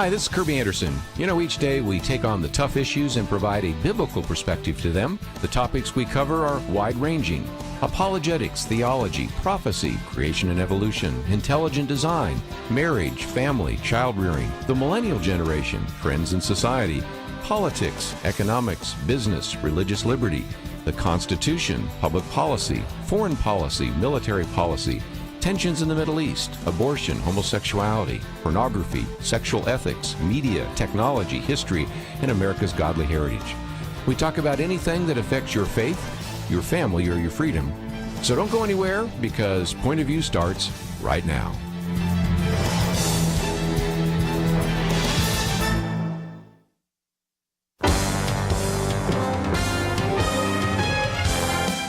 Hi, this is Kerby Anderson. You know, each day we take on the tough issues and provide a biblical perspective to them. The topics we cover are wide-ranging: apologetics, theology, prophecy, creation and evolution, intelligent design, marriage, family, child-rearing, the millennial generation, trends in society, politics, economics, business, religious liberty, the Constitution, public policy, foreign policy, military policy, tensions in the Middle East, abortion, homosexuality, pornography, sexual ethics, media, technology, history, and America's godly heritage. We talk about anything that affects your faith, your family, or your freedom. So don't go anywhere, because Point of View starts right now.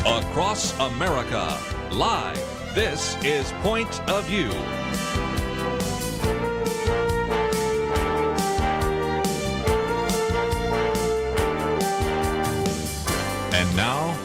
Across America, live. This is Point of View. And now,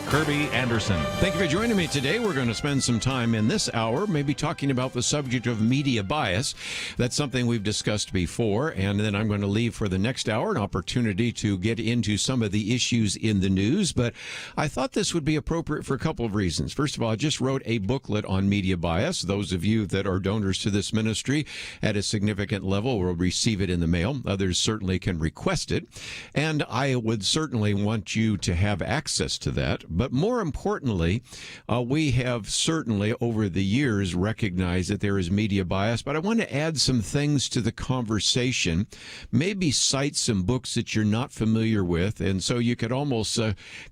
Kerby Anderson. Thank you for joining me today. We're going to spend some time in this hour maybe talking about the subject of media bias. That's something we've discussed before, and then I'm going to leave for the next hour an opportunity to get into some of the issues in the news. But I thought this would be appropriate for a couple of reasons. First of all, I just wrote a booklet on media bias. Those of you that are donors to this ministry at a significant level will receive it in the mail. Others certainly can request it, and I would certainly want you to have access to that. But more importantly, we have certainly over the years recognized that there is media bias, but I want to add some things to the conversation, maybe cite some books that you're not familiar with, and so you could almost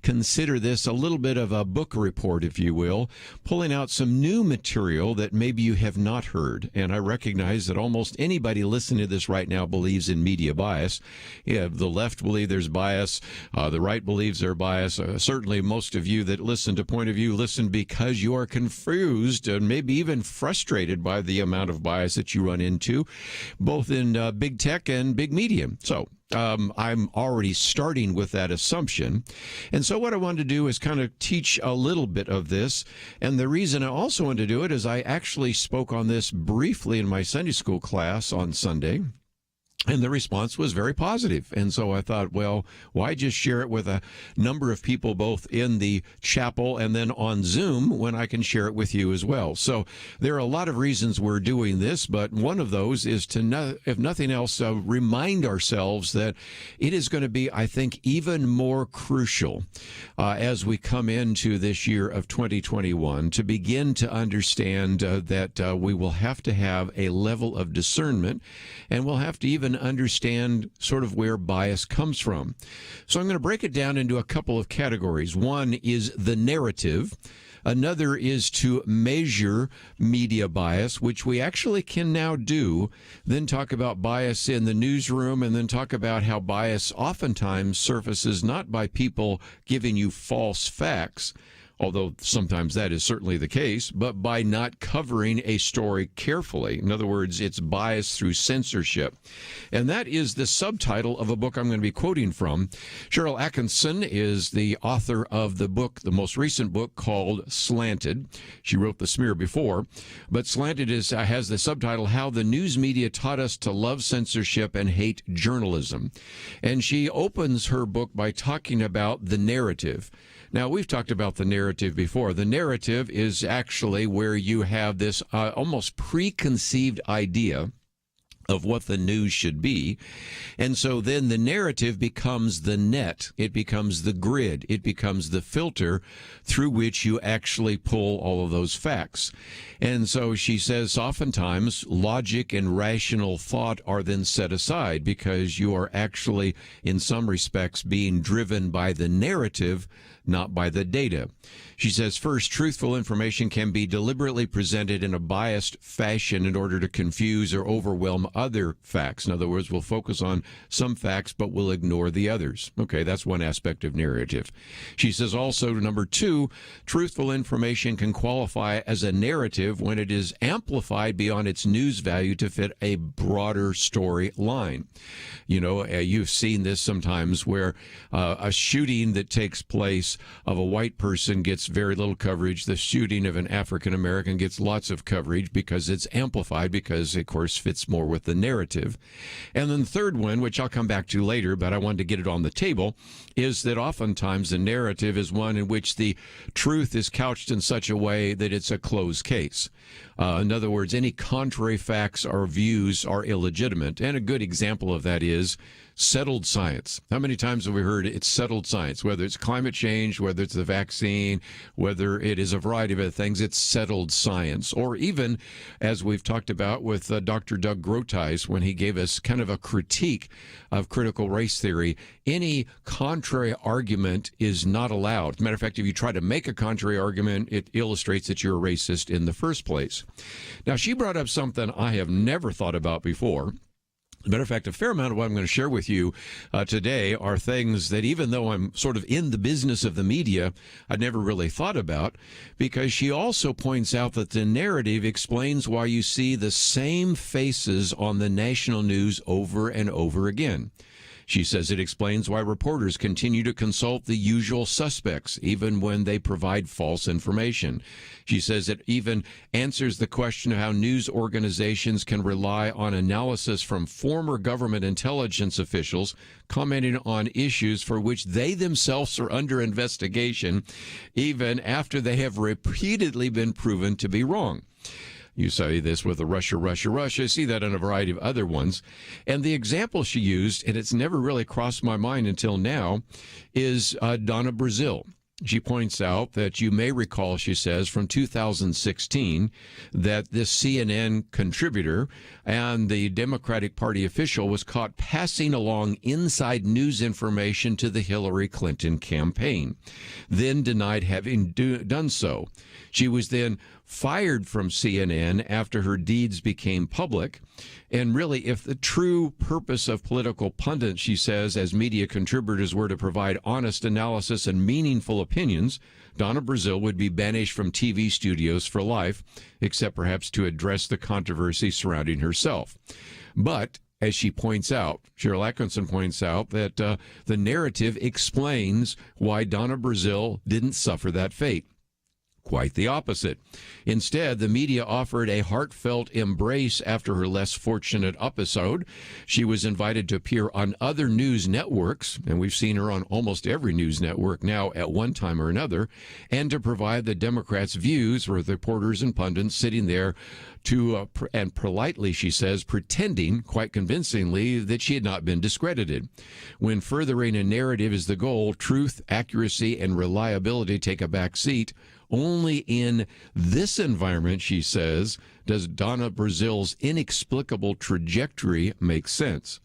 consider this a little bit of a book report, if you will, pulling out some new material that maybe you have not heard. And I recognize that almost anybody listening to this right now believes in media bias. Yeah, the left believe there's bias, the right believes there's bias. Certainly most of you that listen to Point of View listen because you are confused and maybe even frustrated by the amount of bias that you run into, both in big tech and big media. So I'm already starting with that assumption. And so what I wanted to do is kind of teach a little bit of this. And the reason I also wanted to do it is I actually spoke on this briefly in my Sunday school class on Sunday. And the response was very positive. And so I thought, well, why just share it with a number of people both in the chapel and then on Zoom when I can share it with you as well? So there are a lot of reasons we're doing this, but one of those is to, if nothing else, remind ourselves that it is going to be, I think, even more crucial as we come into this year of 2021 to begin to understand that we will have to have a level of discernment, and we'll have to even understand sort of where bias comes from. So I'm going to break it down into a couple of categories. One is the narrative. Another is to measure media bias, which we actually can now do. Then talk about bias in the newsroom, and then talk about how bias oftentimes surfaces not by people giving you false facts, although sometimes that is certainly the case, but by not covering a story carefully. In other words, it's bias through censorship. And that is the subtitle of a book I'm going to be quoting from. Cheryl Atkinson is the author of the book, the most recent book called Slanted. She wrote The Smear before, but Slanted has the subtitle, How the News Media Taught Us to Love Censorship and Hate Journalism. And she opens her book by talking about the narrative. Now, we've talked about the narrative before. The narrative is actually where you have this almost preconceived idea of what the news should be. And so then the narrative becomes the net. It becomes the grid. It becomes the filter through which you actually pull all of those facts. And so she says oftentimes logic and rational thought are then set aside because you are actually, in some respects, being driven by the narrative, not by the data. She says, first, truthful information can be deliberately presented in a biased fashion in order to confuse or overwhelm other facts. In other words, we'll focus on some facts, but we'll ignore the others. Okay, that's one aspect of narrative. She says also, number two, truthful information can qualify as a narrative when it is amplified beyond its news value to fit a broader storyline. You know, you've seen this sometimes where a shooting that takes place loss of a white person gets very little coverage. The shooting of an African American gets lots of coverage because it's amplified, because, of course, fits more with the narrative. And then the third one, which I'll come back to later, but I wanted to get it on the table, is that oftentimes the narrative is one in which the truth is couched in such a way that it's a closed case. In other words, any contrary facts or views are illegitimate. And a good example of that is settled science. How many times have we heard it's settled science? Whether it's climate change, whether it's the vaccine, whether it is a variety of other things, it's settled science. Or even, as we've talked about with Dr. Doug Groteis, when he gave us kind of a critique of critical race theory, any contrary argument is not allowed. As a matter of fact, if you try to make a contrary argument, it illustrates that you're a racist in the first place. Now, she brought up something I have never thought about before. As a matter of fact, a fair amount of what I'm going to share with you today are things that, even though I'm sort of in the business of the media, I'd never really thought about, because she also points out that the narrative explains why you see the same faces on the national news over and over again. She says it explains why reporters continue to consult the usual suspects, even when they provide false information. She says it even answers the question of how news organizations can rely on analysis from former government intelligence officials commenting on issues for which they themselves are under investigation, even after they have repeatedly been proven to be wrong. You say this with the Russia. See that in a variety of other ones. And the example she used, and it's never really crossed my mind until now, is Donna Brazile. She points out that you may recall, she says, from 2016, that this CNN contributor and the Democratic Party official was caught passing along inside news information to the Hillary Clinton campaign, then denied having done so. She was then fired from CNN after her deeds became public. And really, if the true purpose of political pundits, she says, as media contributors were to provide honest analysis and meaningful opinions, Donna Brazile would be banished from TV studios for life, except perhaps to address the controversy surrounding herself. But as she points out, Cheryl Atkinson points out, that the narrative explains why Donna Brazile didn't suffer that fate. Quite the opposite. Instead, the media offered a heartfelt embrace after her less fortunate episode. She was invited to appear on other news networks, and we've seen her on almost every news network now at one time or another, and to provide the Democrats' views, with reporters and pundits sitting there to, and politely, she says, pretending, quite convincingly, that she had not been discredited. When furthering a narrative is the goal, truth, accuracy, and reliability take a back seat. Only in this environment, she says, does Donna Brazile's inexplicable trajectory make sense.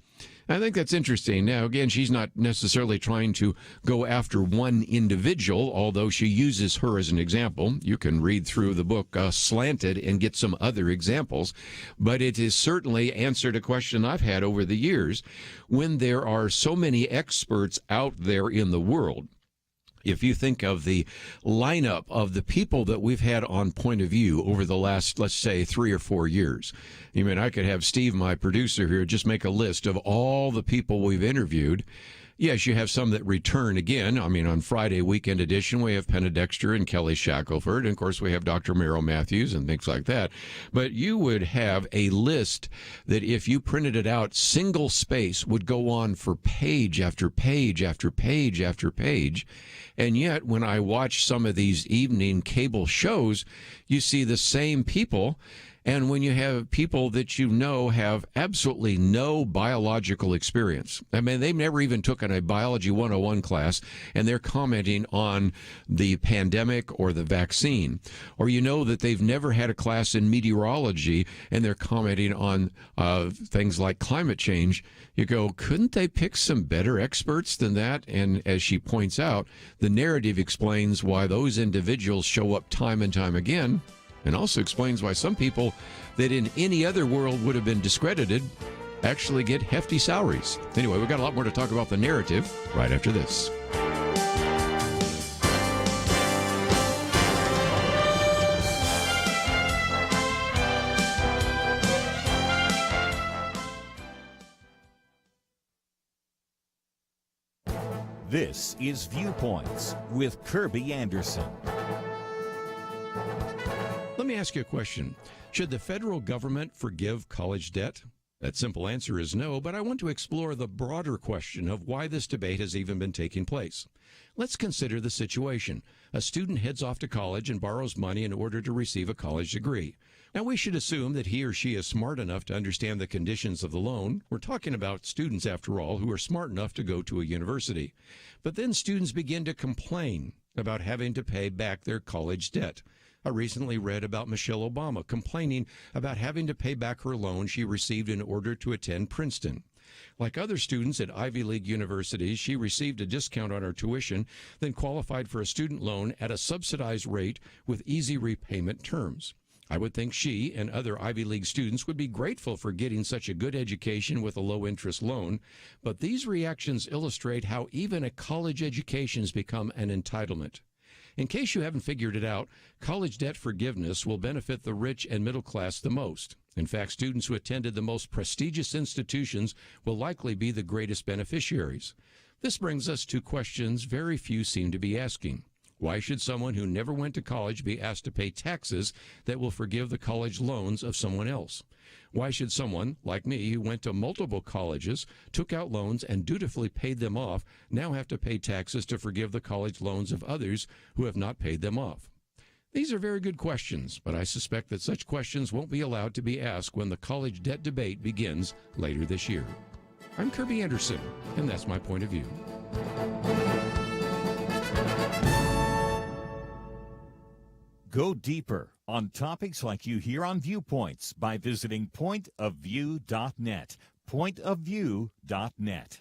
I think that's interesting. Now, again, she's not necessarily trying to go after one individual, although she uses her as an example. You can read through the book Slanted and get some other examples. But it has certainly answered a question I've had over the years. When there are so many experts out there in the world, if you think of the lineup of the people that we've had on Point of View over the last, let's say, 3 or 4 years, I mean, I could have Steve, my producer here, just make a list of all the people we've interviewed. Yes, you have some that return again. I mean, on Friday Weekend Edition, we have Penna Dexter and Kelly Shackelford. And, of course, we have Dr. Merrill Matthews and things like that. But you would have a list that, if you printed it out, single space, would go on for page after page after page after page. And yet, when I watch some of these evening cable shows, you see the same people. And when you have people that you know have absolutely no biological experience, I mean, they've never even taken a Biology 101 class, and they're commenting on the pandemic or the vaccine. Or you know that they've never had a class in meteorology, and they're commenting on things like climate change. You go, couldn't they pick some better experts than that? And as she points out, the narrative explains why those individuals show up time and time again, and also explains why some people that in any other world would have been discredited actually get hefty salaries. Anyway, we've got a lot more to talk about the narrative right after this. This is Viewpoints with Kerby Anderson. Let me ask you a question. Should the federal government forgive college debt? That simple answer is no, but I want to explore the broader question of why this debate has even been taking place. Let's consider the situation. A student heads off to college and borrows money in order to receive a college degree. Now, we should assume that he or she is smart enough to understand the conditions of the loan. We're talking about students, after all, who are smart enough to go to a university. But then students begin to complain about having to pay back their college debt. I recently read about Michelle Obama complaining about having to pay back her loan she received in order to attend Princeton. Like other students at Ivy League universities, she received a discount on her tuition, then qualified for a student loan at a subsidized rate with easy repayment terms. I would think she and other Ivy League students would be grateful for getting such a good education with a low-interest loan, but these reactions illustrate how even a college education has become an entitlement. In case you haven't figured it out, college debt forgiveness will benefit the rich and middle class the most. In fact, students who attended the most prestigious institutions will likely be the greatest beneficiaries. This brings us to questions very few seem to be asking. Why should someone who never went to college be asked to pay taxes that will forgive the college loans of someone else? Why should someone, like me, who went to multiple colleges, took out loans, and dutifully paid them off, now have to pay taxes to forgive the college loans of others who have not paid them off? These are very good questions, but I suspect that such questions won't be allowed to be asked when the college debt debate begins later this year. I'm Kerby Anderson, and that's my point of view. Go deeper on topics like you hear on Viewpoints by visiting pointofview.net. Pointofview.net.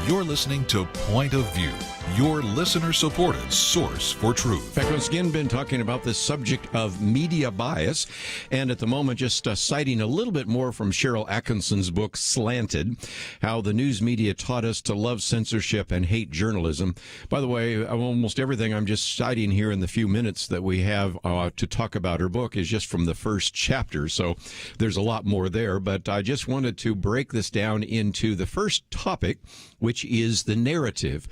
You're listening to Point of View, your listener-supported source for truth. In fact, once again, been talking about this subject of media bias, and at the moment just citing a little bit more from Cheryl Atkinson's book, Slanted, how the news media taught us to love censorship and hate journalism. By the way, almost everything I'm just citing here in the few minutes that we have to talk about her book is just from the first chapter, so there's a lot more there, but I just wanted to break this down into the first topic, which is the narrative.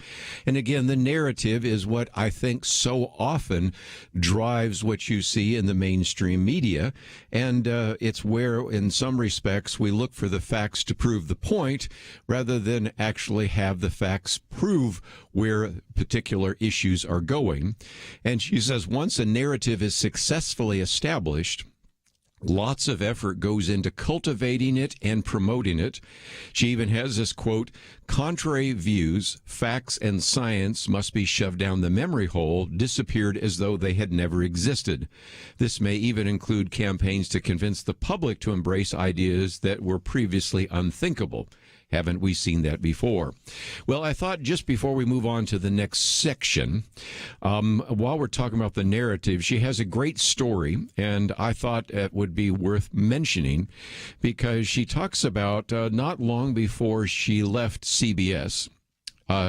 And again, the narrative is what I think so often drives what you see in the mainstream media. And it's where, in some respects, we look for the facts to prove the point rather than actually have the facts prove where particular issues are going. And she says once a narrative is successfully established, lots of effort goes into cultivating it and promoting it. She even has this quote, "Contrary views, facts, and science must be shoved down the memory hole, disappeared as though they had never existed. This may even include campaigns to convince the public to embrace ideas that were previously unthinkable." Haven't we seen that before? Well, I thought just before we move on to the next section, while we're talking about the narrative, she has a great story, and I thought it would be worth mentioning because she talks about not long before she left CBS,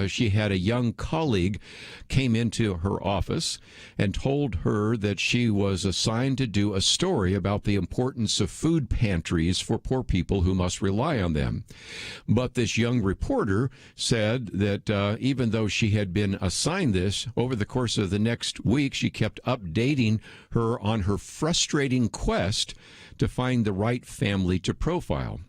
she had a young colleague came into her office and told her that she was assigned to do a story about the importance of food pantries for poor people who must rely on them. But this young reporter said that even though she had been assigned this, over the course of the next week, she kept updating her on her frustrating quest to find the right family to profile.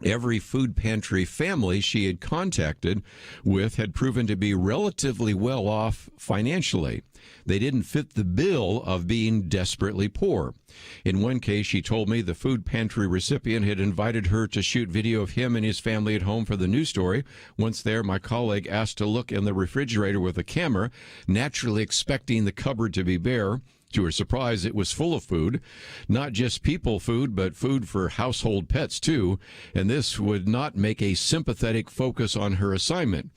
Every food pantry family she had contacted with had proven to be relatively well off financially. They didn't fit the bill of being desperately poor. In one case, she told me the food pantry recipient had invited her to shoot video of him and his family at home for the news story. Once there, my colleague asked to look in the refrigerator with a camera, naturally expecting the cupboard to be bare. To her surprise, it was full of food, not just people food, but food for household pets, too. And this would not make a sympathetic focus on her assignment.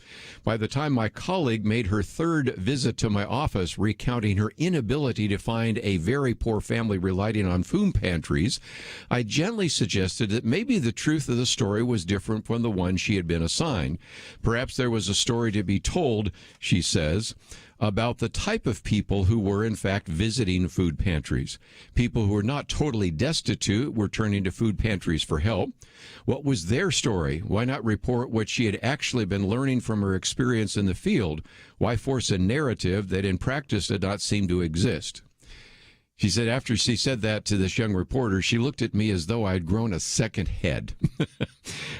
By the time my colleague made her third visit to my office, recounting her inability to find a very poor family relying on food pantries, I gently suggested that maybe the truth of the story was different from the one she had been assigned. Perhaps there was a story to be told, she says, about the type of people who were, in fact, visiting food pantries. People who were not totally destitute were turning to food pantries for help. What was their story? Why not report what she had actually been learning from her experience in the field? Why force a narrative that in practice did not seem to exist? She said after she said that to this young reporter, she looked at me as though I had grown a second head,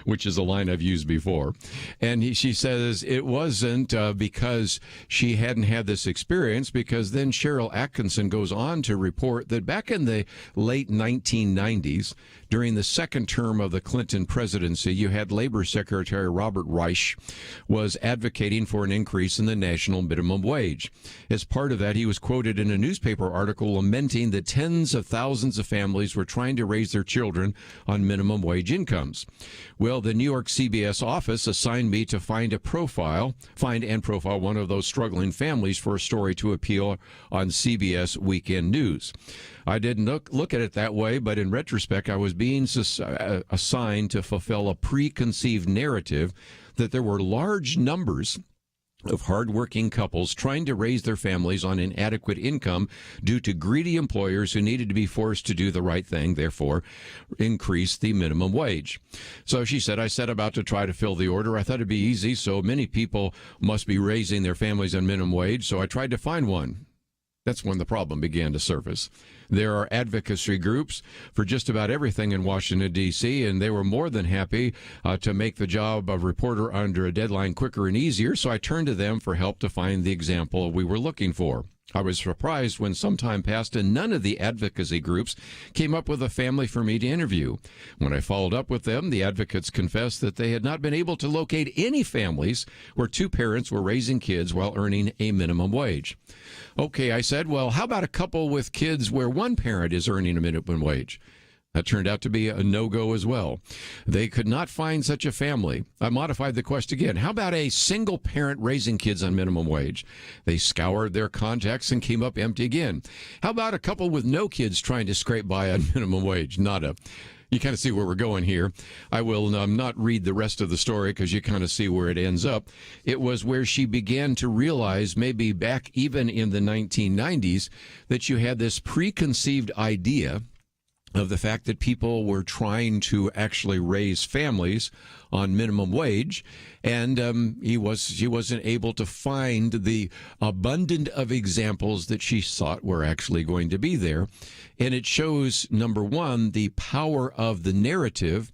which is a line I've used before. And she says it wasn't because she hadn't had this experience, because then Cheryl Atkinson goes on to report that back in the late 1990s, during the second term of the Clinton presidency, you had Labor Secretary Robert Reich was advocating for an increase in the national minimum wage. As part of that, he was quoted in a newspaper article lamenting that tens of thousands of families were trying to raise their children on minimum wage incomes. Well, the New York CBS office assigned me to find and profile one of those struggling families for a story to appeal on CBS Weekend News. I didn't look at it that way, but in retrospect, I was being assigned to fulfill a preconceived narrative that there were large numbers of hardworking couples trying to raise their families on inadequate income due to greedy employers who needed to be forced to do the right thing, therefore increase the minimum wage. So she said, I set about to try to fill the order. I thought it'd be easy, so many people must be raising their families on minimum wage, so I tried to find one. That's when the problem began to surface. There are advocacy groups for just about everything in Washington, D.C., and they were more than happy to make the job of reporter under a deadline quicker and easier, so I turned to them for help to find the example we were looking for. I was surprised when some time passed and none of the advocacy groups came up with a family for me to interview. When I followed up with them, the advocates confessed that they had not been able to locate any families where two parents were raising kids while earning a minimum wage. Okay, I said, well, how about a couple with kids where one parent is earning a minimum wage? That turned out to be a no-go as well. They could not find such a family. I modified the question again. How about a single parent raising kids on minimum wage? They scoured their contacts and came up empty again. How about a couple with no kids trying to scrape by on minimum wage? Nada. You kind of see where we're going here. I will not read the rest of the story because you kind of see where it ends up. It was where she began to realize, maybe back even in the 1990s, that you had this preconceived idea of the fact that people were trying to actually raise families on minimum wage, and she wasn't able to find the abundant of examples that she thought were actually going to be there. And it shows, number one, the power of the narrative.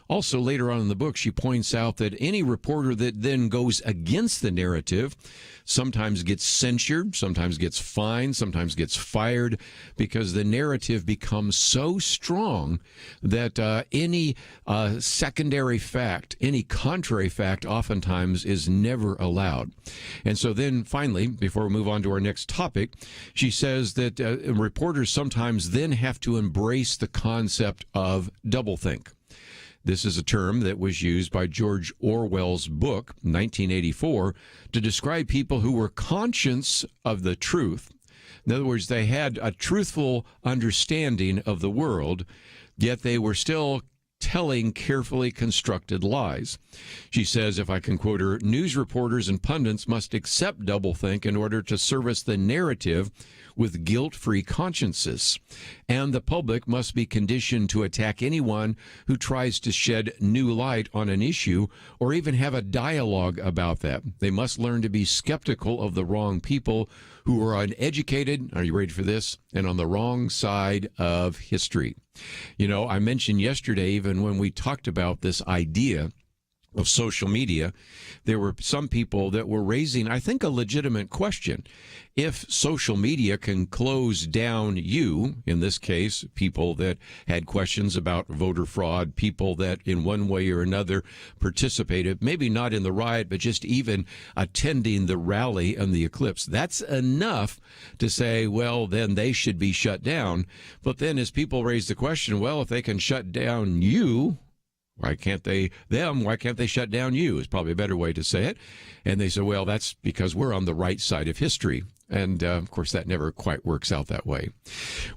Also, later on in the book, she points out that any reporter that then goes against the narrative sometimes gets censured, sometimes gets fined, sometimes gets fired, because the narrative becomes so strong that any secondary fact, any contrary fact, oftentimes is never allowed. And so then finally, before we move on to our next topic, she says that reporters sometimes then have to embrace the concept of doublethink. This is a term that was used by George Orwell's book, 1984, to describe people who were conscious of the truth. In other words, they had a truthful understanding of the world, yet they were still telling carefully constructed lies. She says, if I can quote her, news reporters and pundits must accept doublethink in order to service the narrative with guilt-free consciences. And the public must be conditioned to attack anyone who tries to shed new light on an issue or even have a dialogue about that. They must learn to be skeptical of the wrong people who are uneducated, are you ready for this, and on the wrong side of history. You know, I mentioned yesterday, even when we talked about this idea of social media, there were some people that were raising, I think, a legitimate question. If social media can close down you, in this case, people that had questions about voter fraud, people that in one way or another participated, maybe not in the riot, but just even attending the rally and the eclipse, that's enough to say, well, then they should be shut down. But then as people raise the question, well, if they can shut down you, why can't they shut down you is probably a better way to say it. And they say, well, that's because we're on the right side of history. And, of course, that never quite works out that way.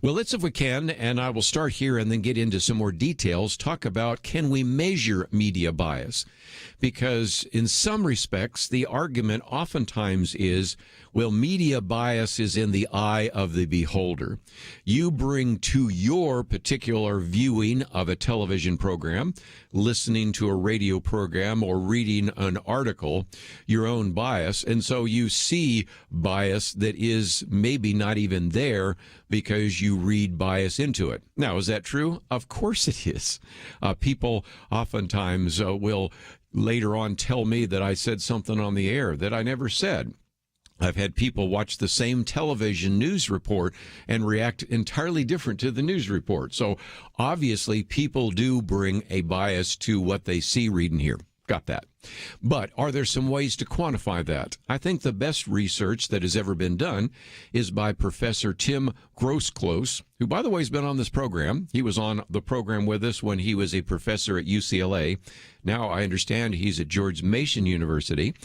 Well, let's, if we can, and I will start here and then get into some more details, talk about, can we measure media bias? Because in some respects, the argument oftentimes is, well, media bias is in the eye of the beholder. You bring to your particular viewing of a television program, listening to a radio program, or reading an article, your own bias. And so you see bias that is maybe not even there because you read bias into it. Now, is that true? Of course it is. People oftentimes will later on tell me that I said something on the air that I never said. I've had people watch the same television news report and react entirely different to the news report. So obviously people do bring a bias to what they see, read, and hear. Got that. But are there some ways to quantify that? I think the best research that has ever been done is by Professor Tim Grosclose, who, by the way, has been on this program. He was on the program with us when he was a professor at UCLA. Now I understand he's at George Mason University.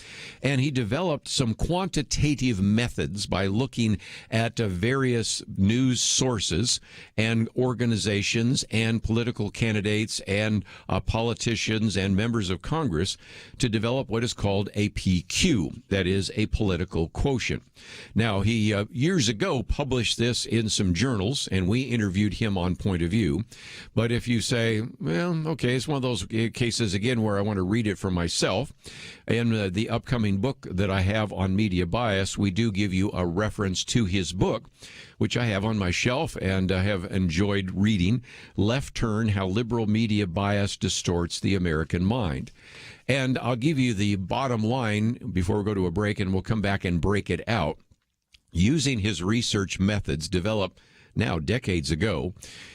And he developed some quantitative methods by looking at various news sources and organizations and political candidates and politicians and members of Congress to develop what is called a PQ, that is a political quotient. Now, he years ago published this in some journals, and we interviewed him on Point of View. But if you say, well, okay, it's one of those cases, again, where I want to read it for myself, in the upcoming book that I have on media bias, we do give you a reference to his book, which I have on my shelf and have enjoyed reading, Left Turn, How Liberal Media Bias Distorts the American Mind. And I'll give you the bottom line before we go to a break, and we'll come back and break it out. Using his research methods developed now decades ago,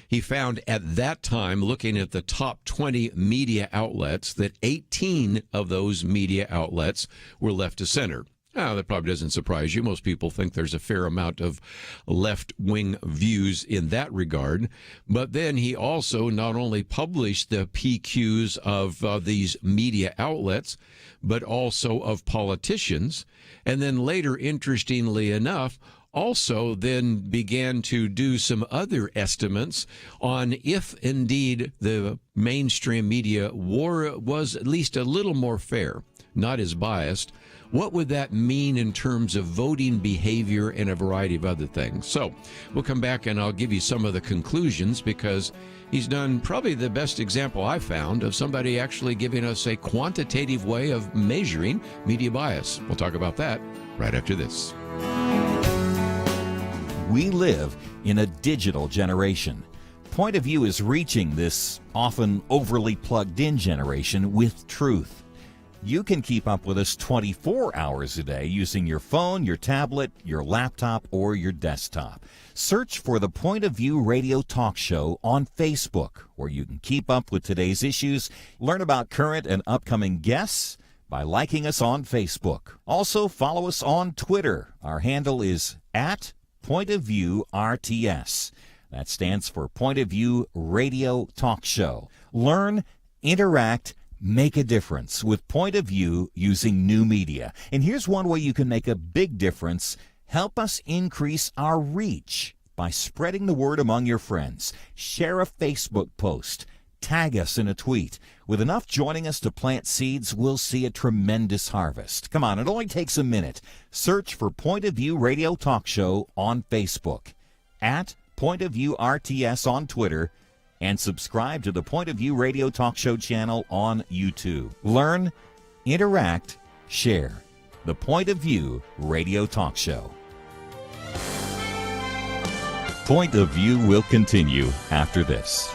he found at that time, looking at the top 20 media outlets, that 18 of those media outlets were left to center. Now, that probably doesn't surprise you. Most people think there's a fair amount of left-wing views in that regard. But then he also not only published the PQs of these media outlets, but also of politicians. And then later, interestingly enough, also then began to do some other estimates on if indeed the mainstream media was at least a little more fair, not as biased. What would that mean in terms of voting behavior and a variety of other things? So we'll come back and I'll give you some of the conclusions, because he's done probably the best example I've found of somebody actually giving us a quantitative way of measuring media bias. We'll talk about that right after this. We live in a digital generation. Point of View is reaching this often overly plugged-in generation with truth. You can keep up with us 24 hours a day using your phone, your tablet, your laptop, or your desktop. Search for the Point of View Radio Talk Show on Facebook, where you can keep up with today's issues, learn about current and upcoming guests by liking us on Facebook. Also, follow us on Twitter. Our handle is @PointOfViewRTS. That stands for Point of View Radio Talk Show. Learn, interact, make a difference with Point of View using new media. And here's one way you can make a big difference. Help us increase our reach by spreading the word among your friends. Share a Facebook post. Tag us in a tweet. With enough joining us to plant seeds, we'll see a tremendous harvest. Come on, it only takes a minute. Search for Point of View Radio Talk Show on Facebook, at Point of View RTS on Twitter, and subscribe to the Point of View Radio Talk Show channel on YouTube. Learn, interact, share. The Point of View Radio Talk Show. Point of View will continue after this.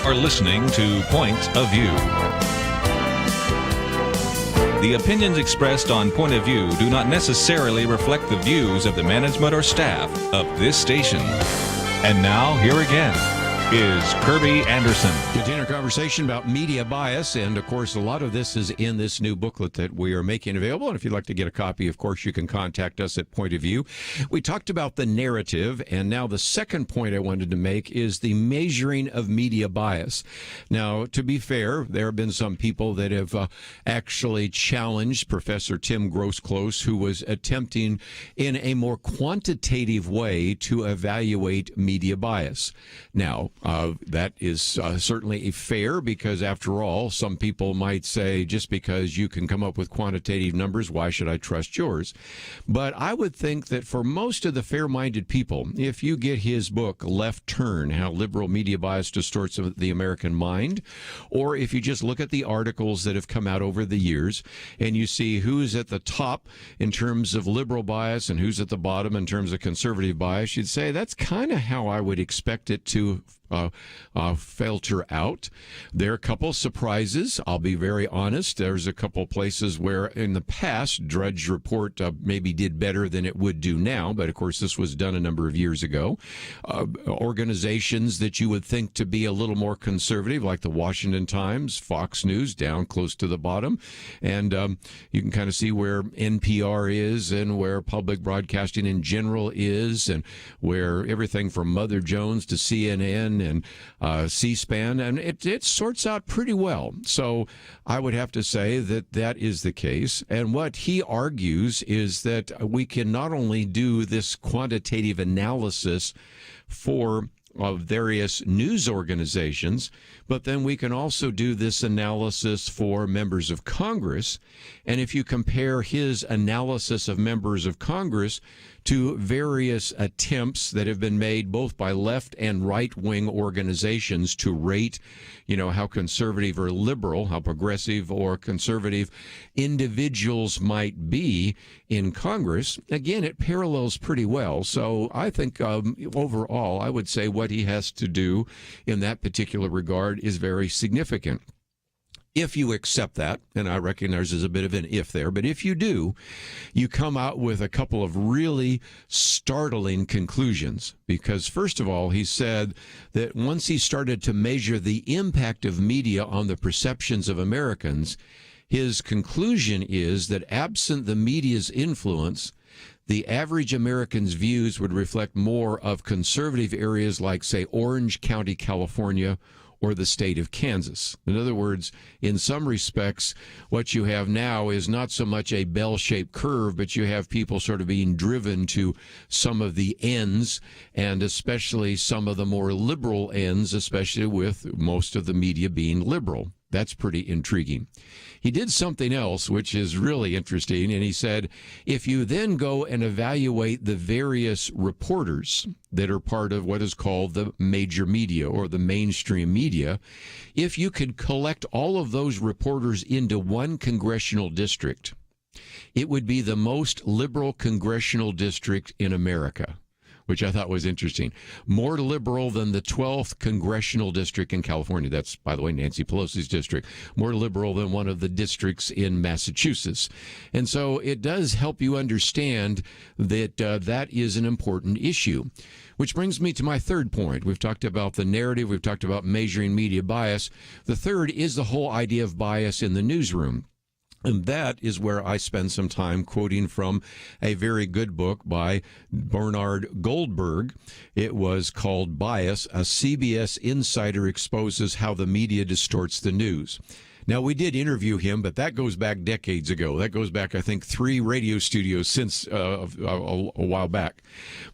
are listening to Point of View. The opinions expressed on Point of View do not necessarily reflect the views of the management or staff of this station. And now, here again, is Kerby Anderson. Continue our conversation about media bias, and of course a lot of this is in this new booklet that we are making available, and if you'd like to get a copy, of course you can contact us at Point of View. We talked about the narrative, and now the second point I wanted to make is the measuring of media bias. Now, to be fair, there have been some people that have actually challenged Professor Tim Grosclose, who was attempting in a more quantitative way to evaluate media bias. Now, that is certainly fair, because after all, some people might say, just because you can come up with quantitative numbers, why should I trust yours? But I would think that for most of the fair-minded people, if you get his book, Left Turn, How Liberal Media Bias Distorts the American Mind, or if you just look at the articles that have come out over the years and you see who's at the top in terms of liberal bias and who's at the bottom in terms of conservative bias, you'd say that's kind of how I would expect it to filter out. There are a couple surprises. I'll be very honest. There's a couple places where in the past Drudge Report maybe did better than it would do now, but of course this was done a number of years ago. Organizations that you would think to be a little more conservative, like the Washington Times, Fox News, down close to the bottom, and you can kind of see where NPR is and where public broadcasting in general is, and where everything from Mother Jones to CNN and C-SPAN, and it sorts out pretty well. So I would have to say that that is the case. And what he argues is that we can not only do this quantitative analysis for various news organizations, but then we can also do this analysis for members of Congress. And if you compare his analysis of members of Congress to various attempts that have been made both by left and right-wing organizations to rate, how conservative or liberal, how progressive or conservative individuals might be in Congress, again, it parallels pretty well. So I think overall, I would say what he has to do in that particular regard is very significant. If you accept that, and I recognize there's a bit of an if there, but if you do, you come out with a couple of really startling conclusions. Because first of all, he said that once he started to measure the impact of media on the perceptions of Americans, his conclusion is that absent the media's influence, the average American's views would reflect more of conservative areas like, say, Orange County, California, or the state of Kansas. In other words, in some respects, what you have now is not so much a bell-shaped curve, but you have people sort of being driven to some of the ends, and especially some of the more liberal ends, especially with most of the media being liberal. That's pretty intriguing. He did something else which is really interesting, and he said, if you then go and evaluate the various reporters that are part of what is called the major media or the mainstream media, if you could collect all of those reporters into one congressional district, it would be the most liberal congressional district in America, which I thought was interesting. More liberal than the 12th congressional district in California. That's, by the way, Nancy Pelosi's district. More liberal than one of the districts in Massachusetts. And so it does help you understand that that is an important issue. Which brings me to my third point. We've talked about the narrative. We've talked about measuring media bias. The third is the whole idea of bias in the newsroom. And that is where I spend some time quoting from a very good book by Bernard Goldberg. It was called Bias, a CBS Insider Exposes How the Media Distorts the News. Now, we did interview him, but that goes back decades ago. That goes back, I think, 3 radio studios since a while back.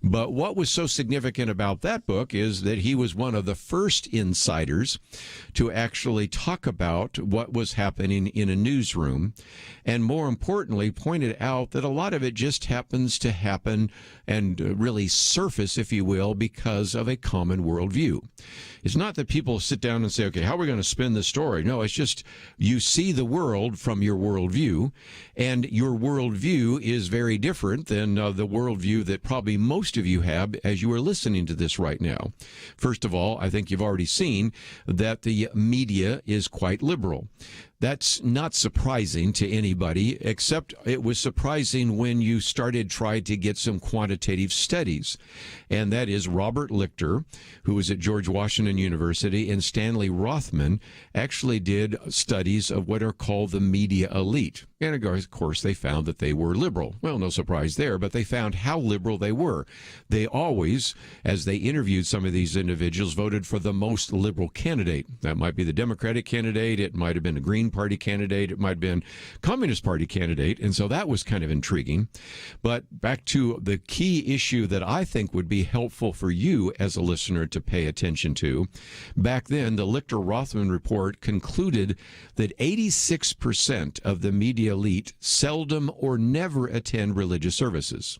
But what was so significant about that book is that he was one of the first insiders to actually talk about what was happening in a newsroom, and more importantly, pointed out that a lot of it just happens to happen and really surface, if you will, because of a common worldview. It's not that people sit down and say, okay, how are we going to spin this story? No, it's just you see the world from your worldview, and your worldview is very different than the worldview that probably most of you have as you are listening to this right now. First of all, I think you've already seen that the media is quite liberal. That's not surprising to anybody, except it was surprising when you started trying to get some quantitative studies. And that is Robert Lichter, who was at George Washington University, and Stanley Rothman actually did studies of what are called the media elite. And of course, they found that they were liberal. Well, no surprise there, but they found how liberal they were. They always, as they interviewed some of these individuals, voted for the most liberal candidate. That might be the Democratic candidate. It might have been a Green Party candidate. It might have been Communist Party candidate. And so that was kind of intriguing. But back to the key issue that I think would be helpful for you as a listener to pay attention to. Back then, the Lichter-Rothman report concluded that 86% of the media elite seldom or never attend religious services.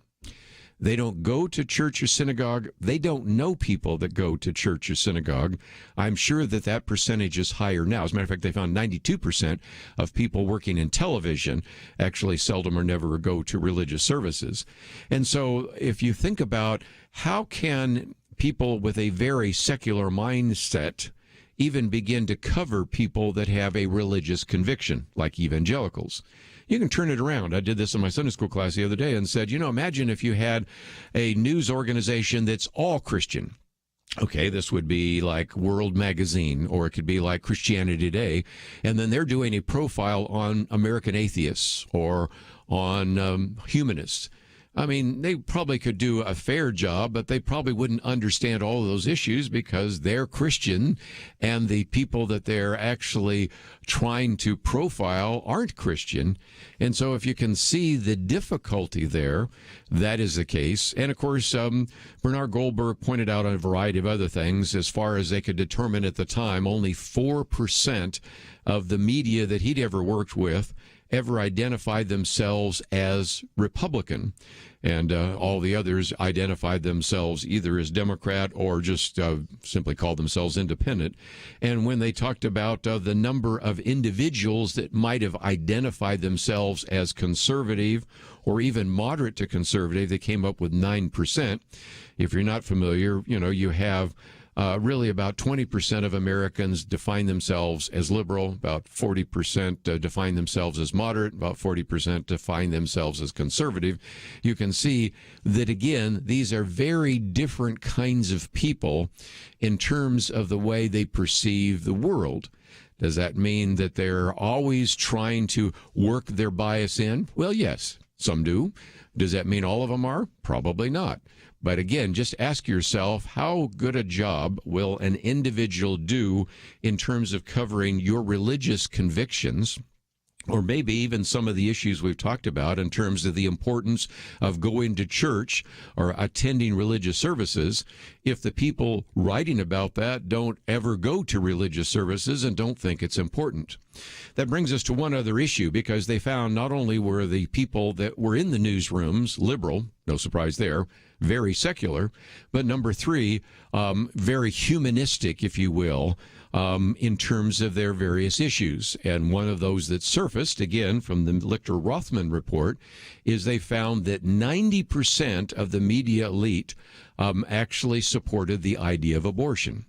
They don't go to church or synagogue. They don't know people that go to church or synagogue. I'm sure that that percentage is higher now. As a matter of fact, they found 92% of people working in television actually seldom or never go to religious services. And so if you think about how can people with a very secular mindset even begin to cover people that have a religious conviction, like evangelicals? You can turn it around. I did this in my Sunday school class the other day and said, imagine if you had a news organization that's all Christian. Okay, this would be like World Magazine, or it could be like Christianity Today, and then they're doing a profile on American atheists or on humanists. I mean, they probably could do a fair job, but they probably wouldn't understand all of those issues because they're Christian and the people that they're actually trying to profile aren't Christian. And so if you can see the difficulty there, that is the case. And of course, Bernard Goldberg pointed out a variety of other things. As far as they could determine at the time, only 4% of the media that he'd ever worked with ever identified themselves as Republican, and all the others identified themselves either as Democrat or just simply called themselves independent. And when they talked about the number of individuals that might have identified themselves as conservative or even moderate to conservative, they came up with 9%. If you're not familiar, you have really about 20% of Americans define themselves as liberal, about 40% define themselves as moderate, about 40% define themselves as conservative. You can see that, again, these are very different kinds of people in terms of the way they perceive the world. Does that mean that they're always trying to work their bias in? Well, yes, some do. Does that mean all of them are? Probably not. But again, just ask yourself, how good a job will an individual do in terms of covering your religious convictions, or maybe even some of the issues we've talked about in terms of the importance of going to church or attending religious services, if the people writing about that don't ever go to religious services and don't think it's important. That brings us to one other issue, because they found not only were the people that were in the newsrooms liberal, no surprise there, very secular, but number three, very humanistic, if you will, in terms of their various issues. And one of those that surfaced, again, from the Lichter-Rothman report, is they found that 90% of the media elite actually supported the idea of abortion.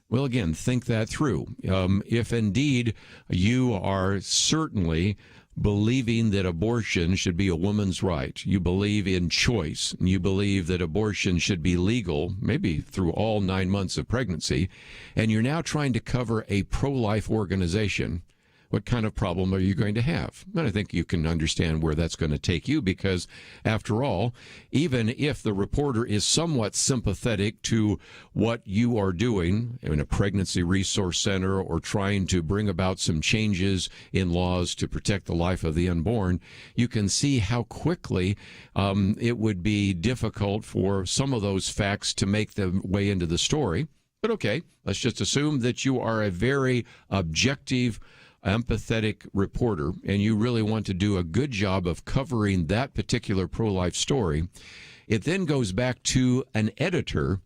Well, again, think that through. If indeed you are certainly believing that abortion should be a woman's right, you believe in choice, and you believe that abortion should be legal, maybe through all 9 months of pregnancy, and you're now trying to cover a pro-life organization, what kind of problem are you going to have? And I think you can understand where that's going to take you, because after all, even if the reporter is somewhat sympathetic to what you are doing in a pregnancy resource center or trying to bring about some changes in laws to protect the life of the unborn, you can see how quickly it would be difficult for some of those facts to make their way into the story. But okay, let's just assume that you are a very objective, empathetic reporter, and you really want to do a good job of covering that particular pro-life story. It then goes back to an editor.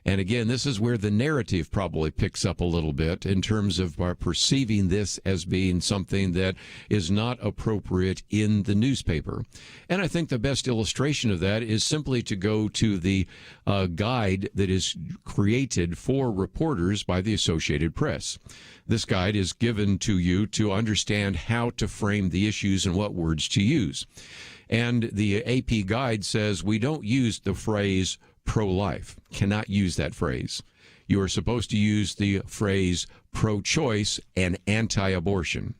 And again, this is where the narrative probably picks up a little bit in terms of perceiving this as being something that is not appropriate in the newspaper. And I think the best illustration of that is simply to go to the guide that is created for reporters by the Associated Press. This guide is given to you to understand how to frame the issues and what words to use. And the AP guide says we don't use the phrase pro-life. Cannot use that phrase. You are supposed to use the phrase pro-choice and anti-abortion.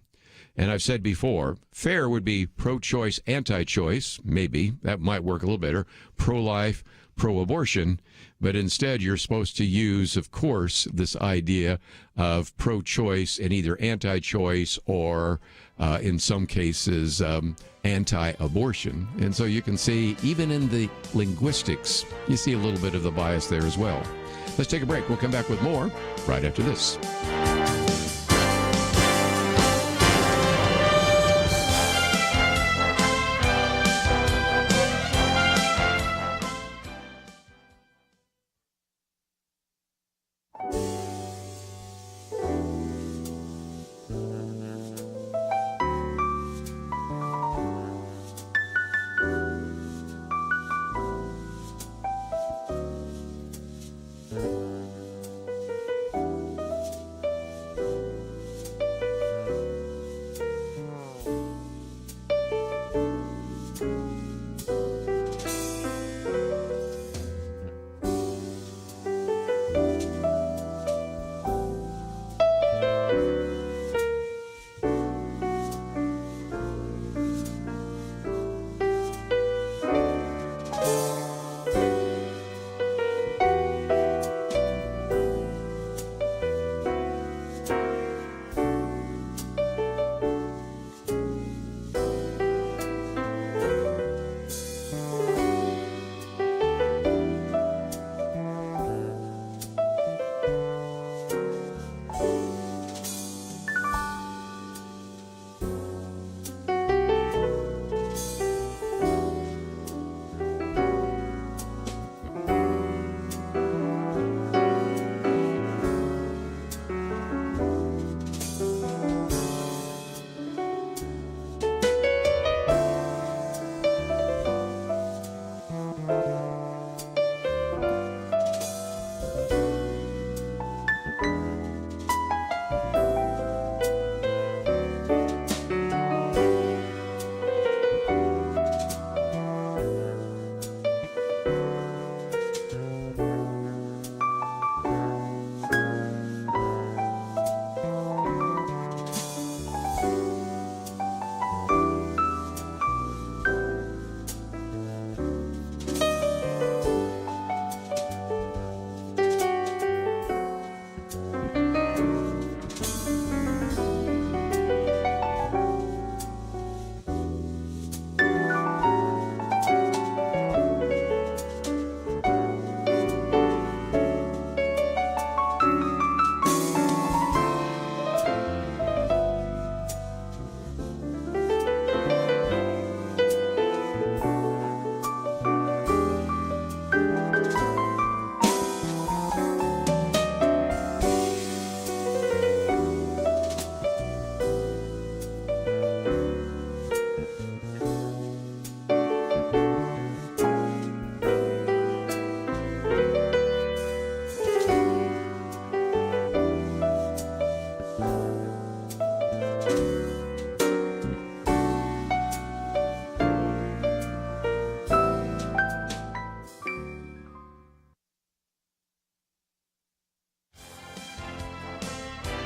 And I've said before, fair would be pro-choice, anti-choice. Maybe that might work a little better. Pro-life, pro-abortion. But instead, you're supposed to use, of course, this idea of pro-choice and either anti-choice or, in some cases, anti-abortion. And so you can see, even in the linguistics, you see a little bit of the bias there as well. Let's take a break. We'll come back with more right after this.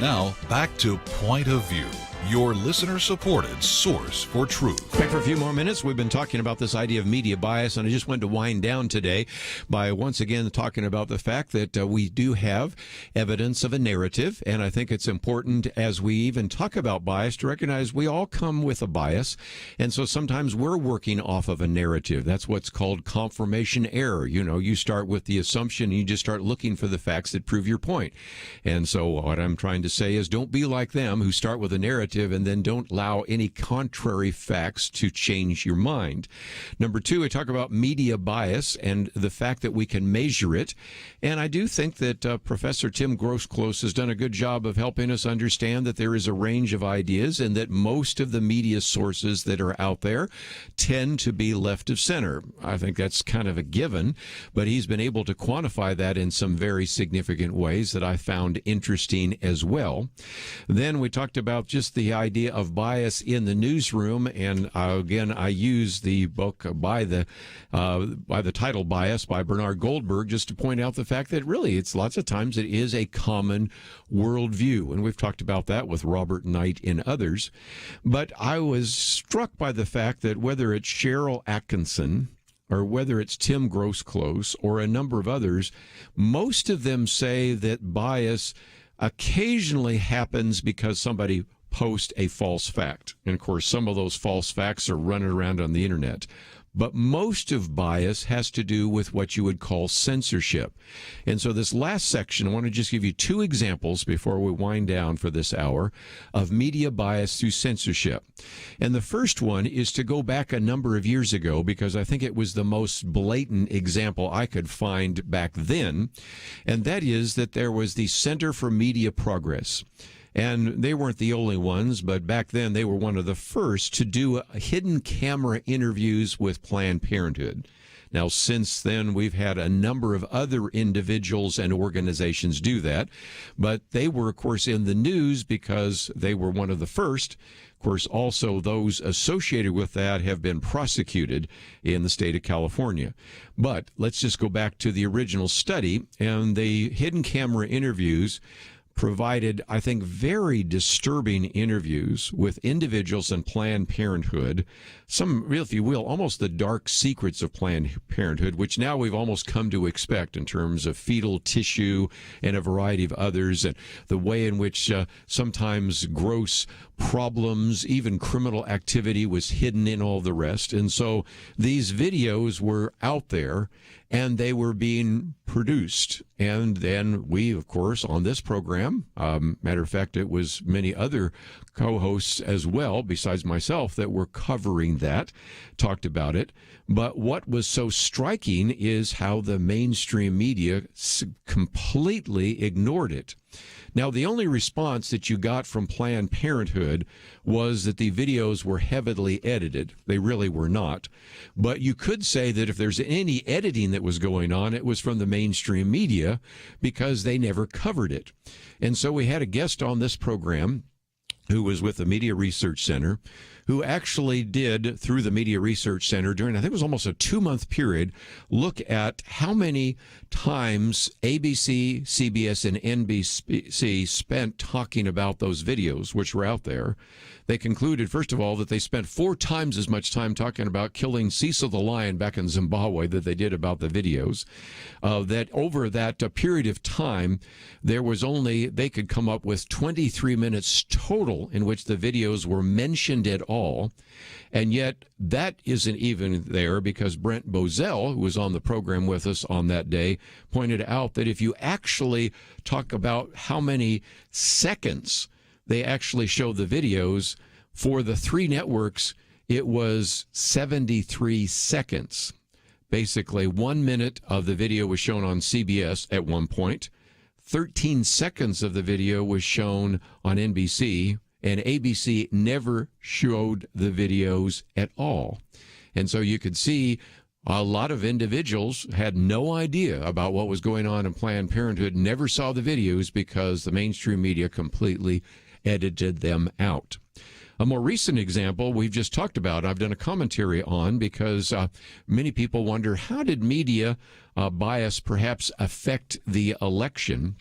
Now, back to Point of View, your listener-supported source for truth. Back for a few more minutes. We've been talking about this idea of media bias, and I just wanted to wind down today by once again talking about the fact that we do have evidence of a narrative, and I think it's important as we even talk about bias to recognize we all come with a bias, and so sometimes we're working off of a narrative. That's what's called confirmation error. You know, you start with the assumption, and you just start looking for the facts that prove your point. And so what I'm trying to say is don't be like them who start with a narrative narrative and then don't allow any contrary facts to change your mind. Number two, I talk about media bias and the fact that we can measure it. And I do think that Professor Tim Grosclose has done a good job of helping us understand that there is a range of ideas and that most of the media sources that are out there tend to be left of center. I think that's kind of a given, but he's been able to quantify that in some very significant ways that I found interesting as well. Then we talked about just the idea of bias in the newsroom, and again, I use the book by the title Bias by Bernard Goldberg just to point out the fact that really it's lots of times it is a common worldview, and we've talked about that with Robert Knight and others. But I was struck by the fact that whether it's Cheryl Atkinson or whether it's Tim Grosclose or a number of others, most of them say that bias occasionally happens because somebody posts a false fact. And of course, some of those false facts are running around on the internet. But most of bias has to do with what you would call censorship. And so this last section, I want to just give you two examples before we wind down for this hour of media bias through censorship. And the first one is to go back a number of years ago, because I think it was the most blatant example I could find back then. And that is that there was the Center for Media Progress. And they weren't the only ones, but back then they were one of the first to do hidden camera interviews with Planned Parenthood. Now, since then, we've had a number of other individuals and organizations do that, but they were, of course, in the news because they were one of the first. Of course, also those associated with that have been prosecuted in the state of California. But let's just go back to the original study, and the hidden camera interviews provided, I think, very disturbing interviews with individuals in Planned Parenthood, some, if you will, almost the dark secrets of Planned Parenthood, which now we've almost come to expect in terms of fetal tissue and a variety of others, and the way in which sometimes gross problems, even criminal activity, was hidden in all the rest. And so these videos were out there, and they were being produced. And then we, of course, on this program, matter of fact, it was many other co-hosts as well, besides myself, that were covering that, talked about it. But what was so striking is how the mainstream media completely ignored it. Now, the only response that you got from Planned Parenthood was that the videos were heavily edited. They really were not. But you could say that if there's any editing that was going on, it was from the mainstream media because they never covered it. And so we had a guest on this program who was with the Media Research Center, who actually did, through the Media Research Center, during, I think it was almost a 2-month period, look at how many times ABC, CBS, and NBC spent talking about those videos, which were out there. They concluded, first of all, that they spent 4 times as much time talking about killing Cecil the lion back in Zimbabwe that they did about the videos. That over that period of time, there was only, they could come up with 23 minutes total in which the videos were mentioned at all. And yet that isn't even there, because Brent Bozell, who was on the program with us on that day, pointed out that if you actually talk about how many seconds they actually show the videos, for the 3 networks, it was 73 seconds. Basically, 1 minute of the video was shown on CBS at one point. 13 seconds of the video was shown on NBC, and ABC never showed the videos at all. And so you could see a lot of individuals had no idea about what was going on in Planned Parenthood, never saw the videos because the mainstream media completely edited them out. A more recent example we've just talked about, I've done a commentary on, because many people wonder, how did media bias perhaps affect the election?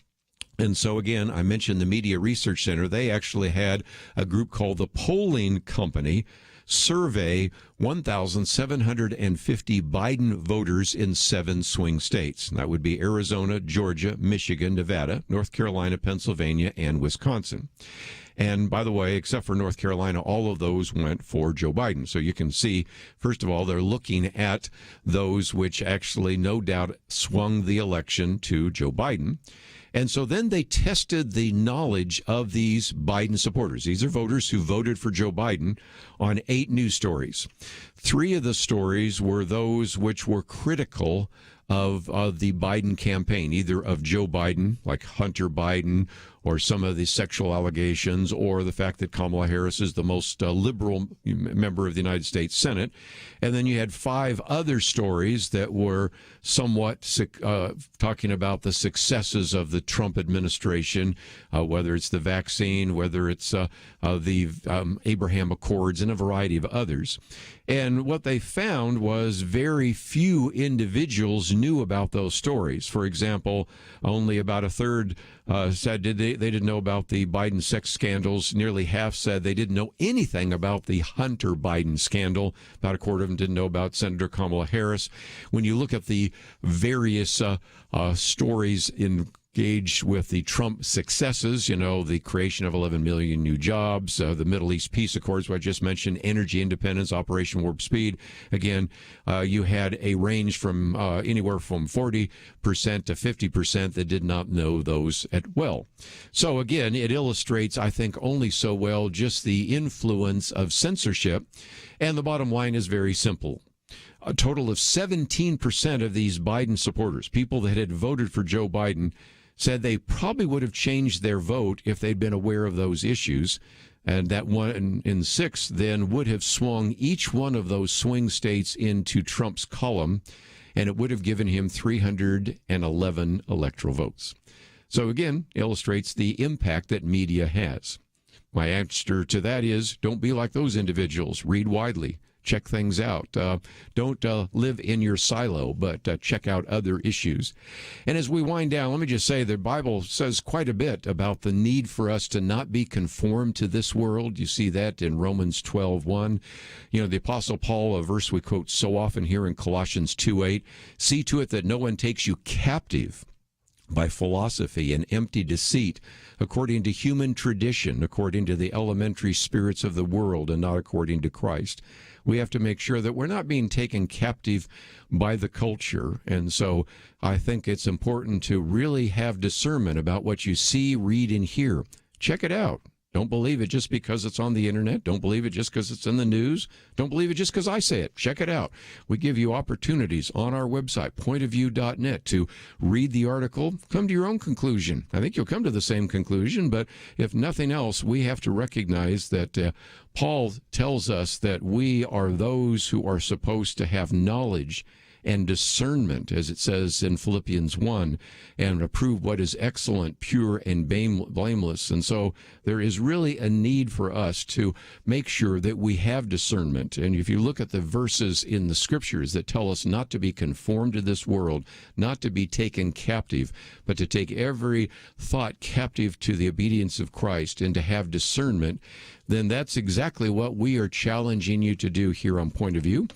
And so, again, I mentioned the Media Research Center. They actually had a group called the Polling Company survey 1,750 Biden voters in 7 swing states. That would be Arizona, Georgia, Michigan, Nevada, North Carolina, Pennsylvania, and Wisconsin. And by the way, except for North Carolina, all of those went for Joe Biden. So you can see, first of all, they're looking at those which actually no doubt swung the election to Joe Biden. And so then they tested the knowledge of these Biden supporters. These are voters who voted for Joe Biden on 8 news stories. 3 of the stories were those which were critical of the Biden campaign, either of Joe Biden, like Hunter Biden, or some of the sexual allegations, or the fact that Kamala Harris is the most liberal member of the United States Senate. And then you had 5 other stories that were somewhat talking about the successes of the Trump administration, whether it's the vaccine, whether it's the Abraham Accords, and a variety of others. And what they found was very few individuals knew about those stories. For example, only about a third said they didn't know about the Biden sex scandals. Nearly half said they didn't know anything about the Hunter Biden scandal. About a quarter of them didn't know about Senator Kamala Harris. When you look at the various stories engaged with the Trump successes, the creation of 11 million new jobs, the Middle East peace accords, what I just mentioned, energy independence, Operation Warp Speed. Again, you had a range from anywhere from 40% to 50% that did not know those well. So again, it illustrates, I think, only so well just the influence of censorship. And the bottom line is very simple. A total of 17% of these Biden supporters, people that had voted for Joe Biden, said they probably would have changed their vote if they'd been aware of those issues. And that 1 in 6 then would have swung each one of those swing states into Trump's column, and it would have given him 311 electoral votes. So again, illustrates the impact that media has. My answer to that is, don't be like those individuals. Read widely. Check things out. Don't live in your silo, but check out other issues. And as we wind down, let me just say the Bible says quite a bit about the need for us to not be conformed to this world. You see that in Romans 12:1. The Apostle Paul, a verse we quote so often here in Colossians 2:8, see to it that no one takes you captive by philosophy and empty deceit, according to human tradition, according to the elementary spirits of the world, and not according to Christ. We have to make sure that we're not being taken captive by the culture. And so I think it's important to really have discernment about what you see, read, and hear. Check it out. Don't believe it just because it's on the internet. Don't believe it just because it's in the news. Don't believe it just because I say it. Check it out. We give you opportunities on our website, pointofview.net, to read the article, come to your own conclusion. I think you'll come to the same conclusion, but if nothing else, we have to recognize that Paul tells us that we are those who are supposed to have knowledge and discernment, as it says in Philippians 1, and approve what is excellent, pure, and blameless. And so there is really a need for us to make sure that we have discernment. And if you look at the verses in the scriptures that tell us not to be conformed to this world, not to be taken captive, but to take every thought captive to the obedience of Christ and to have discernment, then that's exactly what we are challenging you to do here on Point of View.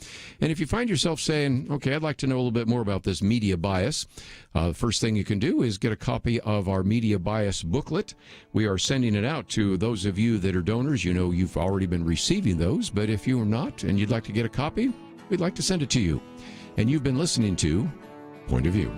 And if you find yourself saying, okay, I'd like to know a little bit more about this media bias, the first thing you can do is get a copy of our media bias booklet. We are sending it out to those of you that are donors. You know you've already been receiving those, but if you are not and you'd like to get a copy, we'd like to send it to you. And you've been listening to Point of View.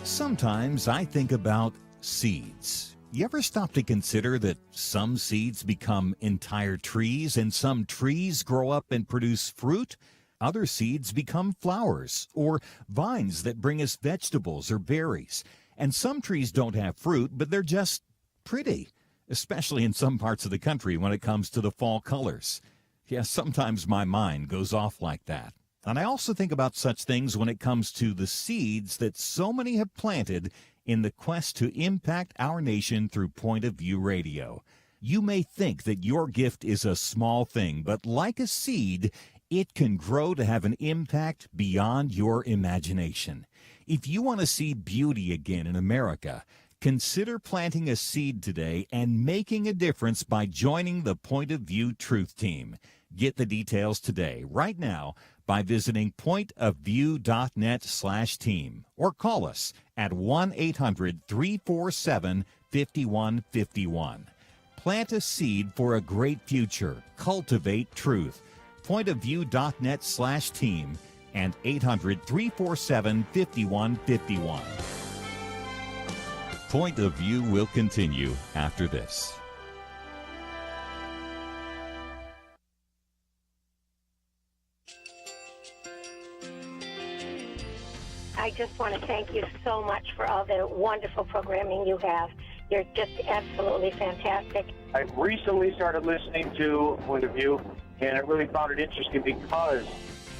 Sometimes I think about seeds. You ever stop to consider that some seeds become entire trees and some trees grow up and produce fruit? Other seeds become flowers or vines that bring us vegetables or berries. And some trees don't have fruit, but they're just pretty, especially in some parts of the country when it comes to the fall colors. Yes, sometimes my mind goes off like that. And I also think about such things when it comes to the seeds that so many have planted in the quest to impact our nation through Point of View Radio. You may think that your gift is a small thing, but like a seed, it can grow to have an impact beyond your imagination. If you want to see beauty again in America, consider planting a seed today and making a difference by joining the Point of View Truth Team. Get the details today, right now, by visiting pointofview.net/team or call us at 1-800-347-5151. Plant a seed for a great future. Cultivate truth. pointofview.net/team, and 800-347-5151. Point of View will continue after this. I just want to thank you so much for all the wonderful programming you have. You're just absolutely fantastic. I recently started listening to Point of View, and I really found it interesting because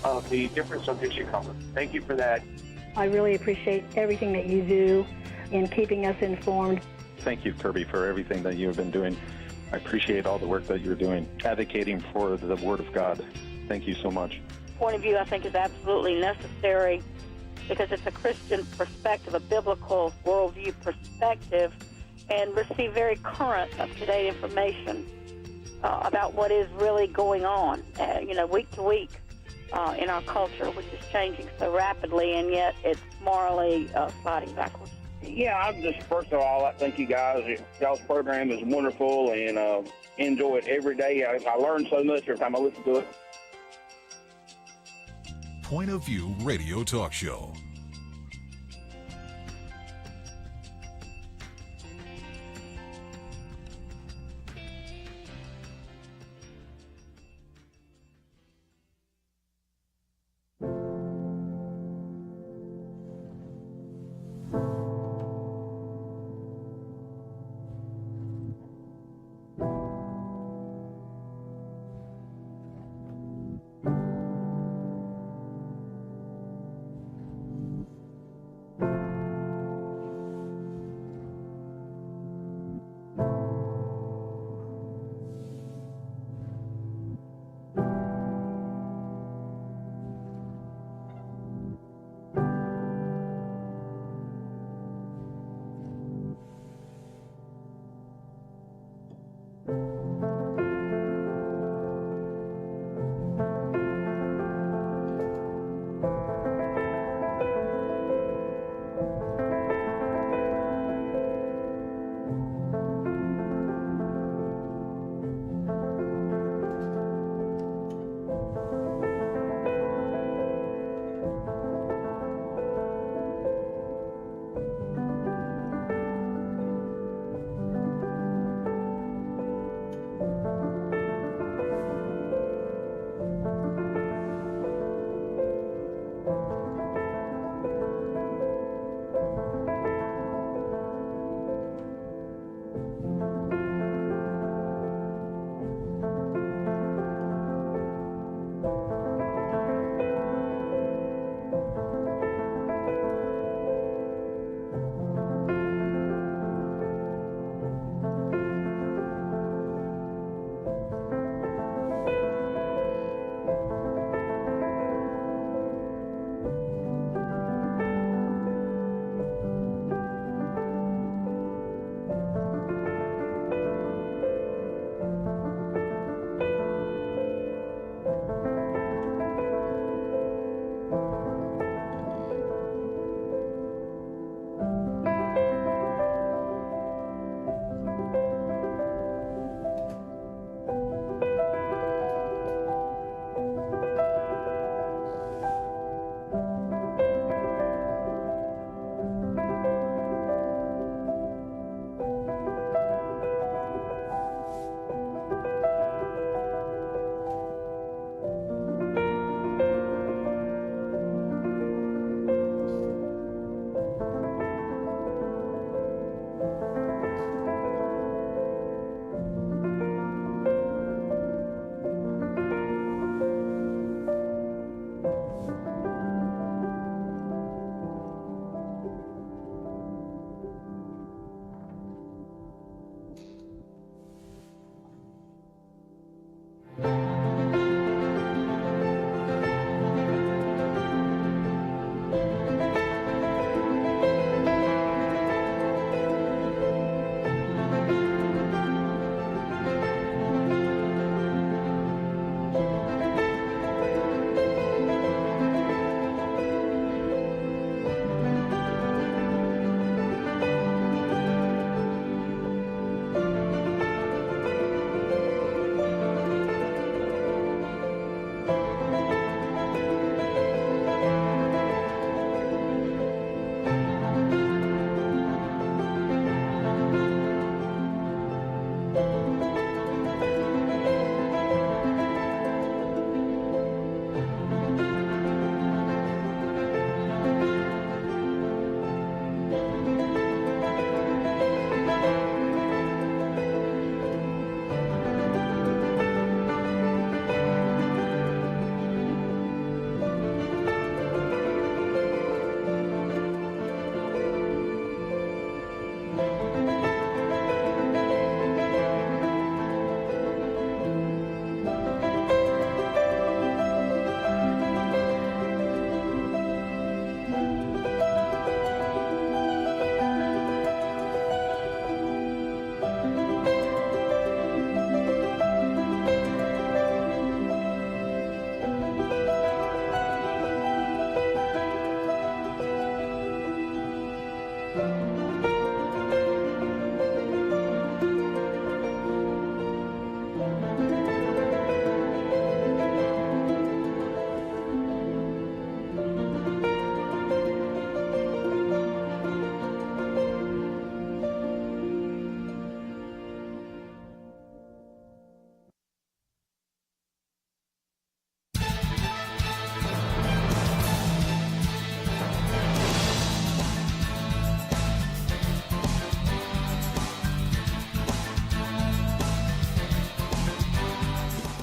of the different subjects you cover. Thank you for that. I really appreciate everything that you do in keeping us informed. Thank you, Kerby, for everything that you have been doing. I appreciate all the work that you're doing, advocating for the Word of God. Thank you so much. Point of View, I think, is absolutely necessary because it's a Christian perspective, a biblical worldview perspective, and receive very current, up-to-date information about what is really going on, week to week in our culture, which is changing so rapidly, and yet it's morally sliding backwards. Yeah, I'm just, first of all, I thank you guys. Y'all's program is wonderful, and enjoy it every day. I learn so much every time I listen to it. Point of View Radio Talk Show.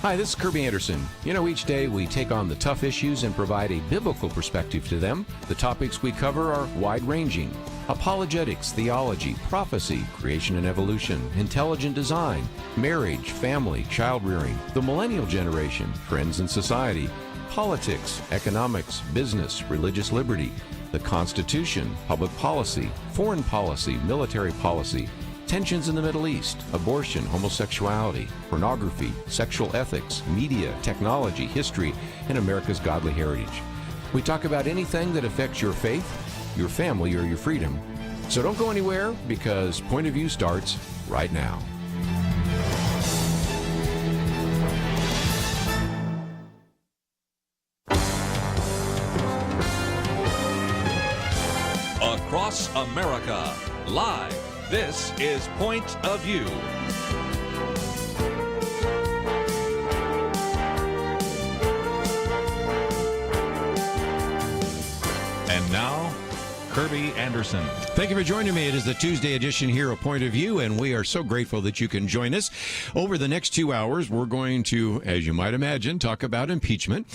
Hi, this is Kerby Anderson. You know, each day we take on the tough issues and provide a biblical perspective to them. The topics we cover are wide-ranging: apologetics, theology, prophecy, creation and evolution, intelligent design, marriage, family, child-rearing, the millennial generation, trends in society, politics, economics, business, religious liberty, the Constitution, public policy, foreign policy, military policy, tensions in the Middle East, abortion, homosexuality, pornography, sexual ethics, media, technology, history, and America's godly heritage. We talk about anything that affects your faith, your family, or your freedom. So don't go anywhere, because Point of View starts right now. Across America, live. This is Point of View. And now, Kerby Anderson. Thank you for joining me. It is the Tuesday edition here of Point of View, and we are so grateful that you can join us. Over the next 2 hours, we're going to, as you might imagine, talk about impeachment,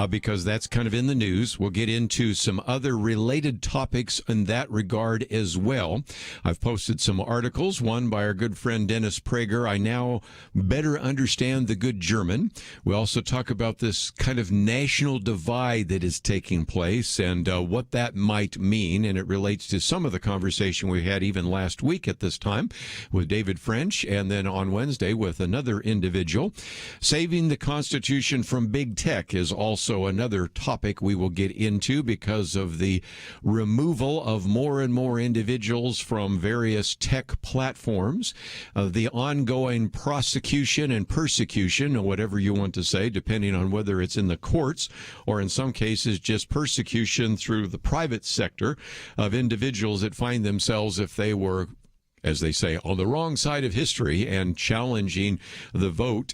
because that's kind of in the news. We'll get into some other related topics in that regard as well. I've posted some articles, one by our good friend Dennis Prager, I Now Better Understand the Good German. We also talk about this kind of national divide that is taking place and what that might mean, and it relates to some of the conversation we had even last week at this time with David French, and then on Wednesday with another individual. Saving the Constitution from big tech is also another topic we will get into because of the removal of more and more individuals from various tech platforms, the ongoing prosecution and persecution, or whatever you want to say, depending on whether it's in the courts or in some cases just persecution through the private sector of individuals that find themselves, if they were, as they say, on the wrong side of history and challenging the vote,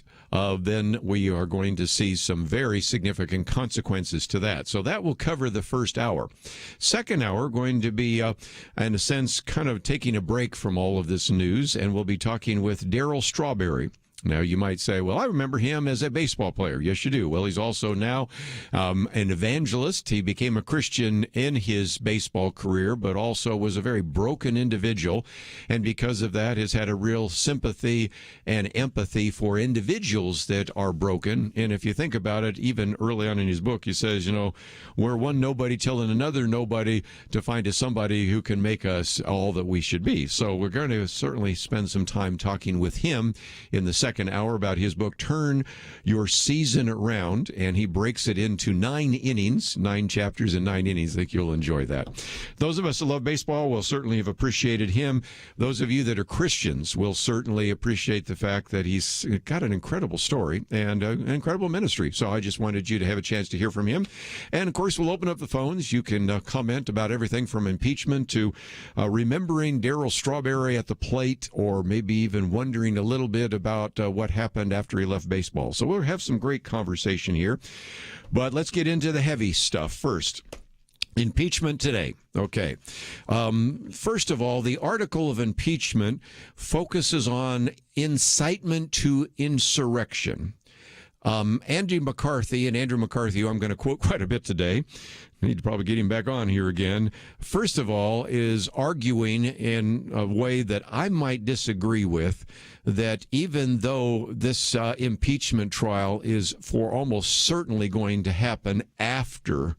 then we are going to see some very significant consequences to that. So that will cover the first hour. Second hour, going to be, in a sense, kind of taking a break from all of this news, and we'll be talking with Darryl Strawberry. Now, you might say, well, I remember him as a baseball player. Yes, you do. Well, he's also now an evangelist. He became a Christian in his baseball career, but also was a very broken individual, and because of that has had a real sympathy and empathy for individuals that are broken. And if you think about it, even early on in his book, he says, you know, we're one nobody telling another nobody to find a somebody who can make us all that we should be. So we're going to certainly spend some time talking with him in the second hour about his book, Turn Your Season Around, and he breaks it into 9 innings, 9 chapters and 9 innings. I think you'll enjoy that. Those of us that love baseball will certainly have appreciated him. Those of you that are Christians will certainly appreciate the fact that he's got an incredible story and an incredible ministry. So I just wanted you to have a chance to hear from him. And, of course, we'll open up the phones. You can comment about everything from impeachment to remembering Darryl Strawberry at the plate, or maybe even wondering a little bit about what happened after he left baseball. So we'll have some great conversation here. But let's get into the heavy stuff first. Impeachment today. Okay. First of all, the article of impeachment focuses on incitement to insurrection. Andrew McCarthy, who I'm going to quote quite a bit today, I need to probably get him back on here again, first of all, is arguing in a way that I might disagree with, that even though this impeachment trial is for almost certainly going to happen after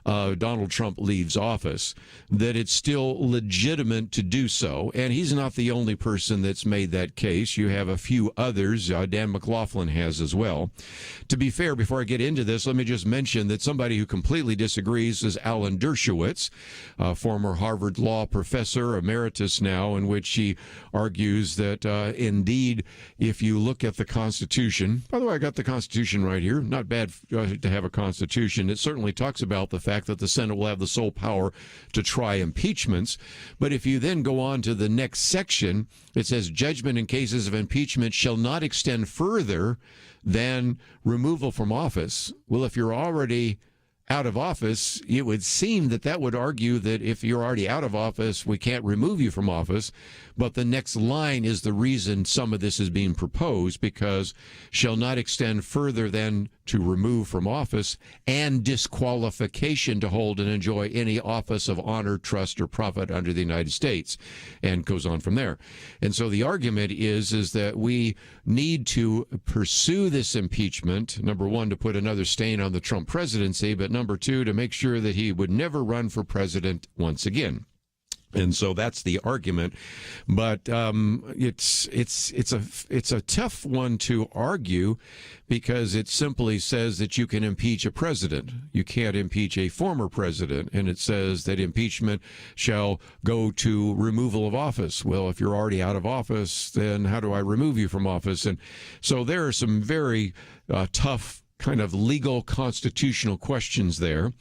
Donald Trump leaves office, that it's still legitimate to do so. And he's not the only person that's made that case. You have a few others. Dan McLaughlin has as well. To be fair, before I get into this, let me just mention that somebody who completely disagrees agrees is Alan Dershowitz, a former Harvard Law professor, emeritus now, in which he argues that indeed, if you look at the Constitution, by the way, I got the Constitution right here, not bad to have a Constitution. It certainly talks about the fact that the Senate will have the sole power to try impeachments. But if you then go on to the next section, it says judgment in cases of impeachment shall not extend further than removal from office. Well, if you're already out of office, it would seem that that would argue that if you're already out of office, we can't remove you from office. But the next line is the reason some of this is being proposed, because shall not extend further than to remove from office and disqualification to hold and enjoy any office of honor, trust, or profit under the United States, and goes on from there. And so the argument is that we need to pursue this impeachment, number one, to put another stain on the Trump presidency, but number two, to make sure that he would never run for president once again. And so that's the argument, but it's a tough one to argue, because it simply says that you can impeach a president. You can't impeach a former president, and it says that impeachment shall go to removal of office. Well, if you're already out of office, then how do I remove you from office? And so there are some very tough kind of legal constitutional questions there.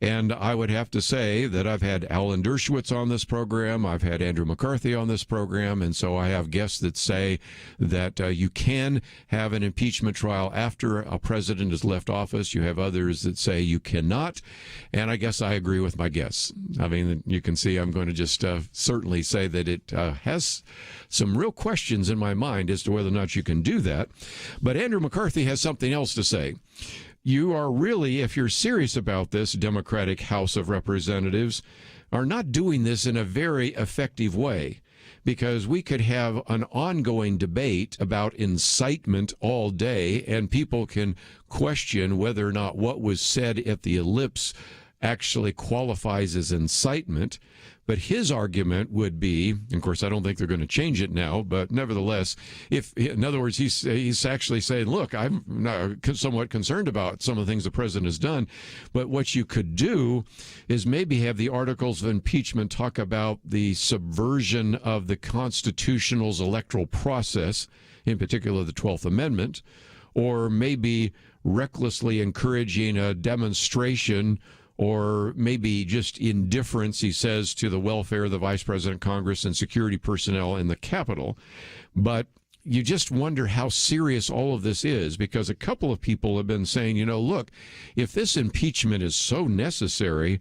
And I would have to say that I've had Alan Dershowitz on this program. I've had Andrew McCarthy on this program. And so I have guests that say that you can have an impeachment trial after a president has left office. You have others that say you cannot. And I guess I agree with my guests. I mean, you can see I'm going to just certainly say that it has some real questions in my mind as to whether or not you can do that. But Andrew McCarthy has something else to say. You are really, if you're serious about this, Democratic House of Representatives, are not doing this in a very effective way, because we could have an ongoing debate about incitement all day, and people can question whether or not what was said at the ellipse actually qualifies as incitement. But his argument would be, of course, I don't think they're going to change it now, but nevertheless, if, in other words, he's actually saying, look, I'm somewhat concerned about some of the things the president has done, but what you could do is maybe have the articles of impeachment talk about the subversion of the constitutional's electoral process, in particular the 12th Amendment, or maybe recklessly encouraging a demonstration, or maybe just indifference, he says, to the welfare of the Vice President, Congress, and security personnel in the Capitol. But you just wonder how serious all of this is, because a couple of people have been saying, you know, look, if this impeachment is so necessary,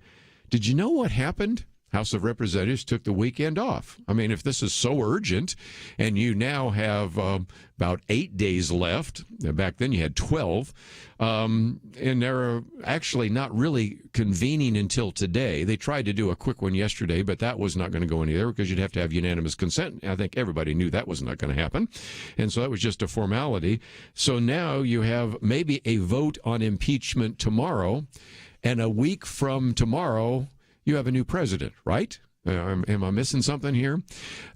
did you know what happened? House of Representatives took the weekend off. I mean, if this is so urgent and you now have about 8 days left, back then you had 12, and they're actually not really convening until today. They tried to do a quick one yesterday, but that was not going to go anywhere because you'd have to have unanimous consent. I think everybody knew that was not going to happen. And so that was just a formality. So now you have maybe a vote on impeachment tomorrow, and a week from tomorrow, you have a new president, right? Am I missing something here?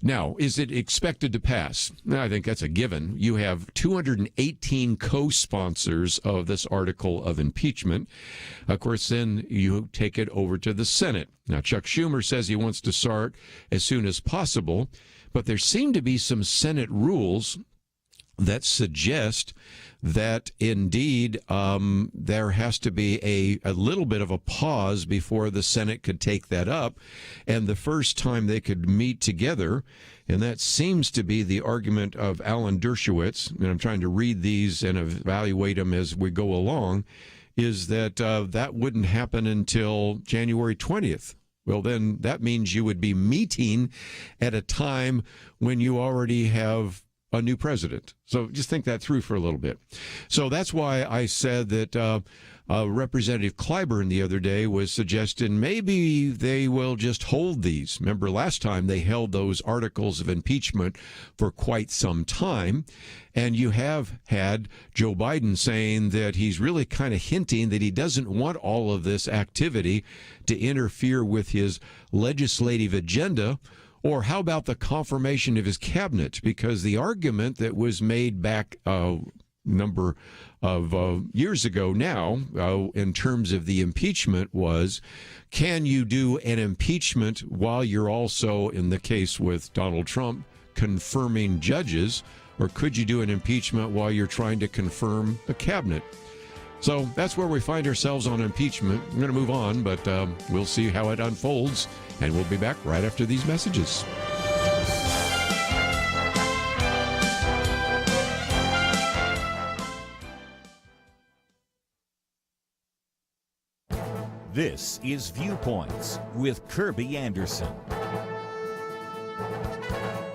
Now, is it expected to pass? I think that's a given. You have 218 co-sponsors of this article of impeachment. Of course, then you take it over to the Senate. Now, Chuck Schumer says he wants to start as soon as possible, but there seem to be some Senate rules that suggest that indeed there has to be a little bit of a pause before the Senate could take that up, and the first time they could meet together, and that seems to be the argument of Alan Dershowitz, and I'm trying to read these and evaluate them as we go along, is that that wouldn't happen until January 20th. Well, then that means you would be meeting at a time when you already have a new president. So just think that through for a little bit. So that's why I said that Representative Clyburn the other day was suggesting maybe they will just hold these. Remember last time they held those articles of impeachment for quite some time. And you have had Joe Biden saying that he's really kind of hinting that he doesn't want all of this activity to interfere with his legislative agenda. Or how about the confirmation of his cabinet? Because the argument that was made back number of years ago now, in terms of the impeachment, was, can you do an impeachment while you're also, in the case with Donald Trump, confirming judges, or could you do an impeachment while you're trying to confirm the cabinet? So that's where we find ourselves on impeachment. We're going to move on, but we'll see how it unfolds, and we'll be back right after these messages. This is Viewpoints with Kerby Anderson.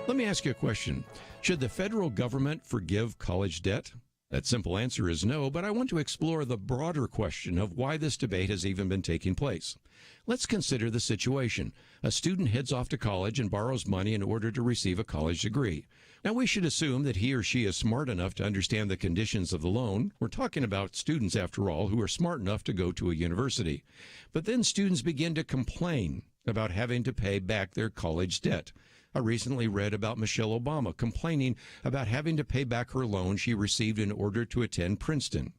Let me ask you a question. Should the federal government forgive college debt? That simple answer is no, but I want to explore the broader question of why this debate has even been taking place. Let's consider the situation. A student heads off to college and borrows money in order to receive a college degree. Now, we should assume that he or she is smart enough to understand the conditions of the loan. We're talking about students, after all, who are smart enough to go to a university. But then students begin to complain about having to pay back their college debt. I recently read about Michelle Obama complaining about having to pay back her loan she received in order to attend Princeton.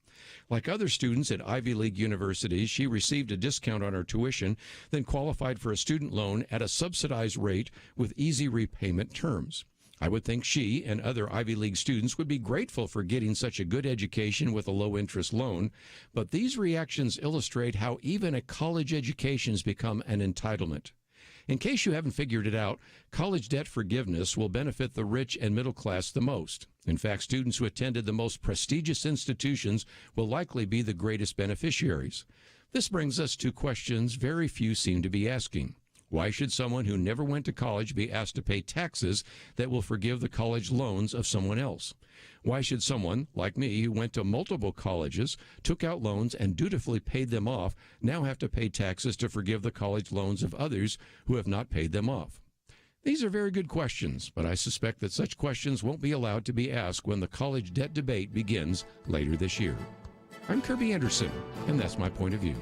Like other students at Ivy League universities, she received a discount on her tuition, then qualified for a student loan at a subsidized rate with easy repayment terms. I would think she and other Ivy League students would be grateful for getting such a good education with a low-interest loan, but these reactions illustrate how even a college education has become an entitlement. In case you haven't figured it out, college debt forgiveness will benefit the rich and middle class the most. In fact, students who attended the most prestigious institutions will likely be the greatest beneficiaries. This brings us to questions very few seem to be asking. Why should someone who never went to college be asked to pay taxes that will forgive the college loans of someone else? Why should someone, like me, who went to multiple colleges, took out loans, and dutifully paid them off, now have to pay taxes to forgive the college loans of others who have not paid them off? These are very good questions, but I suspect that such questions won't be allowed to be asked when the college debt debate begins later this year. I'm Kerby Anderson, and that's my point of view.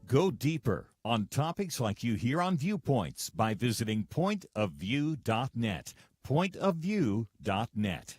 Go deeper on topics like you hear on Viewpoints by visiting pointofview.net. Pointofview.net.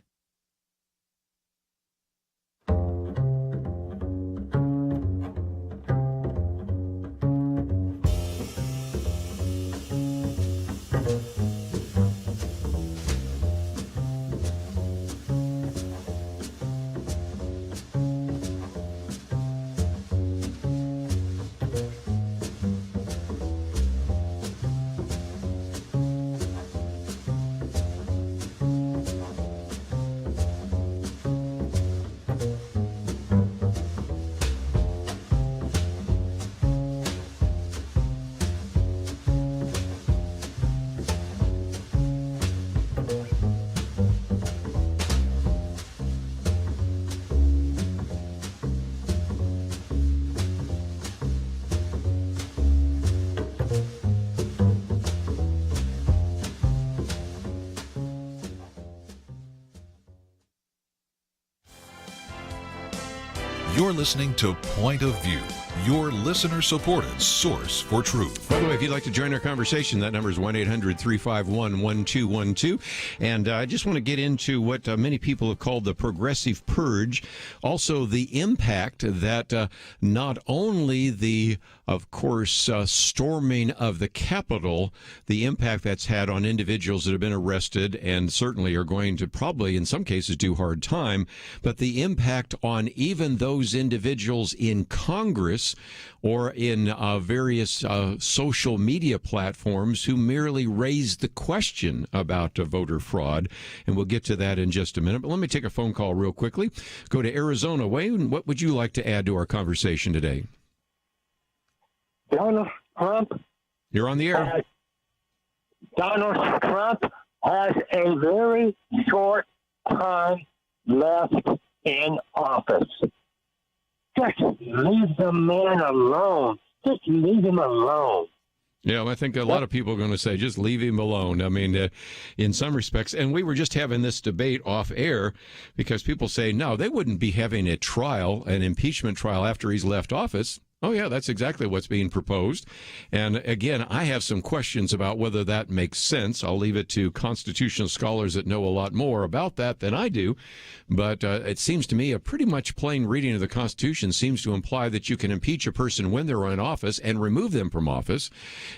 You're listening to Point of View, your listener-supported source for truth. By the way, if you'd like to join our conversation, that number is 1-800-351-1212. And I just want to get into what many people have called the progressive purge. Also, the impact that not only the, of course, storming of the Capitol, the impact that's had on individuals that have been arrested and certainly are going to probably, in some cases, do hard time, but the impact on even those individuals in Congress or in various social media platforms who merely raise the question about voter fraud. And we'll get to that in just a minute. But let me take a phone call real quickly. Go to Arizona. Wayne, what would you like to add to our conversation today? Donald Trump. You're on the air. Donald Trump has a very short time left in office. Just leave the man alone. Just leave him alone. Yeah, I think a lot of people are going to say, just leave him alone. I mean, in some respects. And we were just having this debate off air because people say, no, they wouldn't be having a trial, an impeachment trial after he's left office. Oh, yeah, that's exactly what's being proposed. And again, I have some questions about whether that makes sense. I'll leave it to constitutional scholars that know a lot more about that than I do. But it seems to me a pretty much plain reading of the Constitution seems to imply that you can impeach a person when they're in office and remove them from office.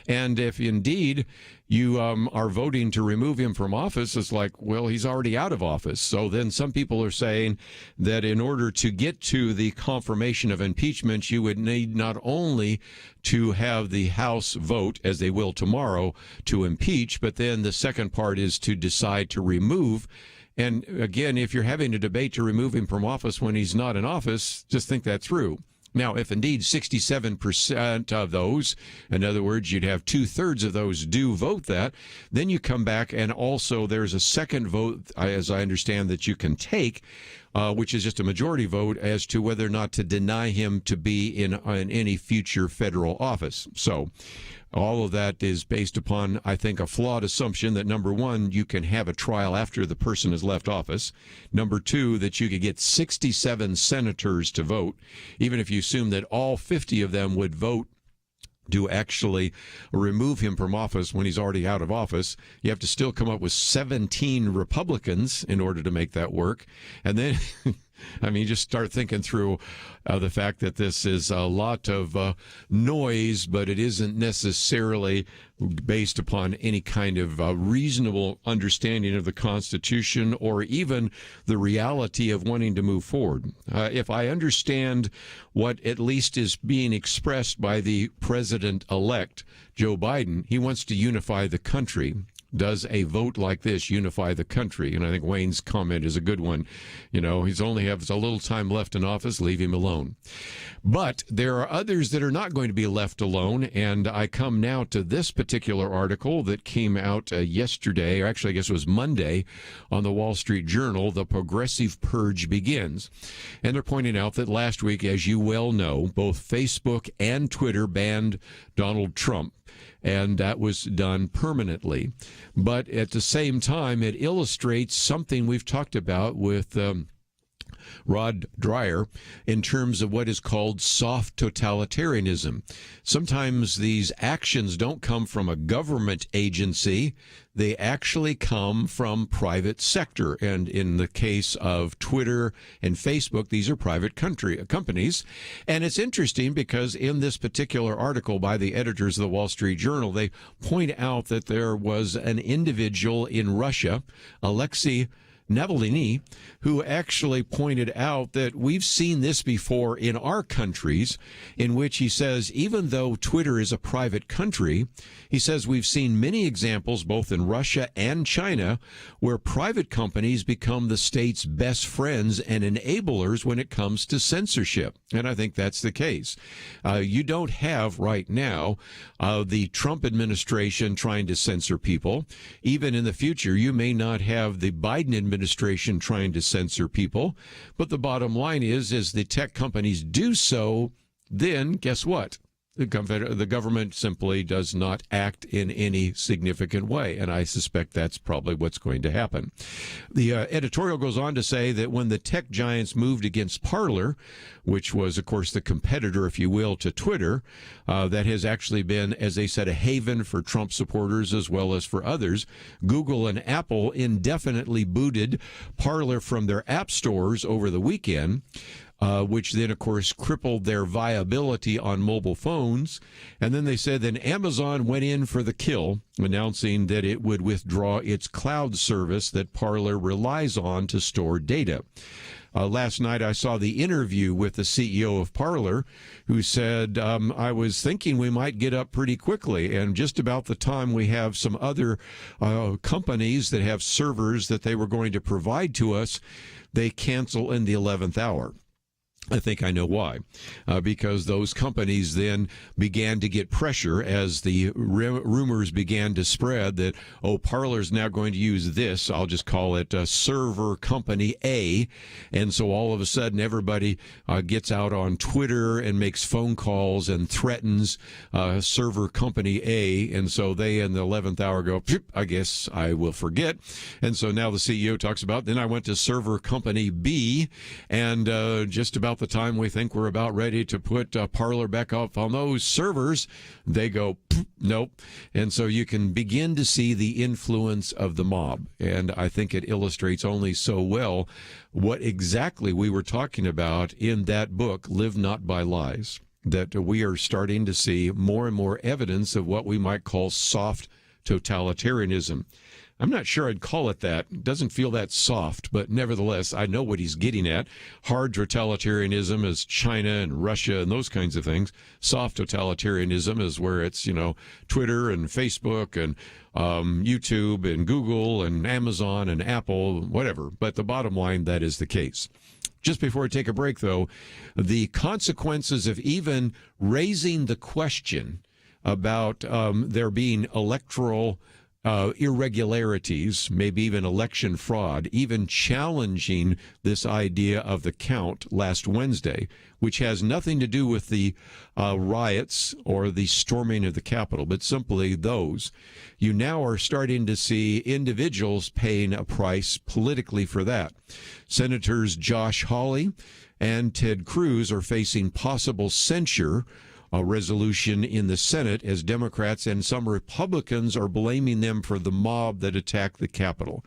And if indeed you are voting to remove him from office, it's like, well, he's already out of office. So then some people are saying that in order to get to the confirmation of impeachment, you would need not only to have the House vote, as they will tomorrow, to impeach, but then the second part is to decide to remove. And again, if you're having a debate to remove him from office when he's not in office, just think that through. Now, if indeed 67% of those, in other words, you'd have 2/3 of those do vote that, then you come back and also there's a second vote, as I understand, that you can take, which is just a majority vote as to whether or not to deny him to be in any future federal office. So all of that is based upon, I think, a flawed assumption that, number one, you can have a trial after the person has left office. Number two, that you could get 67 senators to vote, even if you assume that all 50 of them would vote to actually remove him from office when he's already out of office. You have to still come up with 17 Republicans in order to make that work. And then, I mean, just start thinking through the fact that this is a lot of noise, but it isn't necessarily based upon any kind of reasonable understanding of the Constitution or even the reality of wanting to move forward. If I understand what at least is being expressed by the president-elect, Joe Biden, he wants to unify the country. Does a vote like this unify the country? And I think Wayne's comment is a good one. You know, he's only has a little time left in office, leave him alone. But there are others that are not going to be left alone, and I come now to this particular article that came out yesterday, or actually I guess it was Monday, on the Wall Street Journal. The progressive purge begins. And they're pointing out that last week, as you well know, both Facebook and Twitter banned Donald Trump. And that was done permanently. But at the same time, it illustrates something we've talked about with Rod Dreher in terms of what is called soft totalitarianism. Sometimes these actions don't come from a government agency. They actually come from private sector. And in the case of Twitter and Facebook, these are private companies. And it's interesting because in this particular article by the editors of the Wall Street Journal, they point out that there was an individual in Russia, Alexei Navalny, who actually pointed out that we've seen this before in our countries, in which he says, even though Twitter is a private country, he says we've seen many examples, both in Russia and China, where private companies become the state's best friends and enablers when it comes to censorship. And I think that's the case. You don't have right now the Trump administration trying to censor people. Even in the future, you may not have the Biden administration trying to censor people. But the bottom line is the tech companies do so, then guess what? The government simply does not act in any significant way, and I suspect that's probably what's going to happen. The editorial goes on to say that when the tech giants moved against Parler, which was, of course, the competitor, if you will, to Twitter, that has actually been, as they said, a haven for Trump supporters as well as for others. Google and Apple indefinitely booted Parler from their app stores over the weekend. Which then, of course, crippled their viability on mobile phones. And then they said then Amazon went in for the kill, announcing that it would withdraw its cloud service that Parler relies on to store data. Last night, I saw the interview with the CEO of Parler, who said, I was thinking we might get up pretty quickly. And just about the time we have some other companies that have servers that they were going to provide to us, they cancel in the 11th hour. I think I know why. Because those companies then began to get pressure as the rumors began to spread that, Parler's now going to use this. I'll just call it server company A. And so all of a sudden everybody gets out on Twitter and makes phone calls and threatens server company A. And so they in the 11th hour go, I guess I will forget. And so now the CEO talks about, then I went to server company B, and just about about the time we think we're about ready to put Parler back up on those servers, they go, nope. And so you can begin to see the influence of the mob. And I think it illustrates only so well what exactly we were talking about in that book, Live Not by Lies, that we are starting to see more and more evidence of what we might call soft totalitarianism. I'm not sure I'd call it that. It doesn't feel that soft, but nevertheless, I know what he's getting at. Hard totalitarianism is China and Russia and those kinds of things. Soft totalitarianism is where it's, Twitter and Facebook and YouTube and Google and Amazon and Apple, whatever. But the bottom line, that is the case. Just before I take a break, though, the consequences of even raising the question about there being electoral irregularities, maybe even election fraud, even challenging this idea of the count last Wednesday, which has nothing to do with the riots or the storming of the Capitol, but simply those. You now are starting to see individuals paying a price politically for that. Senators Josh Hawley and Ted Cruz are facing possible censure, a resolution in the Senate, as Democrats and some Republicans are blaming them for the mob that attacked the Capitol.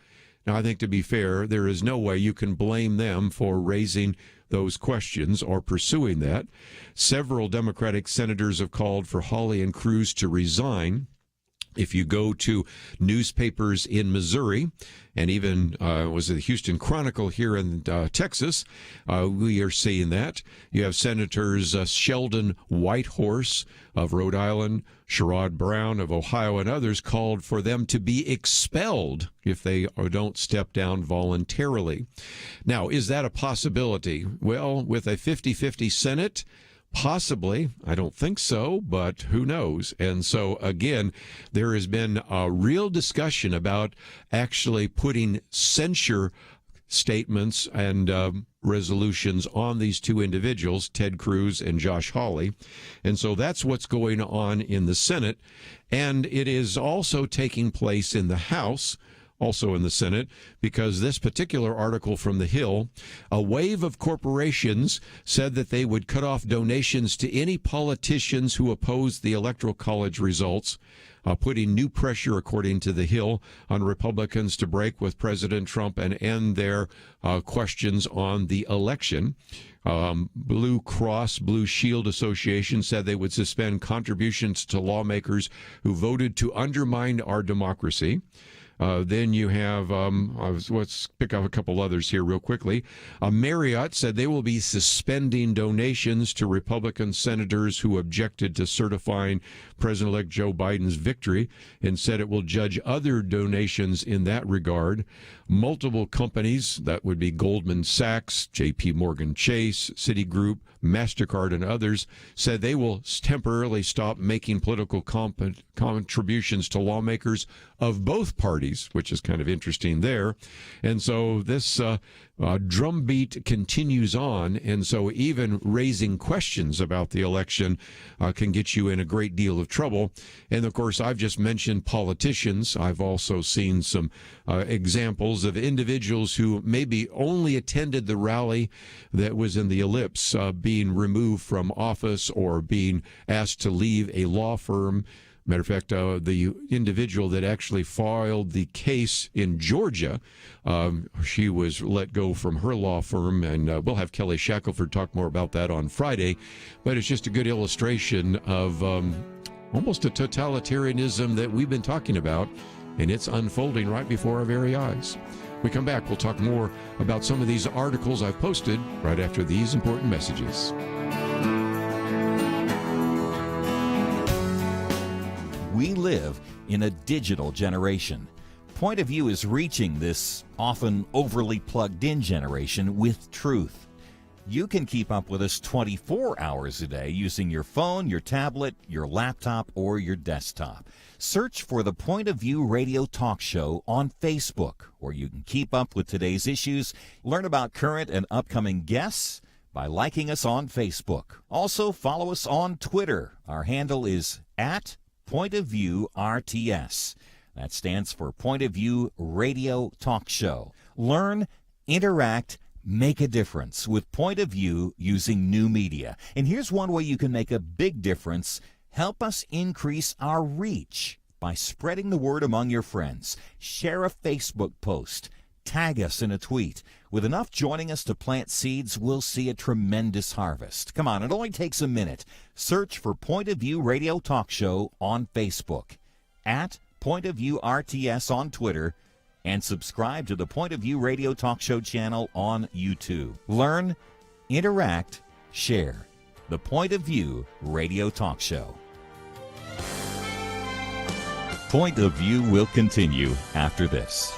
Now, I think, to be fair, there is no way you can blame them for raising those questions or pursuing that. Several Democratic senators have called for Hawley and Cruz to resign. If you go to newspapers in Missouri, and even was it the Houston Chronicle here in Texas, we are seeing that. You have Senators Sheldon Whitehorse of Rhode Island, Sherrod Brown of Ohio, and others called for them to be expelled if they don't step down voluntarily. Now, is that a possibility? Well, with a 50-50 Senate, possibly. I don't think so, but who knows? And so, again, there has been a real discussion about actually putting censure statements and resolutions on these two individuals, Ted Cruz and Josh Hawley. And so that's what's going on in the Senate. And it is also taking place in the House, also in the Senate, because this particular article from The Hill, a wave of corporations said that they would cut off donations to any politicians who oppose the Electoral College results, putting new pressure, according to The Hill, on Republicans to break with President Trump and end their questions on the election. Blue Cross Blue Shield Association said they would suspend contributions to lawmakers who voted to undermine our democracy. Then you have, let's pick up a couple others here real quickly. Marriott said they will be suspending donations to Republican senators who objected to certifying President-elect Joe Biden's victory and said it will judge other donations in that regard. Multiple companies, that would be Goldman Sachs, J.P. Morgan Chase, Citigroup, MasterCard, and others, said they will temporarily stop making political contributions to lawmakers of both parties, which is kind of interesting there. And so this drumbeat continues on, and so even raising questions about the election can get you in a great deal of trouble. And of course, I've just mentioned politicians. I've also seen some examples of individuals who maybe only attended the rally that was in the ellipse, being removed from office or being asked to leave a law firm. Matter of fact, the individual that actually filed the case in Georgia, she was let go from her law firm, and we'll have Kelly Shackelford talk more about that on Friday. But it's just a good illustration of almost a totalitarianism that we've been talking about, and it's unfolding right before our very eyes. When we come back, we'll talk more about some of these articles I've posted right after these important messages. We live in a digital generation. Point of View is reaching this often overly plugged-in generation with truth. You can keep up with us 24 hours a day using your phone, your tablet, your laptop, or your desktop. Search for the Point of View Radio Talk Show on Facebook, where you can keep up with today's issues, learn about current and upcoming guests by liking us on Facebook. Also, follow us on Twitter. Our handle is @Point of View RTS. That stands for Point of View Radio Talk Show. Learn, interact, Make a difference with Point of View using new media. And here's one way you can make a big difference. Help us increase our reach by spreading the word among your friends. Share a Facebook post. Tag us in a tweet. With enough joining us to plant seeds, we'll see a tremendous harvest. Come on, it only takes a minute. Search for Point of View Radio Talk Show on Facebook, at Point of View RTS on Twitter, and subscribe to the Point of View Radio Talk Show channel on YouTube. Learn, interact, share. The Point of View Radio Talk Show. Point of View will continue after this.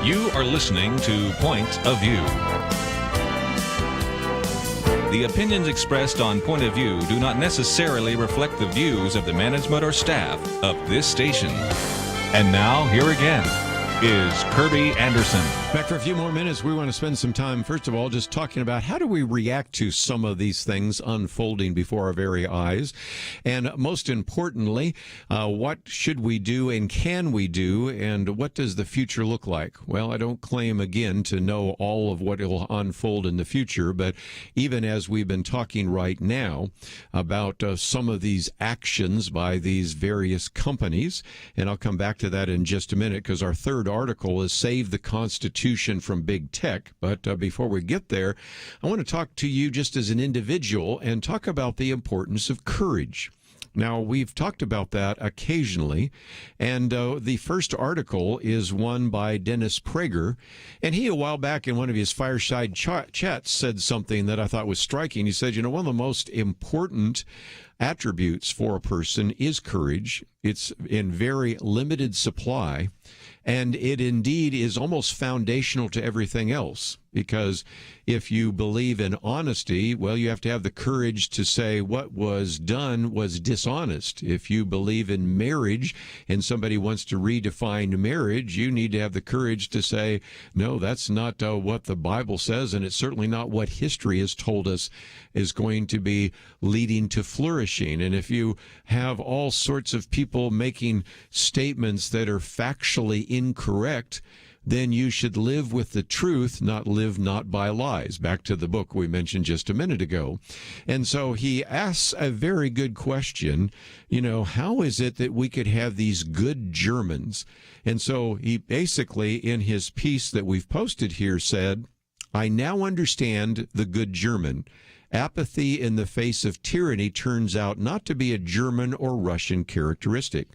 You are listening to Point of View. The opinions expressed on Point of View do not necessarily reflect the views of the management or staff of this station. And now, here again is Kerby Anderson. Back for a few more minutes. We want to spend some time, first of all, just talking about how do we react to some of these things unfolding before our very eyes. And most importantly, what should we do and can we do, and what does the future look like? Well, I don't claim, again, to know all of what will unfold in the future, but even as we've been talking right now about some of these actions by these various companies, and I'll come back to that in just a minute, because our third article is Save the Constitution from Big Tech. But before we get there, I want to talk to you just as an individual and talk about the importance of courage. Now, we've talked about that occasionally, and the first article is one by Dennis Prager, and he, a while back in one of his fireside chats, said something that I thought was striking. He said, one of the most important attributes for a person is courage. It's in very limited supply, and it indeed is almost foundational to everything else. Because if you believe in honesty, well, you have to have the courage to say what was done was dishonest. If you believe in marriage and somebody wants to redefine marriage, you need to have the courage to say, no, that's not what the Bible says, and it's certainly not what history has told us is going to be leading to flourishing. And if you have all sorts of people making statements that are factually incorrect, then you should live with the truth, not by lies. Back to the book we mentioned just a minute ago. And so he asks a very good question, how is it that we could have these good Germans? And so he basically, in his piece that we've posted here, said, I now understand the good German. Apathy in the face of tyranny turns out not to be a German or Russian characteristic,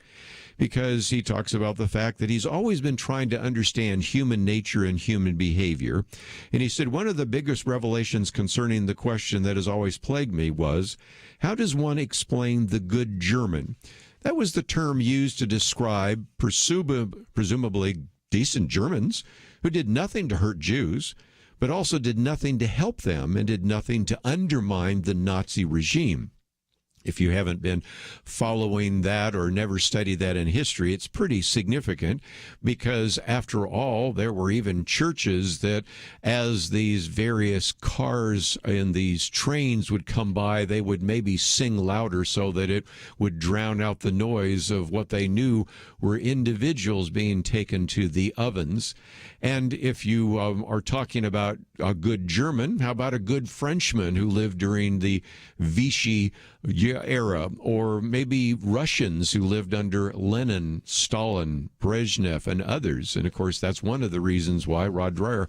because he talks about the fact that he's always been trying to understand human nature and human behavior. And he said one of the biggest revelations concerning the question that has always plagued me was, how does one explain the good German? That was the term used to describe presumably decent Germans who did nothing to hurt Jews, but also did nothing to help them and did nothing to undermine the Nazi regime. If you haven't been following that or never studied that in history, it's pretty significant, because after all, there were even churches that as these various cars and these trains would come by, they would maybe sing louder so that it would drown out the noise of what they knew were individuals being taken to the ovens. And if you are talking about a good German, how about a good Frenchman who lived during the Vichy era, or maybe Russians who lived under Lenin, Stalin, Brezhnev, and others? And of course, that's one of the reasons why Rod Dreher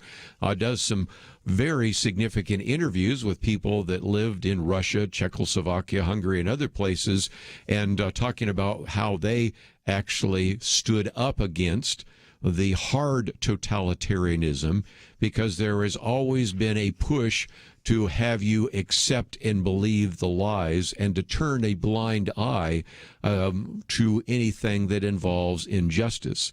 does some very significant interviews with people that lived in Russia, Czechoslovakia, Hungary, and other places, and talking about how they actually stood up against the hard totalitarianism, because there has always been a push to have you accept and believe the lies and to turn a blind eye to anything that involves injustice.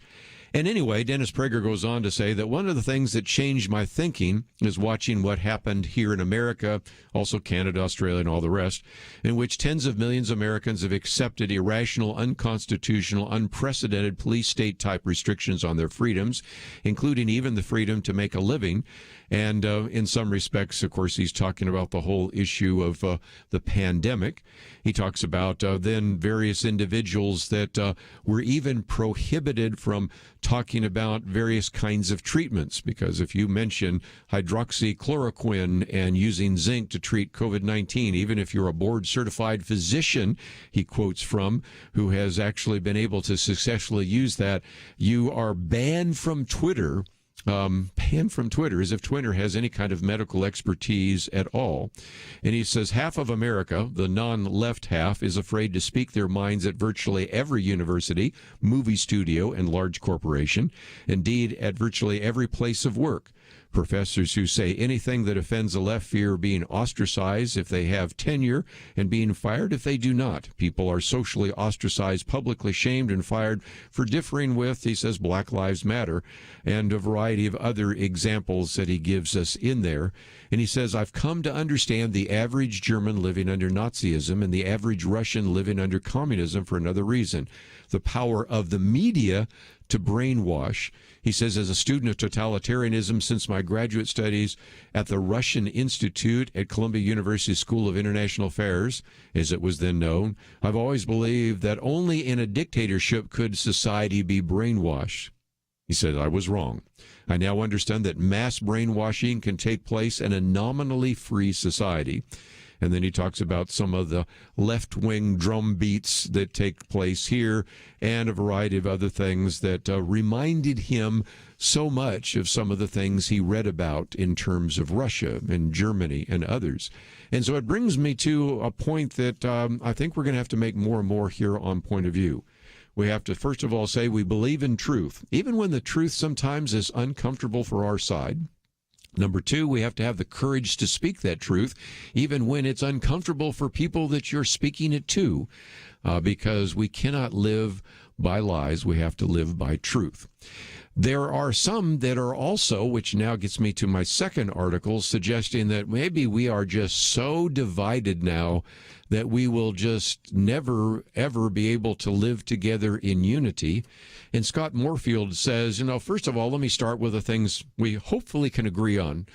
And anyway, Dennis Prager goes on to say that one of the things that changed my thinking is watching what happened here in America, also Canada, Australia, and all the rest, in which tens of millions of Americans have accepted irrational, unconstitutional, unprecedented police state type restrictions on their freedoms, including even the freedom to make a living. And in some respects, of course, he's talking about the whole issue of the pandemic. He talks about then various individuals that were even prohibited from talking about various kinds of treatments, because if you mention hydroxychloroquine and using zinc to treat COVID-19, even if you're a board-certified physician, he quotes from, who has actually been able to successfully use that, you are banned from Twitter. Banned from Twitter, as if Twitter has any kind of medical expertise at all. And he says half of America, the non-left half, is afraid to speak their minds at virtually every university, movie studio, and large corporation. Indeed, at virtually every place of work. Professors who say anything that offends the left fear being ostracized if they have tenure and being fired if they do not. People are socially ostracized, publicly shamed, and fired for differing with, he says, Black Lives Matter, and a variety of other examples that he gives us in there. And he says, I've come to understand the average German living under Nazism and the average Russian living under communism for another reason: the power of the media to brainwash. He says, as a student of totalitarianism since my graduate studies at the Russian Institute at Columbia University School of International Affairs, as it was then known, I've always believed that only in a dictatorship could society be brainwashed. He said, I was wrong. I now understand that mass brainwashing can take place in a nominally free society. And then he talks about some of the left-wing drum beats that take place here and a variety of other things that reminded him so much of some of the things he read about in terms of Russia and Germany and others. And so it brings me to a point that I think we're going to have to make more and more here on Point of View. We have to, first of all, say we believe in truth, even when the truth sometimes is uncomfortable for our side. Number two, we have to have the courage to speak that truth, even when it's uncomfortable for people that you're speaking it to, because we cannot live by lies. We have to live by truth. There are some that are also, which now gets me to my second article, suggesting that maybe we are just so divided now that we will just never, ever be able to live together in unity. And Scott Moorfield says, first of all, let me start with the things we hopefully can agree on.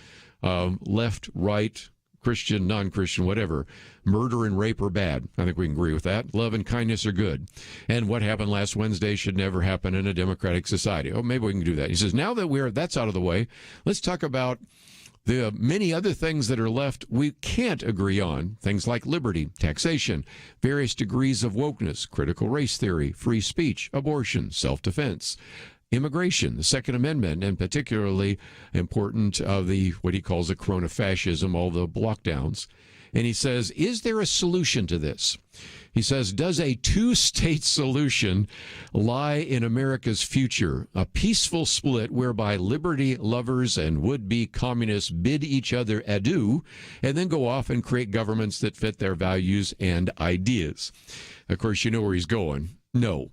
Left, right, Christian, non-Christian, whatever. Murder and rape are bad. I think we can agree with that. Love and kindness are good. And what happened last Wednesday should never happen in a democratic society. Oh, maybe we can do that. He says, now that that's out of the way, let's talk about the many other things that are left we can't agree on, things like liberty, taxation, various degrees of wokeness, critical race theory, free speech, abortion, self-defense, immigration, the Second Amendment, and particularly important what he calls the corona-fascism, all the lockdowns. And he says, is there a solution to this? He says, does a two-state solution lie in America's future? A peaceful split whereby liberty lovers and would-be communists bid each other adieu and then go off and create governments that fit their values and ideas. Of course, you know where he's going. No.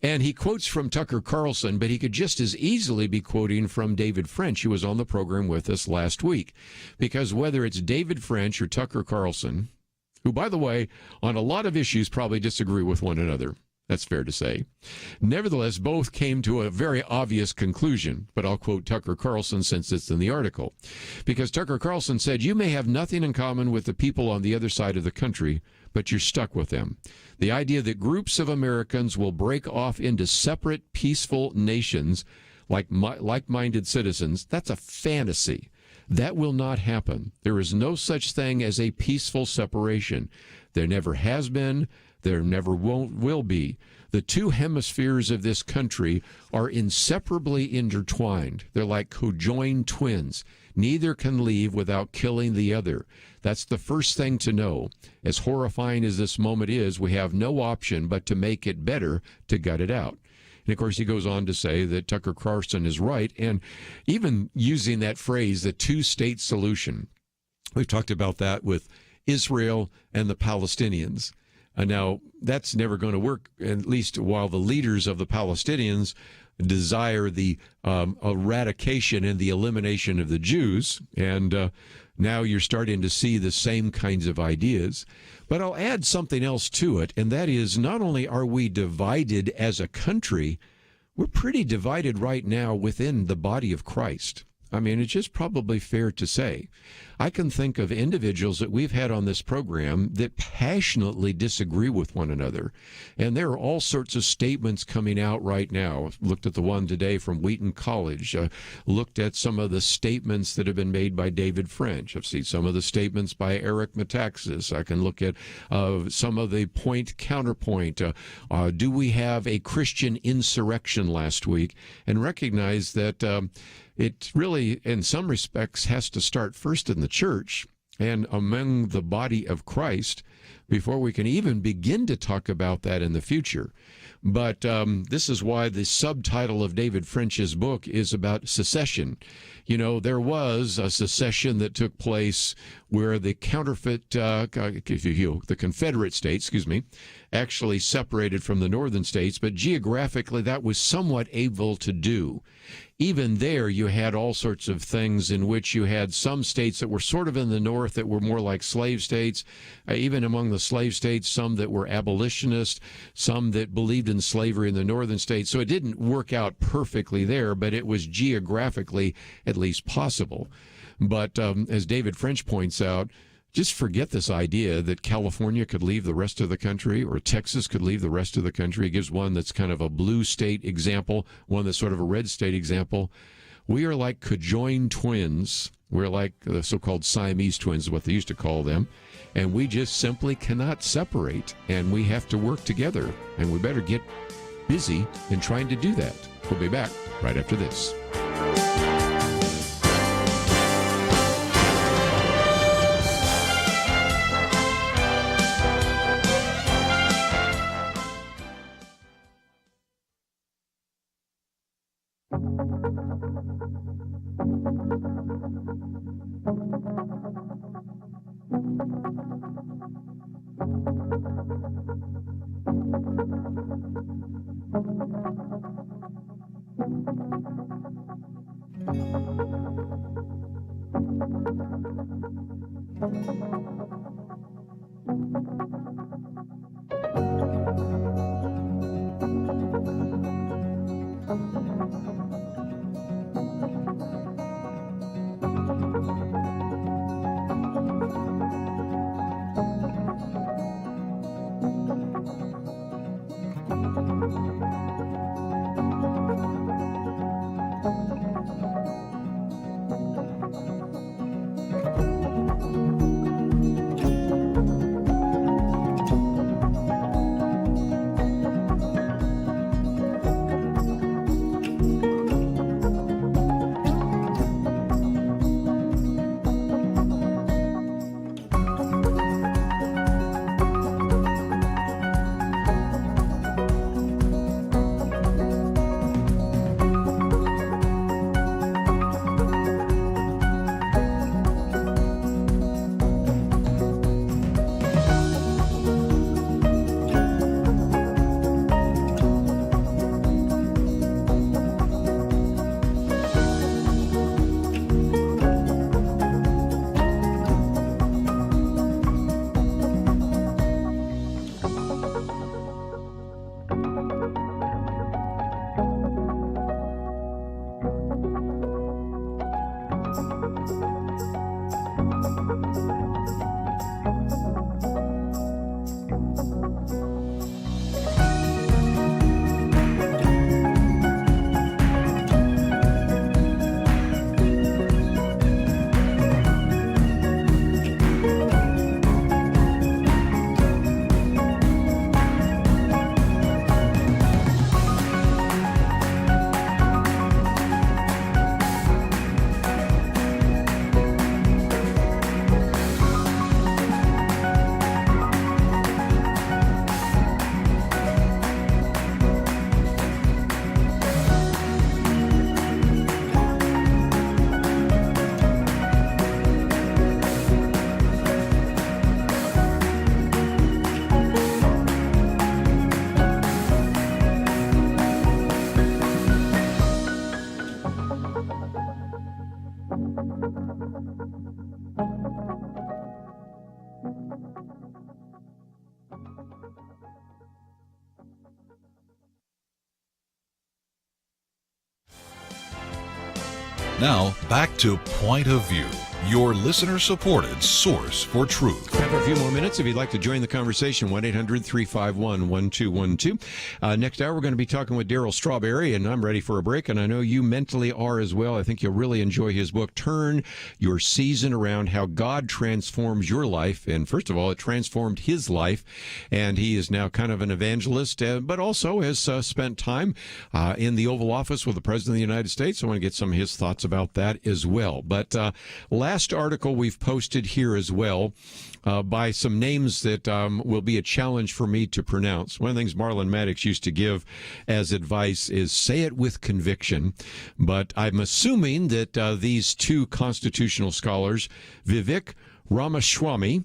And he quotes from Tucker Carlson, but he could just as easily be quoting from David French, who was on the program with us last week. Because whether it's David French or Tucker Carlson, who, by the way, on a lot of issues probably disagree with one another, that's fair to say. Nevertheless, both came to a very obvious conclusion, but I'll quote Tucker Carlson since it's in the article. Because Tucker Carlson said, you may have nothing in common with the people on the other side of the country, but you're stuck with them. The idea that groups of Americans will break off into separate, peaceful nations like-minded citizens, that's a fantasy. That will not happen. There is no such thing as a peaceful separation. There never has been. There never will be. The two hemispheres of this country are inseparably intertwined. They're like conjoined twins. Neither can leave without killing the other. That's the first thing to know. As horrifying as this moment is, we have no option but to make it better, to gut it out. And, of course, he goes on to say that Tucker Carlson is right, and even using that phrase, the two-state solution. We've talked about that with Israel and the Palestinians. Now, that's never going to work, at least while the leaders of the Palestinians desire the eradication and the elimination of the Jews. And now you're starting to see the same kinds of ideas. But I'll add something else to it, and that is not only are we divided as a country, we're pretty divided right now within the body of Christ. I mean, it's just probably fair to say. I can think of individuals that we've had on this program that passionately disagree with one another. And there are all sorts of statements coming out right now. Looked at the one today from Wheaton College. Looked at some of the statements that have been made by David French. I've seen some of the statements by Eric Metaxas. I can look at some of the counterpoint. Do we have a Christian insurrection last week? And recognize that it really, in some respects, has to start first in the church. and among the body of Christ before we can even begin to talk about that in the future. But this is why the subtitle of David French's book is about secession. You know, there was a secession that took place where the the Confederate States, actually separated from the northern states, but geographically that was somewhat able to do. Even there, you had all sorts of things in which you had some states that were sort of in the north that were more like slave states. Even among the slave states, some that were abolitionists, some that believed in slavery in the northern states. So it didn't work out perfectly there, but it was geographically at least possible. But as David French points out, just forget this idea that California could leave the rest of the country or Texas could leave the rest of the country. He gives one that's kind of a blue state example, one that's sort of a red state example. We are like conjoined twins. We're like the so-called Siamese twins is what they used to call them. And we just simply cannot separate, and we have to work together. And we better get busy in trying to do that. We'll be back right after this. Now, back to Point of View, your listener-supported source for truth. Have a few more minutes if you'd like to join the conversation, 1-800-351-1212. Next hour, we're going to be talking with Darryl Strawberry, and I'm ready for a break, and I know you mentally are as well. I think you'll really enjoy his book, Turn Your Season Around, How God Transforms Your Life. And first of all, it transformed his life, and he is now kind of an evangelist, but also has spent time in the Oval Office with the President of the United States. I want to get some of his thoughts about that as well. But last last article we've posted here as well by some names that will be a challenge for me to pronounce. One of the things Marlon Maddox used to give as advice is say it with conviction. But I'm assuming that these two constitutional scholars, Vivek Ramaswamy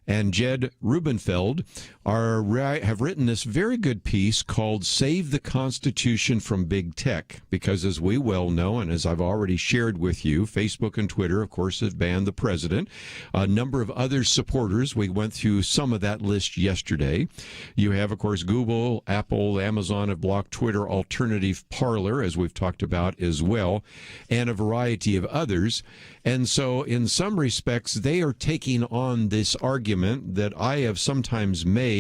and Jed Rubenfeld, have written this very good piece called Save the Constitution from Big Tech, because as we well know, and as I've already shared with you, Facebook and Twitter, of course, have banned the president. A number of other supporters, we went through some of that list yesterday. You have, of course, Google, Apple, Amazon have blocked Twitter, Alternative Parler, as we've talked about as well, and a variety of others. And so in some respects, they are taking on this argument that I have sometimes made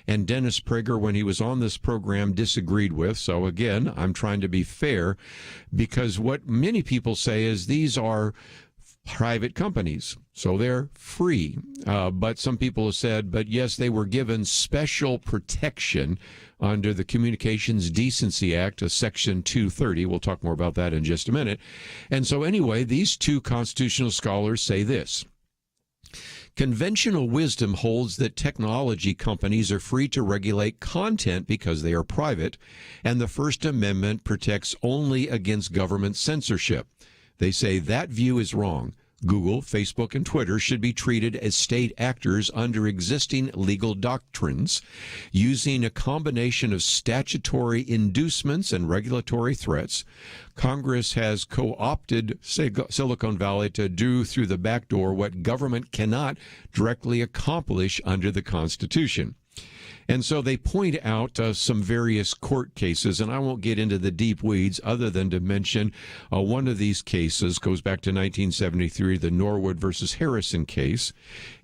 and Dennis Prager, when he was on this program, disagreed with. So again, I'm trying to be fair, because what many people say is these are private companies, so they're free. But some people have said, but yes, they were given special protection under the Communications Decency Act of Section 230. We'll talk more about that in just a minute. And so anyway, these two constitutional scholars say this. Conventional wisdom holds that technology companies are free to regulate content because they are private, and the First Amendment protects only against government censorship. They say that view is wrong. Google, Facebook, and Twitter should be treated as state actors under existing legal doctrines, using a combination of statutory inducements and regulatory threats. Congress has co-opted Silicon Valley to do through the back door what government cannot directly accomplish under the Constitution. And so they point out some various court cases, and I won't get into the deep weeds other than to mention one of these cases goes back to 1973, the Norwood versus Harrison case,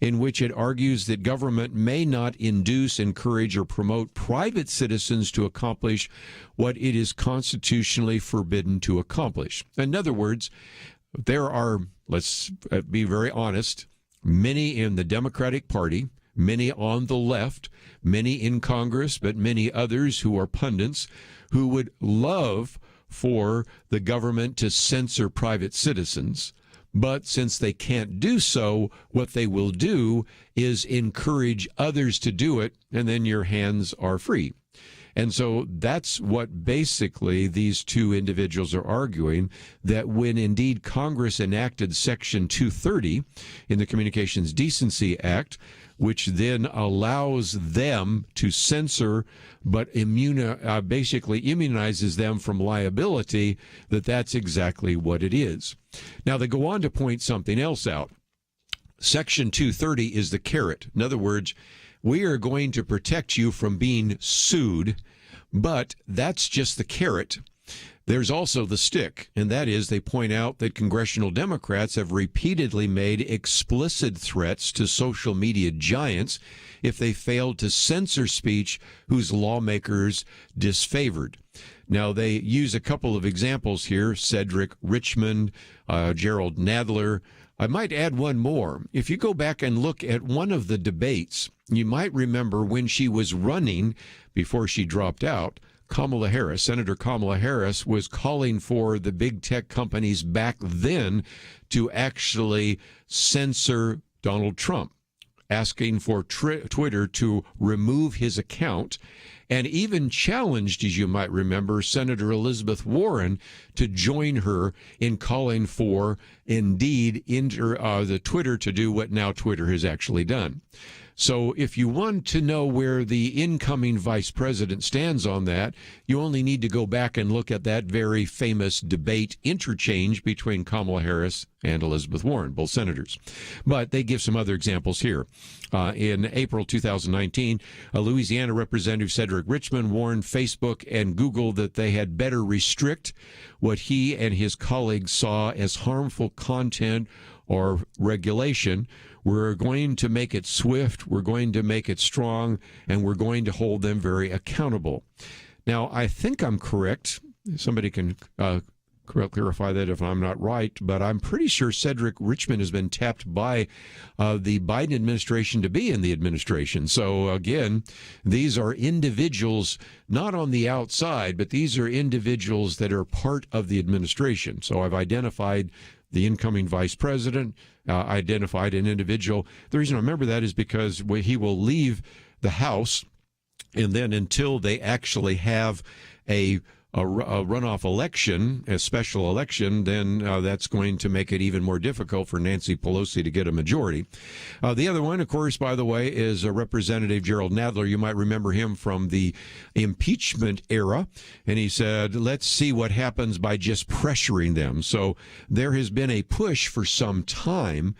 in which it argues that government may not induce, encourage, or promote private citizens to accomplish what it is constitutionally forbidden to accomplish. In other words, there are, let's be very honest, many in the Democratic Party, many on the left, many in Congress, but many others who are pundits who would love for the government to censor private citizens. But since they can't do so, what they will do is encourage others to do it, and then your hands are free. And so that's what basically these two individuals are arguing, that when indeed Congress enacted Section 230 in the Communications Decency Act, which then allows them to censor but basically immunizes them from liability, that's exactly what it is. Now, they go on to point something else out. Section 230 is the carrot. In other words, we are going to protect you from being sued, but that's just the carrot. There's also the stick, and that is they point out that congressional Democrats have repeatedly made explicit threats to social media giants if they failed to censor speech whose lawmakers disfavored. Now, they use a couple of examples here, Cedric Richmond, Gerald Nadler. I might add one more. If you go back and look at one of the debates, you might remember when she was running before she dropped out, Senator Kamala Harris was calling for the big tech companies back then to actually censor Donald Trump, asking for Twitter to remove his account, and even challenged, as you might remember, Senator Elizabeth Warren to join her in calling for, indeed, the Twitter to do what now Twitter has actually done. So if you want to know where the incoming vice president stands on that, you only need to go back and look at that very famous debate interchange between Kamala Harris and Elizabeth Warren, both senators. But they give some other examples here. In April 2019, Louisiana Representative Cedric Richmond warned Facebook and Google that they had better restrict what he and his colleagues saw as harmful content or regulation. We're going to make it swift, we're going to make it strong, and we're going to hold them very accountable. Now, I think I'm correct. Somebody can clarify that if I'm not right, but I'm pretty sure Cedric Richmond has been tapped by the Biden administration to be in the administration. So again, these are individuals not on the outside, but these are individuals that are part of the administration. So I've identified the incoming vice president identified an individual. The reason I remember that is because he will leave the House, and then until they actually have a runoff election, a special election, then that's going to make it even more difficult for Nancy Pelosi to get a majority. The other one, of course, by the way, is Representative Gerald Nadler. You might remember him from the impeachment era. And he said, let's see what happens by just pressuring them. So there has been a push for some time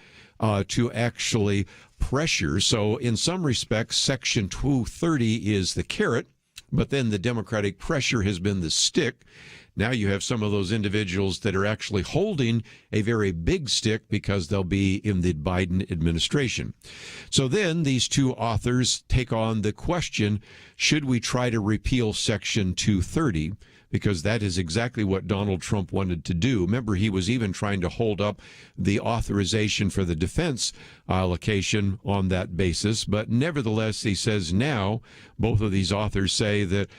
to actually pressure. So in some respects, Section 230 is the carrot, but then the Democratic pressure has been the stick. Now you have some of those individuals that are actually holding a very big stick because they'll be in the Biden administration. So then these two authors take on the question, should we try to repeal Section 230? Because that is exactly what Donald Trump wanted to do. Remember, he was even trying to hold up the authorization for the defense allocation on that basis. But nevertheless, he says now, both of these authors say that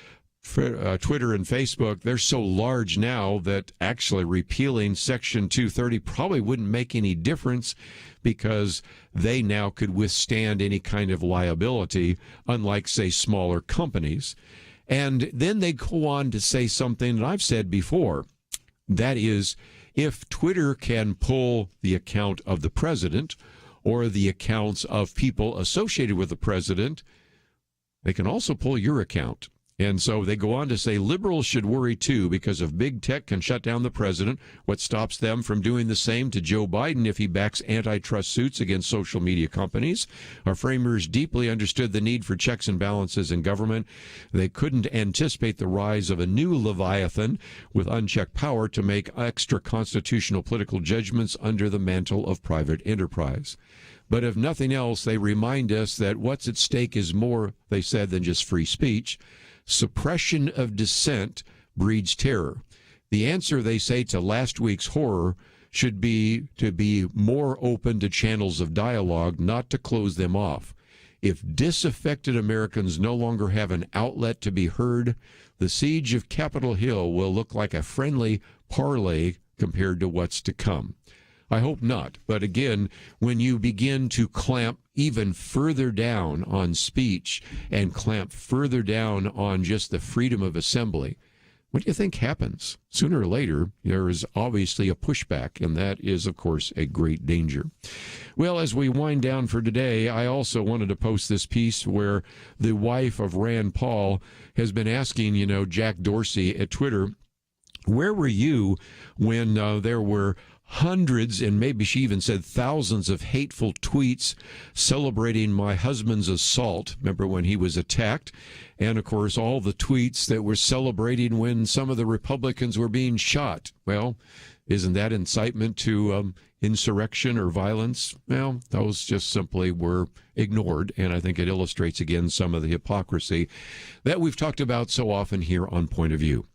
Twitter and Facebook, they're so large now that actually repealing Section 230 probably wouldn't make any difference because they now could withstand any kind of liability, unlike, say, smaller companies. And then they go on to say something that I've said before. That is, if Twitter can pull the account of the president or the accounts of people associated with the president, they can also pull your account. And so they go on to say liberals should worry, too, because if big tech can shut down the president, what stops them from doing the same to Joe Biden if he backs antitrust suits against social media companies? Our framers deeply understood the need for checks and balances in government. They couldn't anticipate the rise of a new Leviathan with unchecked power to make extra constitutional political judgments under the mantle of private enterprise. But if nothing else, they remind us that what's at stake is more, they said, than just free speech. Suppression of dissent breeds terror. The answer, they say, to last week's horror should be to be more open to channels of dialogue, not to close them off. If disaffected Americans no longer have an outlet to be heard, the siege of Capitol Hill will look like a friendly parley compared to what's to come. I hope not. But again, when you begin to clamp even further down on speech and clamp further down on just the freedom of assembly, what do you think happens? Sooner or later, there is obviously a pushback, and that is, of course, a great danger. Well, as we wind down for today, I also wanted to post this piece where the wife of Rand Paul has been asking, Jack Dorsey at Twitter, where were you when there were hundreds, and maybe she even said thousands of hateful tweets celebrating my husband's assault? Remember when he was attacked? And, of course, all the tweets that were celebrating when some of the Republicans were being shot. Well, isn't that incitement to insurrection or violence? Well, those just simply were ignored, and I think it illustrates, again, some of the hypocrisy that we've talked about so often here on Point of View.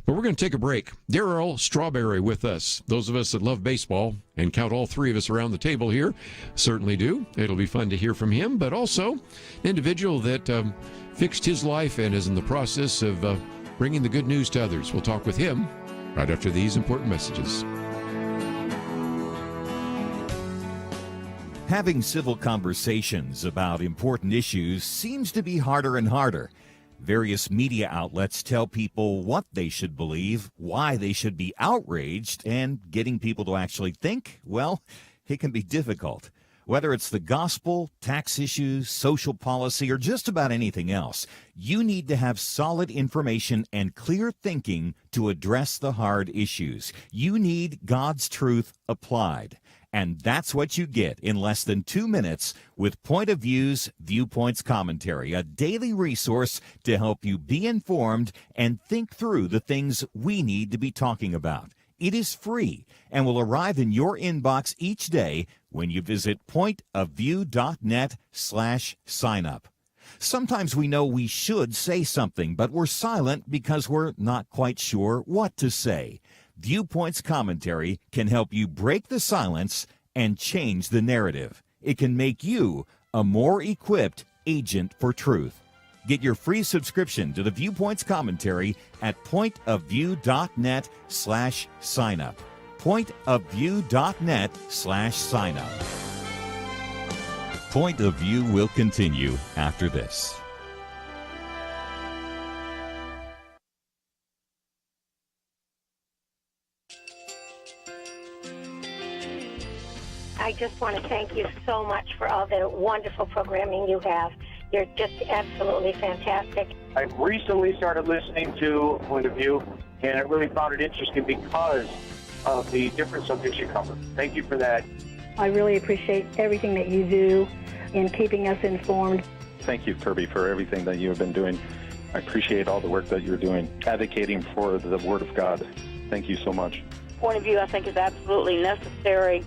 But we're going to take a break. Darryl Strawberry with us. Those of us that love baseball, and count all three of us around the table here, certainly do. It'll be fun to hear from him, but also an individual that fixed his life and is in the process of bringing the good news to others. We'll talk with him right after these important messages. Having civil conversations about important issues seems to be harder and harder. Various media outlets tell people what they should believe, why they should be outraged, and getting people to actually think, well, it can be difficult. Whether it's the gospel, tax issues, social policy, or just about anything else, you need to have solid information and clear thinking to address the hard issues. You need God's truth applied. And that's what you get in less than 2 minutes with Point of View's Viewpoints Commentary, a daily resource to help you be informed and think through the things we need to be talking about. It is free and will arrive in your inbox each day when you visit pointofview.net/signup. Sometimes we know we should say something, but we're silent because we're not quite sure what to say. Viewpoints Commentary can help you break the silence and change the narrative. It can make you a more equipped agent for truth. Get your free subscription to the Viewpoints Commentary at pointofview.net/signup. pointofview.net/sign up. Point of View will continue after this. I just want to thank you so much for all the wonderful programming you have. You're just absolutely fantastic. I recently started listening to Point of View, and I really found it interesting because of the different subjects you cover. Thank you for that. I really appreciate everything that you do in keeping us informed. Thank you, Kerby, for everything that you have been doing. I appreciate all the work that you're doing, advocating for the Word of God. Thank you so much. Point of View, I think, is absolutely necessary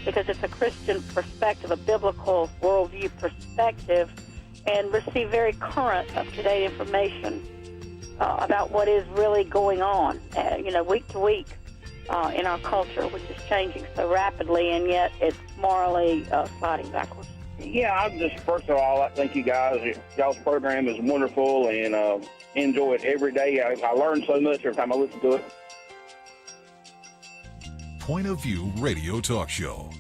because it's a Christian perspective, a biblical worldview perspective, and receive very current, up-to-date information about what is really going on, week to week in our culture, which is changing so rapidly, and yet it's morally sliding backwards. Yeah, I'm just, first of all, I thank you guys. Y'all's program is wonderful, and enjoy it every day. I learn so much every time I listen to it. Point of View Radio Talk Show.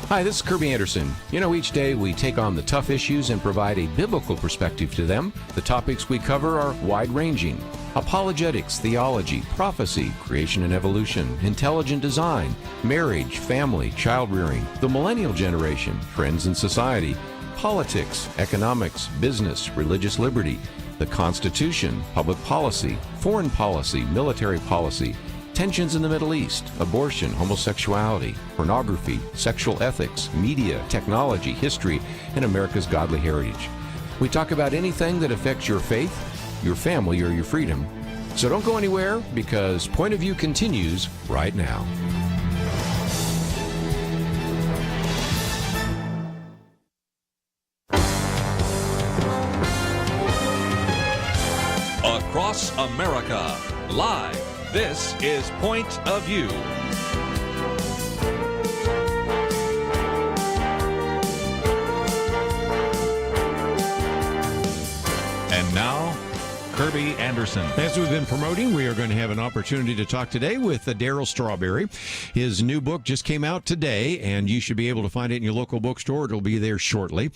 Hi, this is Kerby Anderson. You know, each day we take on the tough issues and provide a biblical perspective to them. The topics we cover are wide-ranging. Apologetics, theology, prophecy, creation and evolution, intelligent design, marriage, family, child-rearing, the millennial generation, trends in society, politics, economics, business, religious liberty, the Constitution, public policy, foreign policy, military policy, tensions in the Middle East, abortion, homosexuality, pornography, sexual ethics, media, technology, history, and America's godly heritage. We talk about anything that affects your faith, your family, or your freedom. So don't go anywhere, because Point of View continues right now. Across America, live. This is Point of View. And now, Kerby Anderson. As we've been promoting, we are going to have an opportunity to talk today with Darryl Strawberry. His new book just came out today, and you should be able to find it in your local bookstore. It'll be there shortly.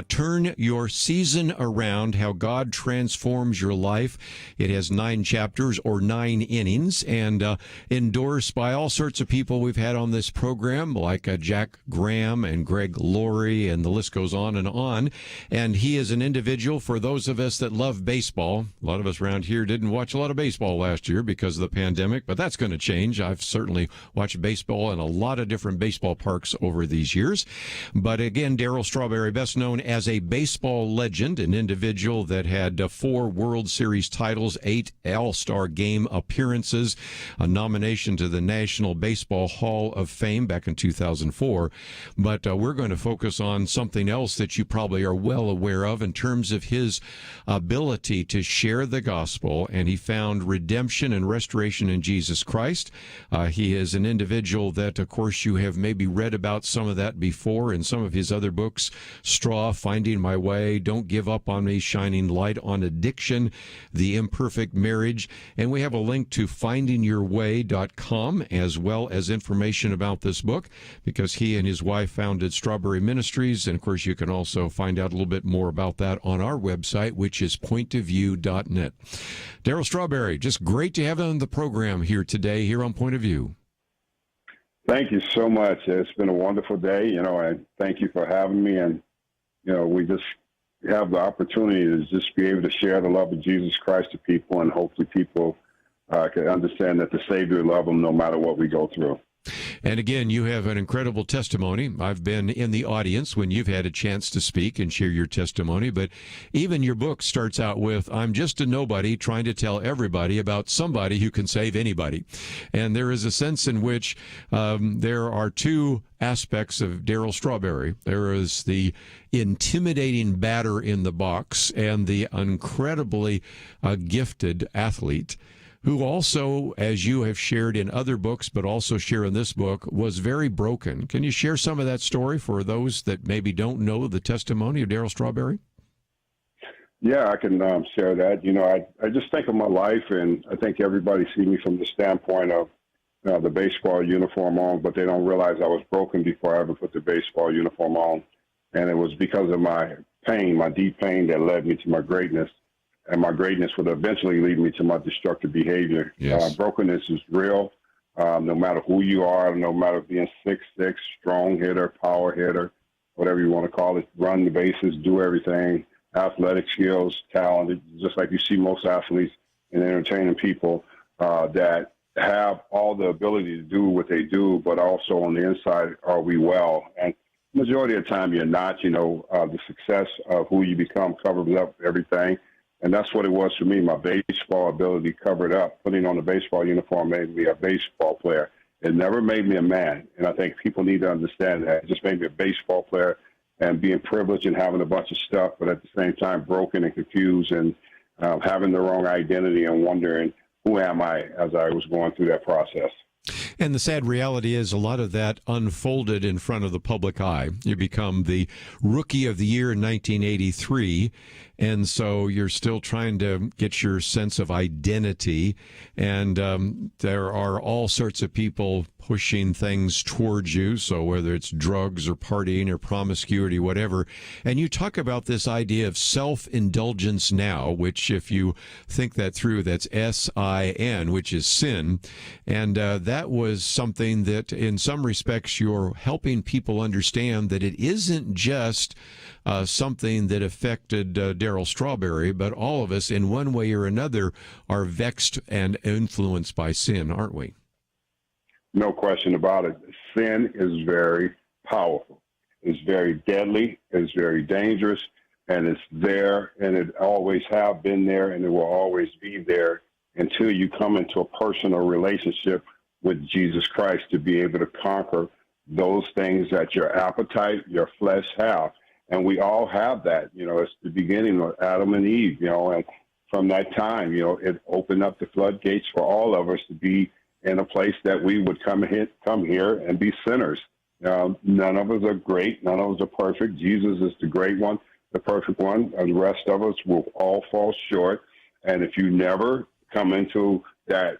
Turn Your Season Around, How God Transforms Your Life. It has 9 chapters or 9 innings, and endorsed by all sorts of people we've had on this program, like Jack Graham and Greg Laurie, and the list goes on and on. And he is an individual, for those of us that love baseball. A lot of us around here didn't watch a lot of baseball last year because of the pandemic, but that's going to change. I've certainly watched baseball in a lot of different baseball parks over these years. But again, Darryl Strawberry, best known as a baseball legend, an individual that had 4 World Series titles, 8 All-Star Game appearances, a nomination to the National Baseball Hall of Fame back in 2004. But we're going to focus on something else that you probably are well aware of in terms of his ability to share the gospel, and he found redemption and restoration in Jesus Christ. He is an individual that, of course, you have maybe read about some of that before in some of his other books: Straw, Finding My Way, Don't Give Up on Me, Shining Light on Addiction, The Imperfect Marriage. And we have a link to findingyourway.com, as well as information about this book, because he and his wife founded Strawberry Ministries. And of course, you can also find out a little bit more about that on our website, which is pointofview.net. Darryl Strawberry, just great to have on the program here today, here on Point of View. Thank you so much. It's been a wonderful day, and thank you for having me. And, we just have the opportunity to just be able to share the love of Jesus Christ to people, and hopefully people can understand that the Savior loves them no matter what we go through. And again, you have an incredible testimony. I've been in the audience when you've had a chance to speak and share your testimony, but even your book starts out with, I'm just a nobody trying to tell everybody about somebody who can save anybody. And there is a sense in which there are 2 aspects of Darryl Strawberry. There is the intimidating batter in the box and the incredibly gifted athlete, who also, as you have shared in other books, but also share in this book, was very broken. Can you share some of that story for those that maybe don't know the testimony of Darryl Strawberry? Yeah, I can share that. I just think of my life, and I think everybody sees me from the standpoint of the baseball uniform on, but they don't realize I was broken before I ever put the baseball uniform on. And it was because of my pain, my deep pain, that led me to my greatness. And my greatness would eventually lead me to my destructive behavior. Yes. Brokenness is real, no matter who you are, no matter being 6'6", strong hitter, power hitter, whatever you want to call it, run the bases, do everything, athletic skills, talented, just like you see most athletes and entertaining people that have all the ability to do what they do, but also on the inside, are we well? And majority of the time you're not. The success of who you become covers up everything. And that's what it was for me. My baseball ability covered up. Putting on the baseball uniform made me a baseball player. It never made me a man. And I think people need to understand that. It just made me a baseball player, and being privileged and having a bunch of stuff, but at the same time broken and confused, and having the wrong identity and wondering, who am I, as I was going through that process. And the sad reality is a lot of that unfolded in front of the public eye. You become the Rookie of the Year in 1983, And so you're still trying to get your sense of identity. And there are all sorts of people pushing things towards you. So whether it's drugs or partying or promiscuity, whatever. And you talk about this idea of self-indulgence now, which if you think that through, that's S-I-N, which is sin. And that was something that in some respects you're helping people understand that it isn't just something that affected Darryl Strawberry, but all of us in one way or another are vexed and influenced by sin, aren't we? No question about it. Sin is very powerful. It's very deadly. It's very dangerous. And it's there, and it always have been there, and it will always be there until you come into a personal relationship with Jesus Christ to be able to conquer those things that your appetite, your flesh have. And we all have that. It's the beginning of Adam and Eve, and from that time, it opened up the floodgates for all of us to be in a place that we would come here and be sinners. None of us are great. None of us are perfect. Jesus is the great one, the perfect one. And the rest of us will all fall short. And if you never come into that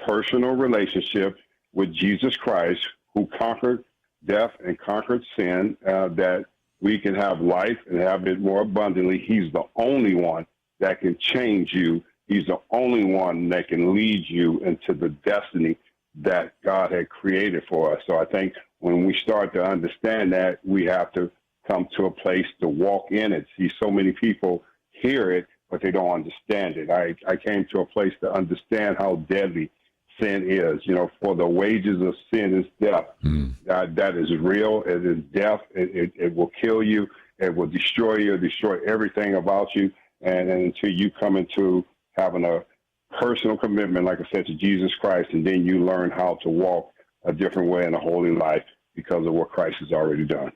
personal relationship with Jesus Christ, who conquered death and conquered sin, that we can have life and have it more abundantly. He's the only one that can change you. He's the only one that can lead you into the destiny that God had created for us. So I think when we start to understand that, we have to come to a place to walk in it. See, so many people hear it, but they don't understand it. I came to a place to understand how deadly sin is. For the wages of sin is death. That is real. It is death. It will kill you. It will destroy you, destroy everything about you. And until you come into having a personal commitment, like I said, to Jesus Christ, and then you learn how to walk a different way in a holy life because of what Christ has already done.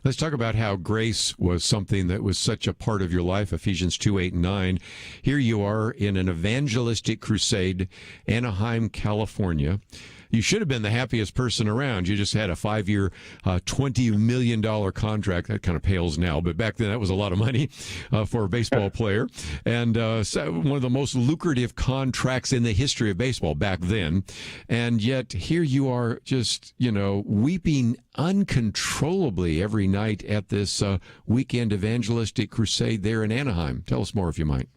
Let's talk about how grace was something that was such a part of your life, Ephesians 2:8-9. Here you are in an evangelistic crusade, Anaheim, California. You should have been the happiest person around. You just had a 5-year, $20 million contract. That kind of pales now, but back then that was a lot of money for a baseball player. And so one of the most lucrative contracts in the history of baseball back then. And yet here you are just, weeping uncontrollably every night at this weekend evangelistic crusade there in Anaheim. Tell us more if you might.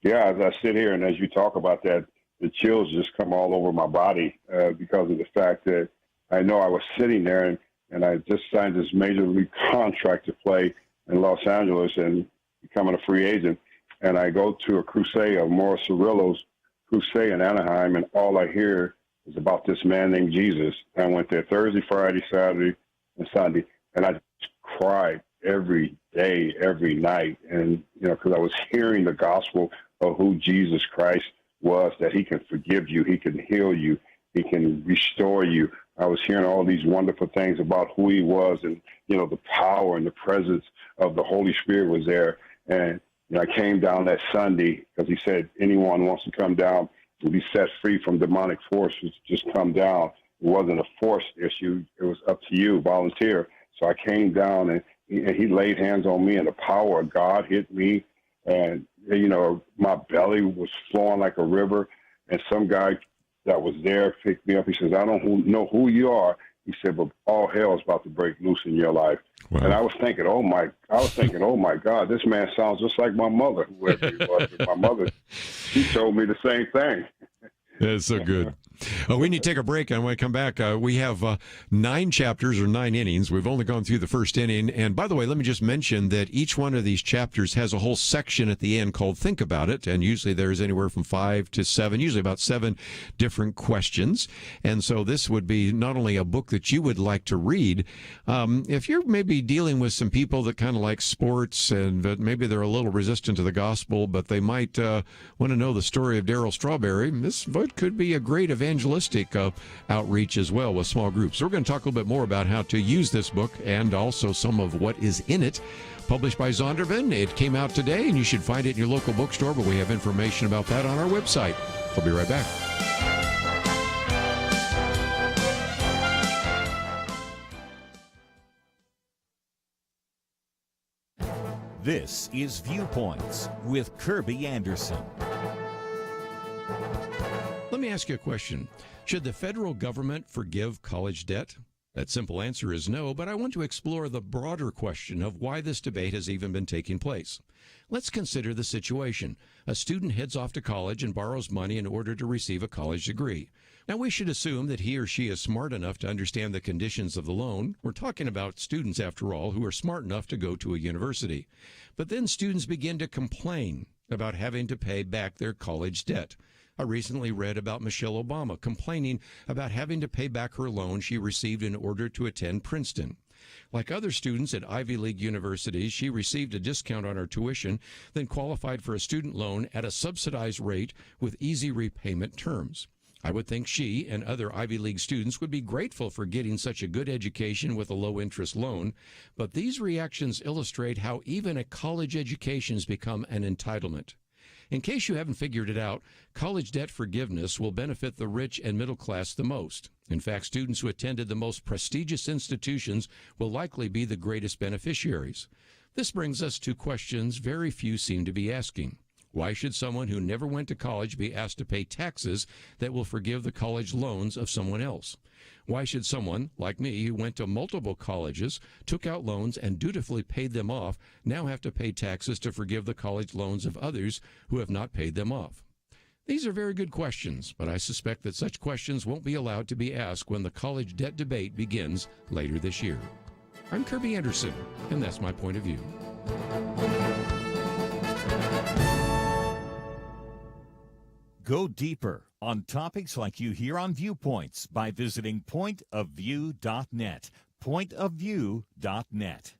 Yeah, as I sit here and as you talk about that, the chills just come all over my body because of the fact that I know I was sitting there and I just signed this major league contract to play in Los Angeles and becoming a free agent. And I go to a crusade of Morris Cirillo's crusade in Anaheim, and all I hear is about this man named Jesus. I went there Thursday, Friday, Saturday, and Sunday, and I just cried every day, every night. And, because I was hearing the gospel of who Jesus Christ was, that he can forgive you, he can heal you, he can restore you. I was hearing all these wonderful things about who he was, and the power and the presence of the Holy Spirit was there. And I came down that Sunday because he said anyone wants to come down and be set free from demonic forces, just come down. It wasn't a force issue, it was up to you, volunteer. So I came down and he laid hands on me, and the power of God hit me. And my belly was flowing like a river, and some guy that was there picked me up. He says, "I don't know who you are." He said, "But all hell is about to break loose in your life." Wow. And I was thinking, oh my God, this man sounds just like my mother, whoever he was. My mother, she told me the same thing. That's so good. We need to take a break, and when I come back, we have 9 chapters or 9 innings. We've only gone through the first inning. And by the way, let me just mention that each one of these chapters has a whole section at the end called Think About It. And usually there's anywhere from 5 to 7, usually about 7 different questions. And so this would be not only a book that you would like to read, if you're maybe dealing with some people that kind of like sports and maybe they're a little resistant to the gospel, but they might want to know the story of Darryl Strawberry, this book could be a great evangelistic outreach as well with small groups. So we're going to talk a little bit more about how to use this book and also some of what is in it. Published by Zondervan. It came out today, and you should find it in your local bookstore, but we have information about that on our website. We'll be right back. This is Viewpoints with Kerby Anderson. Let me ask you a question. Should the federal government forgive college debt? That simple answer is no, but I want to explore the broader question of why this debate has even been taking place. Let's consider the situation. A student heads off to college and borrows money in order to receive a college degree. Now, we should assume that he or she is smart enough to understand the conditions of the loan. We're talking about students, after all, who are smart enough to go to a university. But then students begin to complain about having to pay back their college debt. I recently read about Michelle Obama complaining about having to pay back her loan she received in order to attend Princeton. Like other students at Ivy League universities, she received a discount on her tuition, then qualified for a student loan at a subsidized rate with easy repayment terms. I would think she and other Ivy League students would be grateful for getting such a good education with a low-interest loan, but these reactions illustrate how even a college education has become an entitlement. In case you haven't figured it out, college debt forgiveness will benefit the rich and middle class the most. In fact, students who attended the most prestigious institutions will likely be the greatest beneficiaries. This brings us to questions very few seem to be asking. Why should someone who never went to college be asked to pay taxes that will forgive the college loans of someone else? Why should someone, like me, who went to multiple colleges, took out loans, and dutifully paid them off, now have to pay taxes to forgive the college loans of others who have not paid them off? These are very good questions, but I suspect that such questions won't be allowed to be asked when the college debt debate begins later this year. I'm Kerby Anderson, and that's my point of view. Go deeper on topics like you hear on Viewpoints by visiting pointofview.net. Pointofview.net.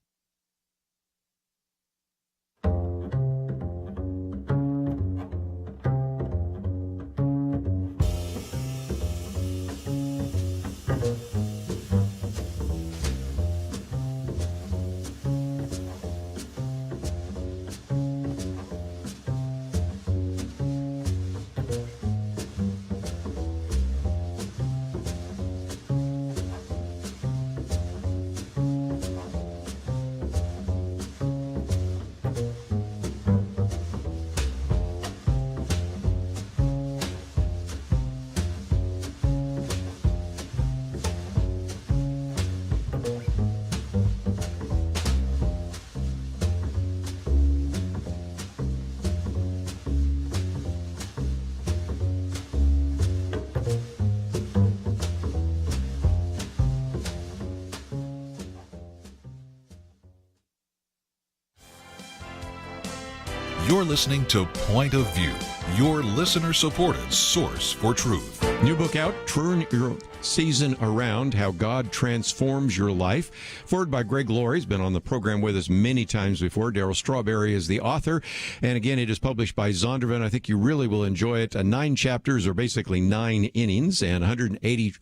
You're listening to Point of View, your listener-supported source for truth. New book out, Turn Your Season Around, How God Transforms Your Life. Forward by Greg Laurie. He's been on the program with us many times before. Darryl Strawberry is the author. And again, it is published by Zondervan. I think you really will enjoy it. 9 chapters, or basically 9 innings, and 180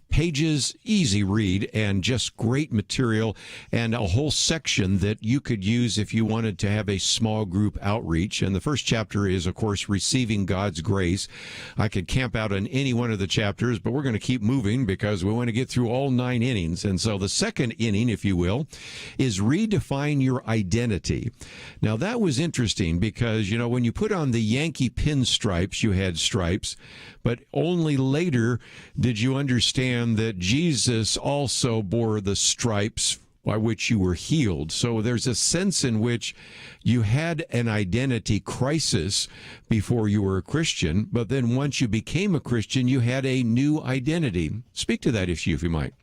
pages, easy read, and just great material, and a whole section that you could use if you wanted to have a small group outreach. And the first chapter is, of course, Receiving God's Grace. I could camp out on any one of the chapters, but we're going to keep moving because we want to get through all 9 innings. And so the second inning, if you will, is Redefine Your Identity. Now, that was interesting because, you know, when you put on the Yankee pinstripes, you had stripes, but only later did you understand that Jesus also bore the stripes by which you were healed. So there's a sense in which you had an identity crisis before you were a Christian, but then once you became a Christian, you had a new identity. Speak to that issue, if you might.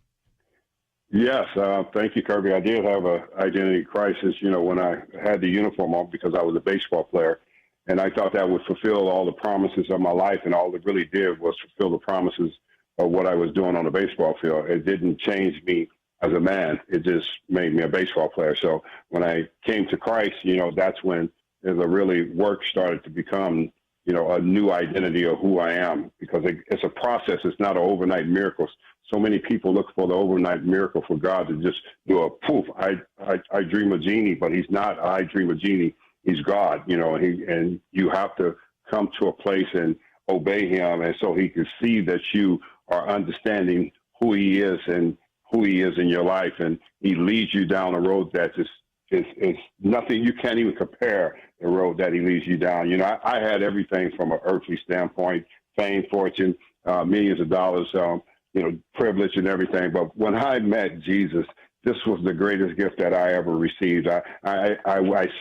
Yes, thank you, Kerby. I did have an identity crisis, you know, when I had the uniform on because I was a baseball player. And I thought that would fulfill all the promises of my life, and all it really did was fulfill the promises of what I was doing on the baseball field. It didn't change me as a man. It just made me a baseball player. So when I came to Christ, you know, that's when the really work started to become, you know, a new identity of who I am, because it's a process. It's not an overnight miracle. So many people look for the overnight miracle for God to just do a poof. I dream a genie, but he's not. I dream a genie. He's God, you know, and you have to come to a place and obey him, and so he can see that you are understanding who he is and who he is in your life, and he leads you down a road that is it's nothing. You can't even compare the road that he leads you down. You know, I had everything from an earthly standpoint, fame, fortune, millions of dollars, you know, privilege and everything. But when I met Jesus, this was the greatest gift that I ever received. I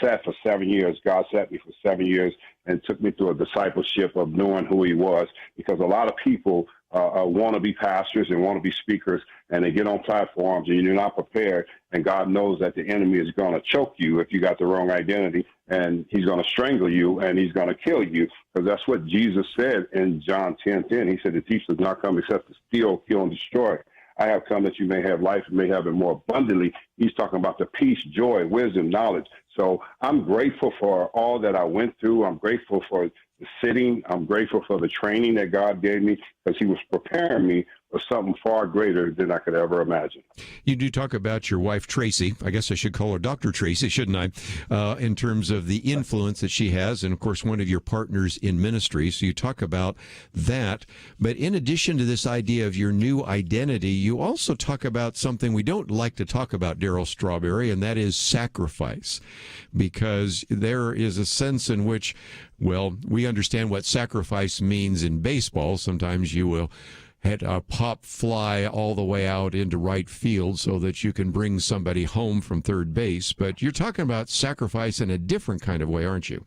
sat for 7 years. God sat me for 7 years and took me through a discipleship of knowing who he was, because a lot of people want to be pastors and want to be speakers, and they get on platforms and you're not prepared, and God knows that the enemy is going to choke you if you got the wrong identity, and he's going to strangle you and he's going to kill you, because that's what Jesus said in John 10:10. He said, the thief does not come except to steal, kill, and destroy. I have come that you may have life and may have it more abundantly. He's talking about the peace, joy, wisdom, knowledge. So I'm grateful for all that I went through. I'm grateful for the sitting. I'm grateful for the training that God gave me, because he was preparing me for something far greater than I could ever imagine. You do talk about your wife, Tracy. I guess I should call her Dr. Tracy, shouldn't I? In terms of the influence that she has, and of course, one of your partners in ministry. So you talk about that. But in addition to this idea of your new identity, you also talk about something we don't like to talk about, Darryl Strawberry, and that is sacrifice. Because there is a sense in which, well, we understand what sacrifice means in baseball. Sometimes you will had a pop fly all the way out into right field so that you can bring somebody home from third base. But you're talking about sacrifice in a different kind of way, aren't you?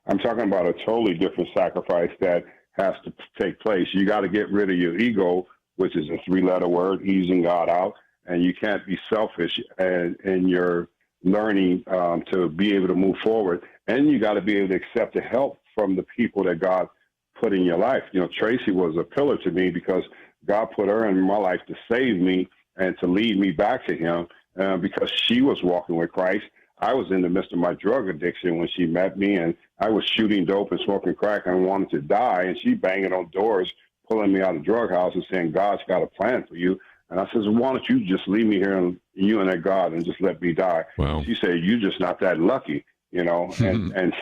I'm talking about a totally different sacrifice that has to take place. You got to get rid of your ego, which is a 3-letter word, easing God out. And you can't be selfish in your learning to be able to move forward. And you got to be able to accept the help from the people that God put in your life. You know, Tracy was a pillar to me, because God put her in my life to save me and to lead me back to him, because she was walking with Christ. I was in the midst of my drug addiction when she met me, and I was shooting dope and smoking crack and wanted to die, and she banging on doors, pulling me out of the drug house and saying, God's got a plan for you. And I says, why don't you just leave me here, and you and that God, and just let me die? Wow. She said, you're just not that lucky, you know, and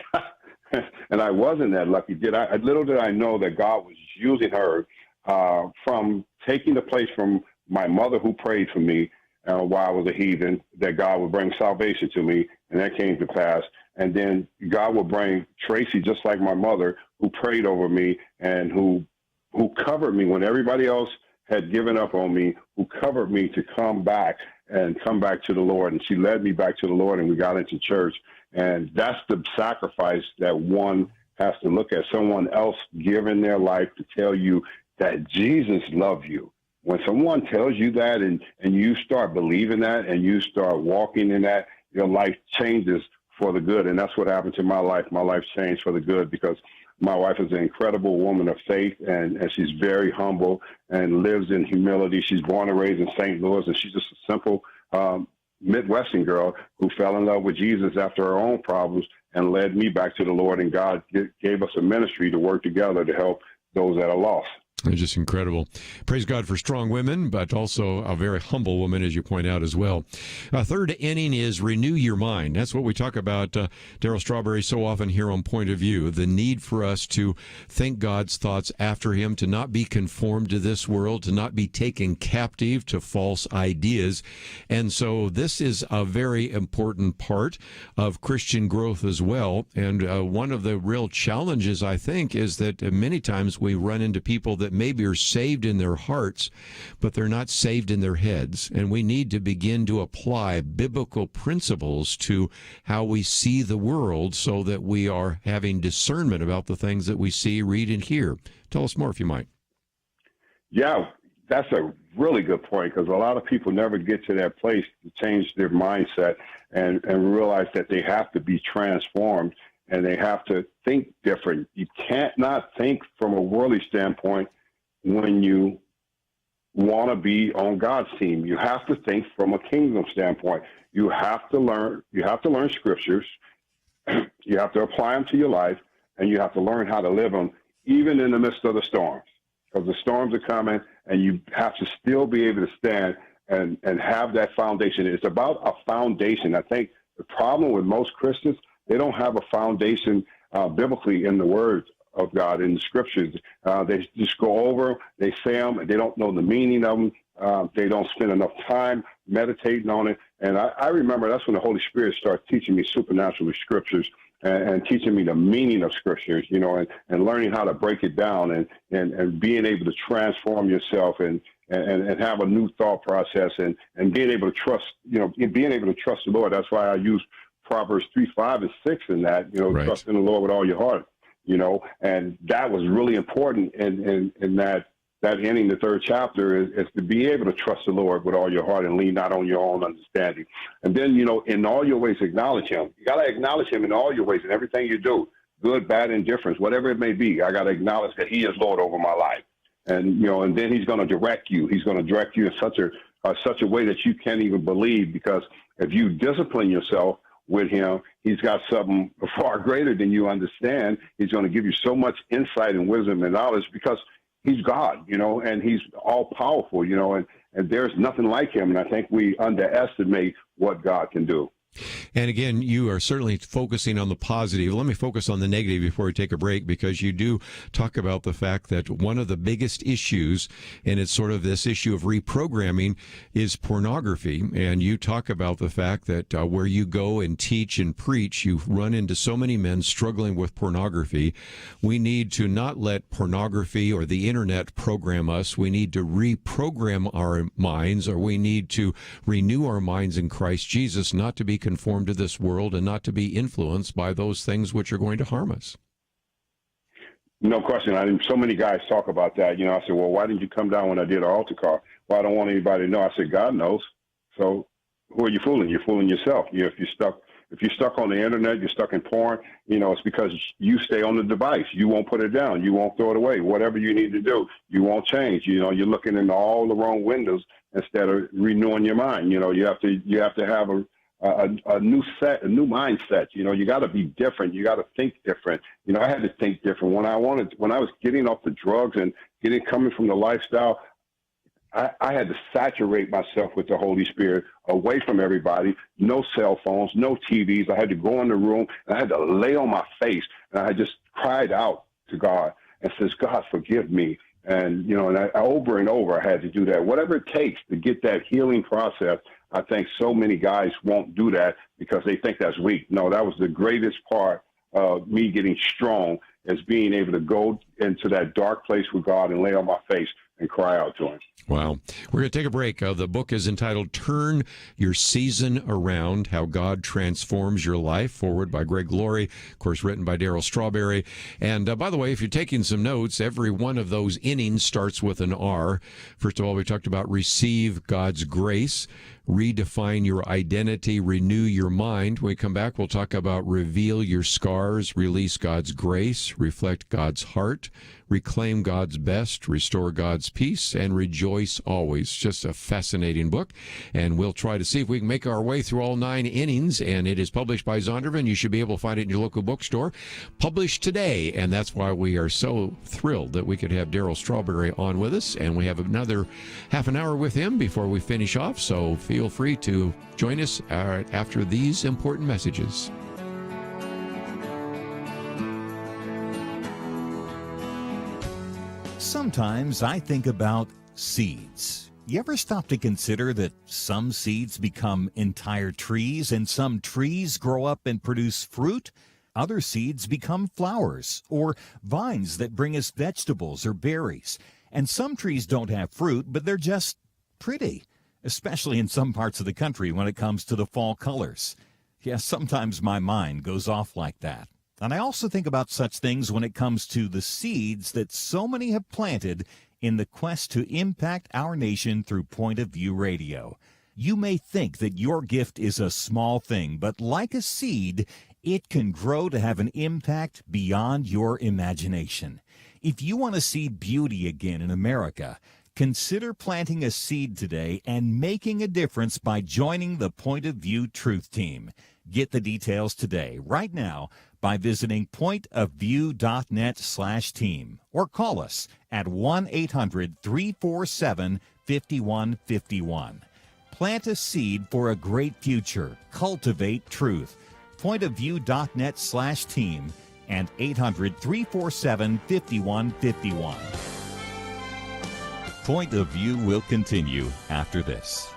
and I wasn't that lucky. Little did I know that God was using her from taking the place from my mother, who prayed for me while I was a heathen, that God would bring salvation to me, and that came to pass. And then God would bring Tracy, just like my mother, who prayed over me and who covered me when everybody else had given up on me, who covered me to come back to the Lord. And she led me back to the Lord, and we got into church. And that's the sacrifice that one has to look at, someone else giving their life to tell you that Jesus loves you. When someone tells you that, and you start believing that, and you start walking in that, your life changes for the good. And that's what happened to my life. My life changed for the good, because my wife is an incredible woman of faith, and she's very humble and lives in humility. She's born and raised in St. Louis, and she's just a simple Midwestern girl who fell in love with Jesus after her own problems and led me back to the Lord. And God gave us a ministry to work together to help those that are lost. It's just incredible. Praise God for strong women, but also a very humble woman, as you point out as well. Third inning is renew your mind. That's what we talk about, Darryl Strawberry, so often here on Point of View, the need for us to think God's thoughts after him, to not be conformed to this world, to not be taken captive to false ideas. And so this is a very important part of Christian growth as well. And one of the real challenges, I think, is that many times we run into people that maybe are saved in their hearts, but they're not saved in their heads. And we need to begin to apply biblical principles to how we see the world so that we are having discernment about the things that we see, read, and hear. Tell us more, if you might. Yeah, that's a really good point, because a lot of people never get to that place to change their mindset and realize that they have to be transformed and they have to think different. You can't not think from a worldly standpoint when you want to be on God's team. You have to think from a kingdom standpoint. You have to learn scriptures. You have to apply them to your life, and you have to learn how to live them even in the midst of the storms, because the storms are coming, and you have to still be able to stand and have that foundation. It's about a foundation. I think the problem with most Christians, they don't have a foundation biblically in the Word of God, in the Scriptures. They just go over, they say them, and they don't know the meaning of them. They don't spend enough time meditating on it. And I remember that's when the Holy Spirit started teaching me supernaturally scriptures and teaching me the meaning of scriptures, you know, and learning how to break it down and being able to transform yourself and have a new thought process and being able to trust, you know, being able to trust the Lord. That's why I use Proverbs 3, 5, and 6 in that, you know, right. Trust in the Lord with all your heart, you know, and that was really important in that ending the third chapter is to be able to trust the Lord with all your heart and lean not on your own understanding. And then, you know, in all your ways, acknowledge him. You got to acknowledge him in all your ways and everything you do, good, bad, indifference, whatever it may be. I got to acknowledge that he is Lord over my life. And, you know, and then he's going to direct you. He's going to direct you in such a way that you can't even believe, because if you discipline yourself with him, he's got something far greater than you understand. He's going to give you so much insight and wisdom and knowledge because he's God, you know, and he's all powerful, you know, and there's nothing like him. And I think we underestimate what God can do. And again, you are certainly focusing on the positive. Let me focus on the negative before we take a break, because you do talk about the fact that one of the biggest issues, and it's sort of this issue of reprogramming, is pornography. And you talk about the fact that where you go and teach and preach, you run into so many men struggling with pornography. We need to not let pornography or the internet program us. We need to reprogram our minds, or we need to renew our minds in Christ Jesus, not to be conformed to this world and not to be influenced by those things which are going to harm us. No question. So many guys talk about that. You know, I said, well, why didn't you come down when I did an altar call? Well, I don't want anybody to know. I said, God knows. So who are you fooling? You're fooling yourself. If you're stuck on the internet, you're stuck in porn, you know, it's because you stay on the device. You won't put it down. You won't throw it away. Whatever you need to do, you won't change. You know, you're looking in all the wrong windows instead of renewing your mind. You know, you have to have a new mindset. You know, you got to be different. You got to think different. You know, I had to think different when I was getting off the drugs and coming from the lifestyle. I had to saturate myself with the Holy Spirit, away from everybody, no cell phones, no TVs. I had to go in the room and I had to lay on my face, and I just cried out to God and says, God, forgive me. And, you know, and I over and over, I had to do that. Whatever it takes to get that healing process. I think so many guys won't do that because they think that's weak. No, that was the greatest part of me getting strong, is being able to go into that dark place with God and lay on my face and cry out to him. Wow. We're going to take a break. The book is entitled Turn Your Season Around, How God Transforms Your Life, forward by Greg Laurie, of course, written by Darryl Strawberry. And by the way, if you're taking some notes, every one of those innings starts with an R. First of all, we talked about receive God's grace, redefine your identity, renew your mind. When we come back, we'll talk about reveal your scars, release God's grace, reflect God's heart, reclaim God's best, restore God's peace, and rejoice always. Just a fascinating book. And we'll try to see if we can make our way through all 9 innings. And it is published by Zondervan. You should be able to find it in your local bookstore. Published today. And that's why we are so thrilled that we could have Darryl Strawberry on with us. And we have another half an hour with him before we finish off. So feel free to join us after these important messages. Sometimes I think about seeds. You ever stop to consider that some seeds become entire trees and some trees grow up and produce fruit? Other seeds become flowers or vines that bring us vegetables or berries. And some trees don't have fruit, but they're just pretty, especially in some parts of the country when it comes to the fall colors. Yes, sometimes my mind goes off like that. And I also think about such things when it comes to the seeds that so many have planted in the quest to impact our nation through Point of View Radio. You may think that your gift is a small thing, but like a seed, it can grow to have an impact beyond your imagination. If you want to see beauty again in America, consider planting a seed today and making a difference by joining the Point of View Truth Team. Get the details today, right now, by visiting pointofview.net/team or call us at 1-800-347-5151. Plant a seed for a great future. Cultivate truth. Pointofview.net/team and 800-347-5151. Point of View will continue after this.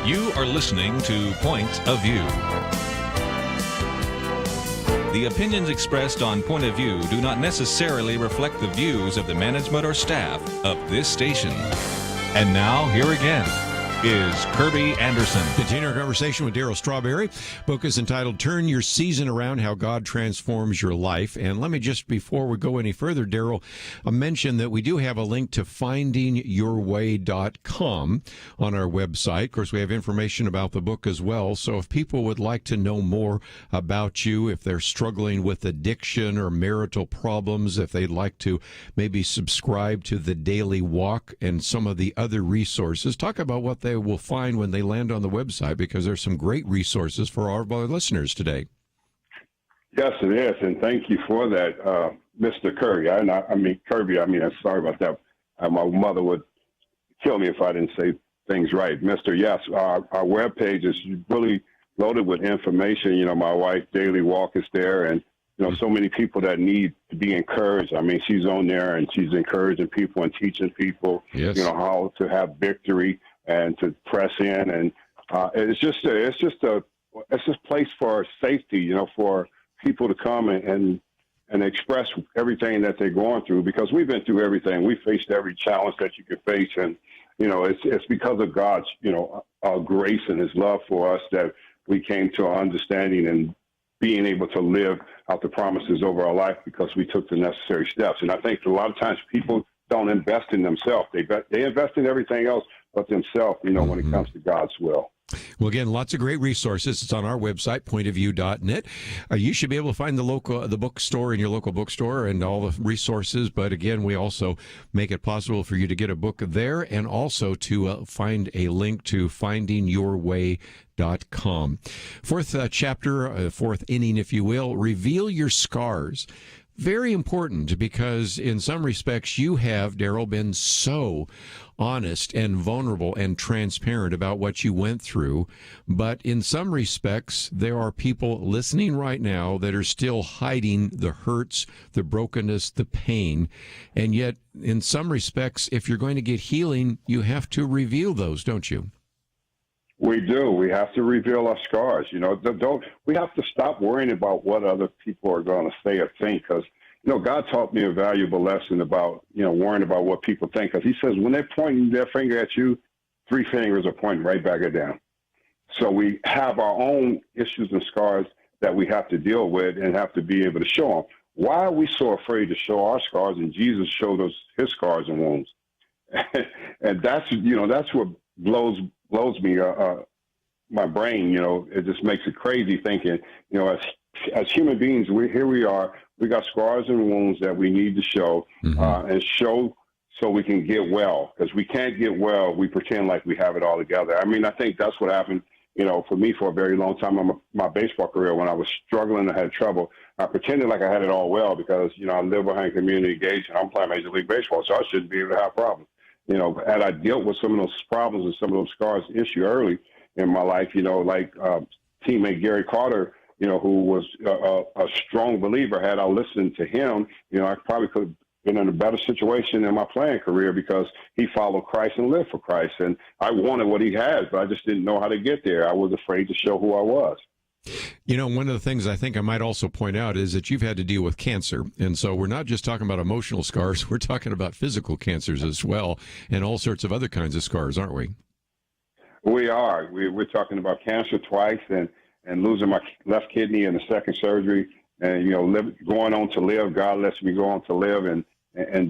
You are listening to Point of View. The opinions expressed on Point of View do not necessarily reflect the views of the management or staff of this station. And now, here again is Kerby Anderson. Continue our conversation with Darryl Strawberry. Book is entitled Turn Your Season Around, How God Transforms Your Life. And let me just, before we go any further, Darryl, mention that we do have a link to findingyourway.com on our website. Of course, we have information about the book as well. So if people would like to know more about you, if they're struggling with addiction or marital problems, if they'd like to maybe subscribe to the Daily Walk and some of the other resources, talk about what they will find when they land on the website, because there's some great resources for our listeners today. Yes, it is, and thank you for that, Mr. Kirby. Kirby. I'm sorry about that. My mother would kill me if I didn't say things right. Mr. Yes, our webpage is really loaded with information. You know, my wife, Daily Walk, is there, and, you know, so many people that need to be encouraged. I mean, she's on there, and she's encouraging people and teaching people, yes, you know, how to have victory and to press in. And it's just a place for safety, you know, for people to come and express everything that they're going through, because we've been through everything. We faced every challenge that you could face, and you know, it's because of God's, you know, grace and His love for us that we came to an understanding and being able to live out the promises over our life because we took the necessary steps. And I think a lot of times people don't invest in themselves. They invest in everything else but themselves, you know, when it comes to God's will. Well, again, lots of great resources. It's on our website, pointofview.net. You should be able to find the bookstore in your local bookstore and all the resources. But again, we also make it possible for you to get a book there and also to find a link to findingyourway.com. Fourth chapter, fourth inning, if you will, reveal your scars. Very important, because in some respects you have, Darryl, been so honest and vulnerable and transparent about what you went through. But in some respects, there are people listening right now that are still hiding the hurts, the brokenness, the pain. And yet, in some respects, if you're going to get healing, you have to reveal those, don't you? We do. We have to reveal our scars. You know, we have to stop worrying about what other people are going to say or think, because, you know, God taught me a valuable lesson about, you know, worrying about what people think, because He says when they're pointing their finger at you, 3 fingers are pointing right back at them. So we have our own issues and scars that we have to deal with and have to be able to show them. Why are we so afraid to show our scars? And Jesus showed us His scars and wounds. And that's, you know, that's what blows me, my brain. You know, it just makes it crazy thinking, you know, as human beings, we are, we got scars and wounds that we need to show, and show so we can get well, because we can't get well. We pretend like we have it all together. I mean, I think that's what happened, you know, for me for a very long time. My baseball career, when I was struggling, I had trouble, I pretended like I had it all well because, you know, I live behind community engagement. I'm playing Major League Baseball, so I shouldn't be able to have problems. You know, and I dealt with some of those problems and some of those scars issue early in my life, you know, like teammate Gary Carter, you know, who was a strong believer. Had I listened to him, you know, I probably could have been in a better situation in my playing career because he followed Christ and lived for Christ. And I wanted what he has, but I just didn't know how to get there. I was afraid to show who I was. You know, one of the things I think I might also point out is that you've had to deal with cancer. And so we're not just talking about emotional scars, we're talking about physical cancers as well, and all sorts of other kinds of scars, aren't we? We are. We're talking about cancer twice and losing my left kidney in the second surgery, and, you know, going on to live. God lets me go on to live and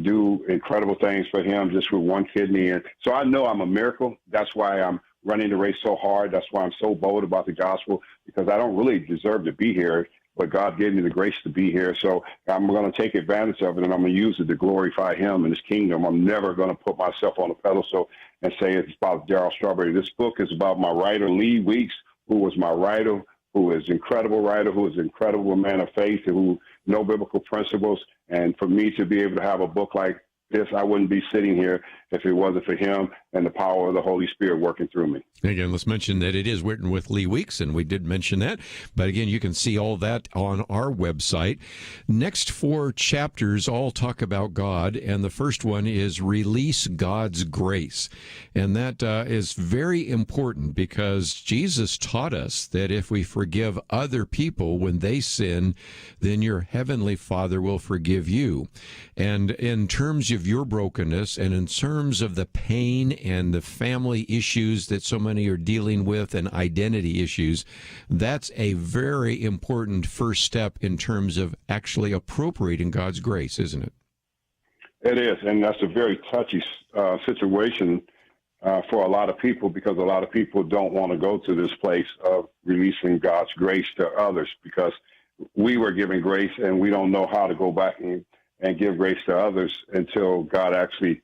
do incredible things for Him just with one kidney. And so I know I'm a miracle. That's why I'm running the race so hard. That's why I'm so bold about the gospel, because I don't really deserve to be here, but God gave me the grace to be here. So I'm going to take advantage of it, and I'm going to use it to glorify Him and His kingdom. I'm never going to put myself on a pedestal and say it's about Darryl Strawberry. This book is about my writer, Lee Weeks, who was my writer, who is an incredible writer, who is an incredible man of faith, and who know biblical principles. And for me to be able to have a book like this, I wouldn't be sitting here if it wasn't for him and the power of the Holy Spirit working through me. Again, let's mention that it is written with Lee Weeks, and we did mention that. But again, you can see all that on our website. Next 4 chapters all talk about God, and the first one is Release God's Grace. And that is very important because Jesus taught us that if we forgive other people when they sin, then your heavenly Father will forgive you. And in terms of your brokenness and in terms of the pain and the family issues that so many are dealing with and identity issues, that's a very important first step in terms of actually appropriating God's grace, isn't it? It is, and that's a very touchy situation for a lot of people, because a lot of people don't want to go to this place of releasing God's grace to others, because we were given grace and we don't know how to go back and give grace to others until God actually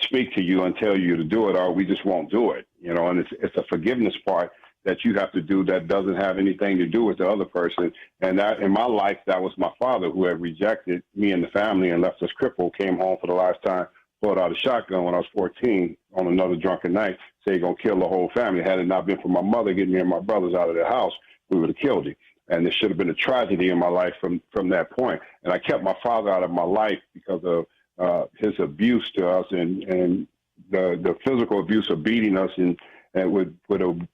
speak to you and tell you to do it, or we just won't do it, you know. And it's a forgiveness part that you have to do that doesn't have anything to do with the other person. And that in my life, that was my father, who had rejected me and the family and left us crippled, came home for the last time, pulled out a shotgun when I was 14 on another drunken night, said he's going to kill the whole family. Had it not been for my mother getting me and my brothers out of the house, we would have killed him. And there should have been a tragedy in my life from that point. And I kept my father out of my life because of his abuse to us and the physical abuse of beating us and with a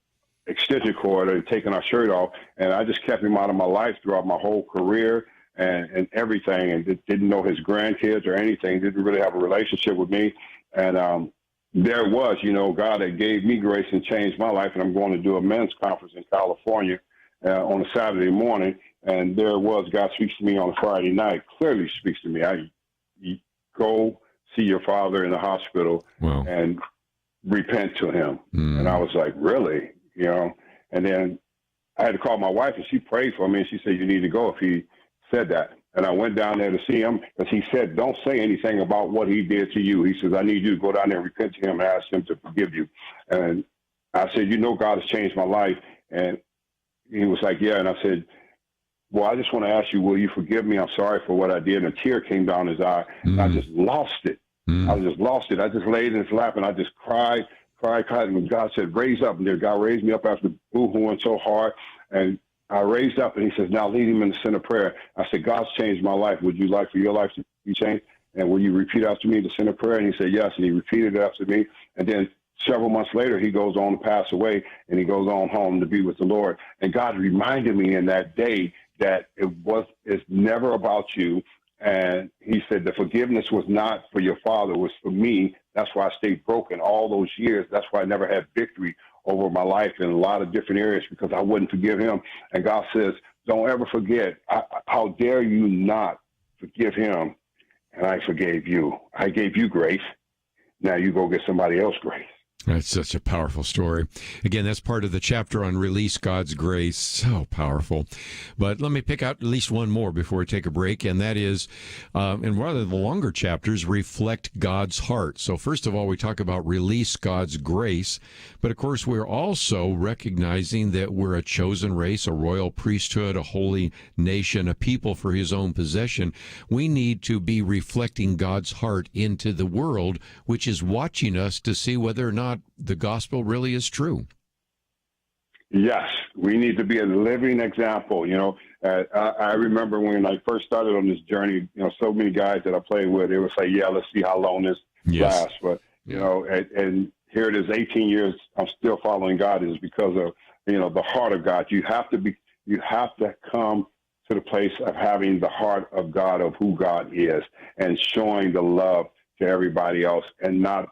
extension cord and taking our shirt off. And I just kept him out of my life throughout my whole career and everything, and didn't know his grandkids or anything, didn't really have a relationship with me. And there was, God that gave me grace and changed my life. And I'm going to do a men's conference in California on a Saturday morning. And there was, God speaks to me on a Friday night, clearly speaks to me. You go see your father in the hospital and repent to him. And I was like, really? And then I had to call my wife, and she prayed for me, and she said, you need to go if he said that. And I went down there to see him because he said, don't say anything about what he did to you. He says, I need you to go down there and repent to him and ask him to forgive you. And I said, God has changed my life. And he was like, yeah. And I said, well, I just want to ask you, will you forgive me? I'm sorry for what I did. And a tear came down his eye. And I just lost it. I just lost it. I just laid in his lap and I just cried. And God said, raise up. And then God raised me up after boo-hooing so hard. And I raised up, and he says, now lead him in the center prayer. I said, God's changed my life. Would you like for your life to be changed? And will you repeat after me the center prayer? And he said, yes. And he repeated it after me. And then several months later, he goes on to pass away, and he goes on home to be with the Lord. And God reminded me in that day that it's never about you. And he said the forgiveness was not for your father, it was for me. That's why I stayed broken all those years. That's why I never had victory over my life in a lot of different areas, because I wouldn't forgive him. And God says, don't ever forget, how dare you not forgive him? And I forgave you. I gave you grace. Now you go get somebody else grace. That's such a powerful story. Again, that's part of the chapter on Release God's Grace. So powerful. But let me pick out at least one more before we take a break, and that is, and rather the longer chapters, reflect God's heart. So first of all, we talk about release God's grace, but of course we're also recognizing that we're a chosen race, a royal priesthood, a holy nation, a people for his own possession. We need to be reflecting God's heart into the world, which is watching us to see whether or not the gospel really is true. Yes, we need to be a living example. I remember when I first started on this journey, so many guys that I played with, they would say, yeah, let's see how long this lasts. But, and here it is, 18 years, I'm still following God, is because of, the heart of God. You have to come to the place of having the heart of God, of who God is, and showing the love to everybody else, and not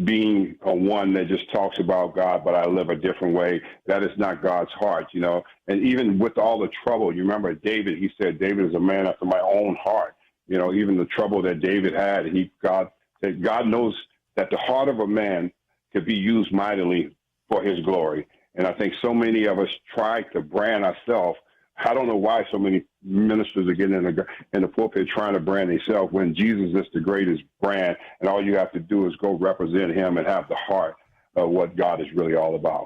being a one that just talks about God, but I live a different way. That is not God's heart, And even with all the trouble, you remember David, he said, David is a man after my own heart. Even the trouble that David had, God knows that the heart of a man could be used mightily for his glory. And I think so many of us try to brand ourselves. I don't know why so many ministers are getting in the pulpit trying to brand themselves when Jesus is the greatest brand, and all you have to do is go represent him and have the heart of what God is really all about.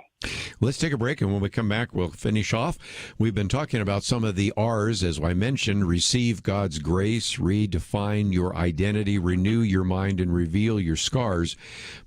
Let's take a break, and when we come back, we'll finish off. We've been talking about some of the R's, as I mentioned: receive God's grace, redefine your identity, renew your mind, and reveal your scars.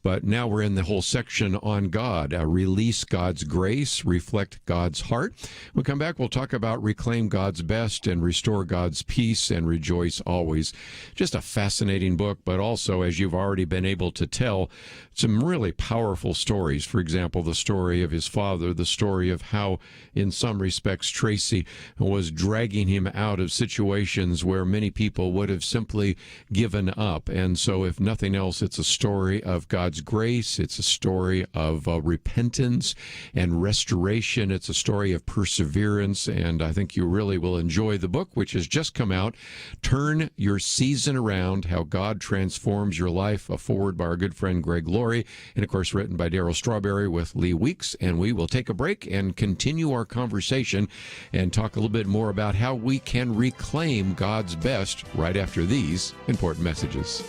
But now we're in the whole section on God. Release God's grace, reflect God's heart. When we come back, we'll talk about reclaim God's best and restore God's peace and rejoice always. Just a fascinating book, but also, as you've already been able to tell, some really powerful stories. For example, the story of his father, the story of how, in some respects, Tracy was dragging him out of situations where many people would have simply given up. And so, if nothing else, it's a story of God's grace. It's a story of repentance and restoration. It's a story of perseverance. And I think you really will enjoy the book, which has just come out, Turn Your Season Around, How God Transforms Your Life, a foreword by our good friend Greg Laurie, and of course written by Darryl Strawberry with Lee Weeks. And we will take a break and continue our conversation and talk a little bit more about how we can reclaim God's best right after these important messages.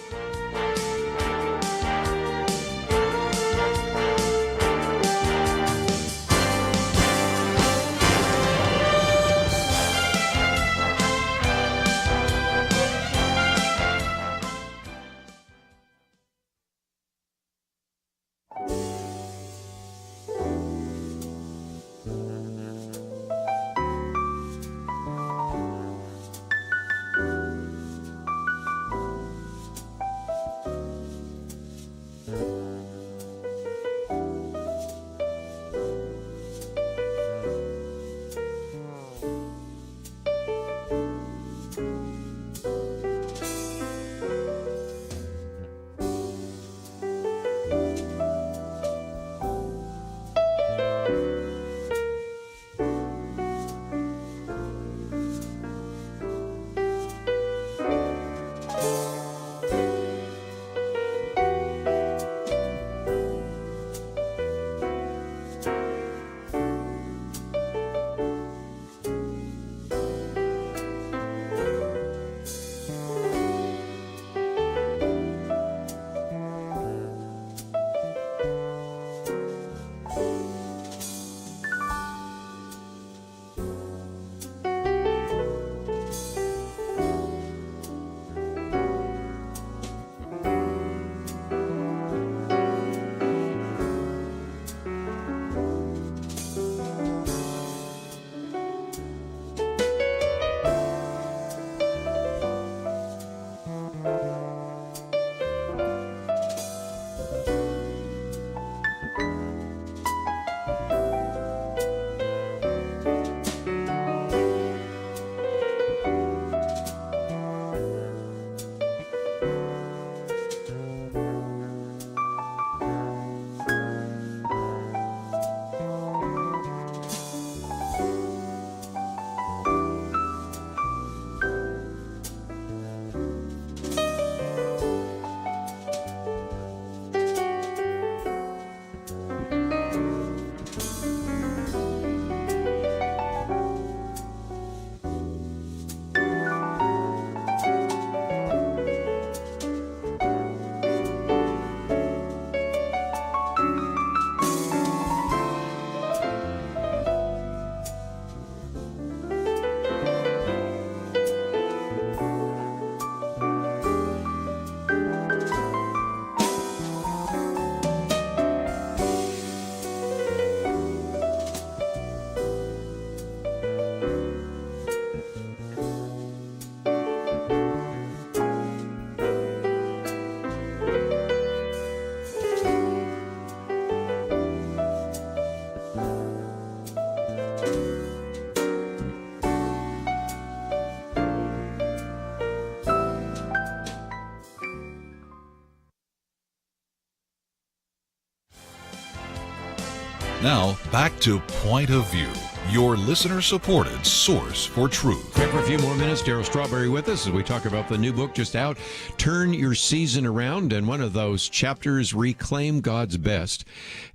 Now, back to Point of View, your listener-supported source for truth. Back for a few more minutes. Darryl Strawberry with us as we talk about the new book just out, Turn Your Season Around, and one of those chapters, Reclaim God's Best.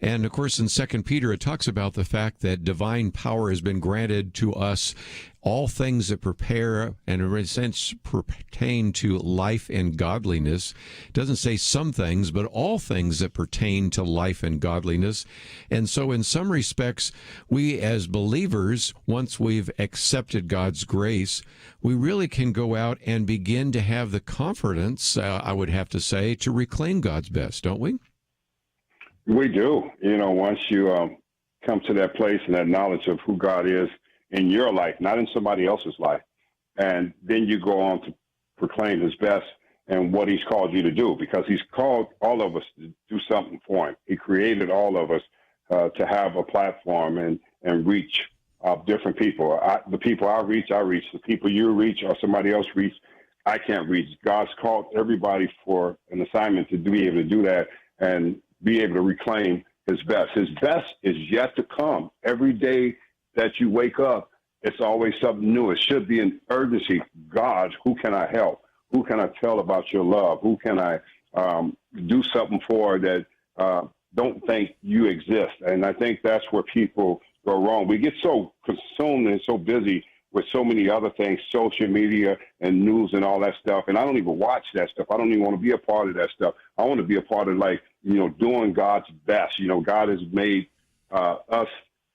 And, of course, in 2 Peter, it talks about the fact that divine power has been granted to us, all things that prepare and in a sense pertain to life and godliness. It doesn't say some things, but all things that pertain to life and godliness. And so in some respects, we as believers, once we've accepted God's grace, we really can go out and begin to have the confidence, I would have to say, to reclaim God's best, don't we? We do. Once you come to that place and that knowledge of who God is in your life, not in somebody else's life, and then you go on to proclaim his best and what he's called you to do, because he's called all of us to do something for him. He created all of us to have a platform and reach different people. The people I reach. The people you reach or somebody else reach, I can't reach. God's called everybody for an assignment to be able to do that and be able to reclaim his best. His best is yet to come. Every day that you wake up, it's always something new. It should be an urgency. God, who can I help? Who can I tell about your love? Who can I do something for that don't think you exist? And I think that's where people go wrong. We get so consumed and so busy with so many other things, social media and news and all that stuff. And I don't even watch that stuff. I don't even want to be a part of that stuff. I want to be a part of, doing God's best. God has made us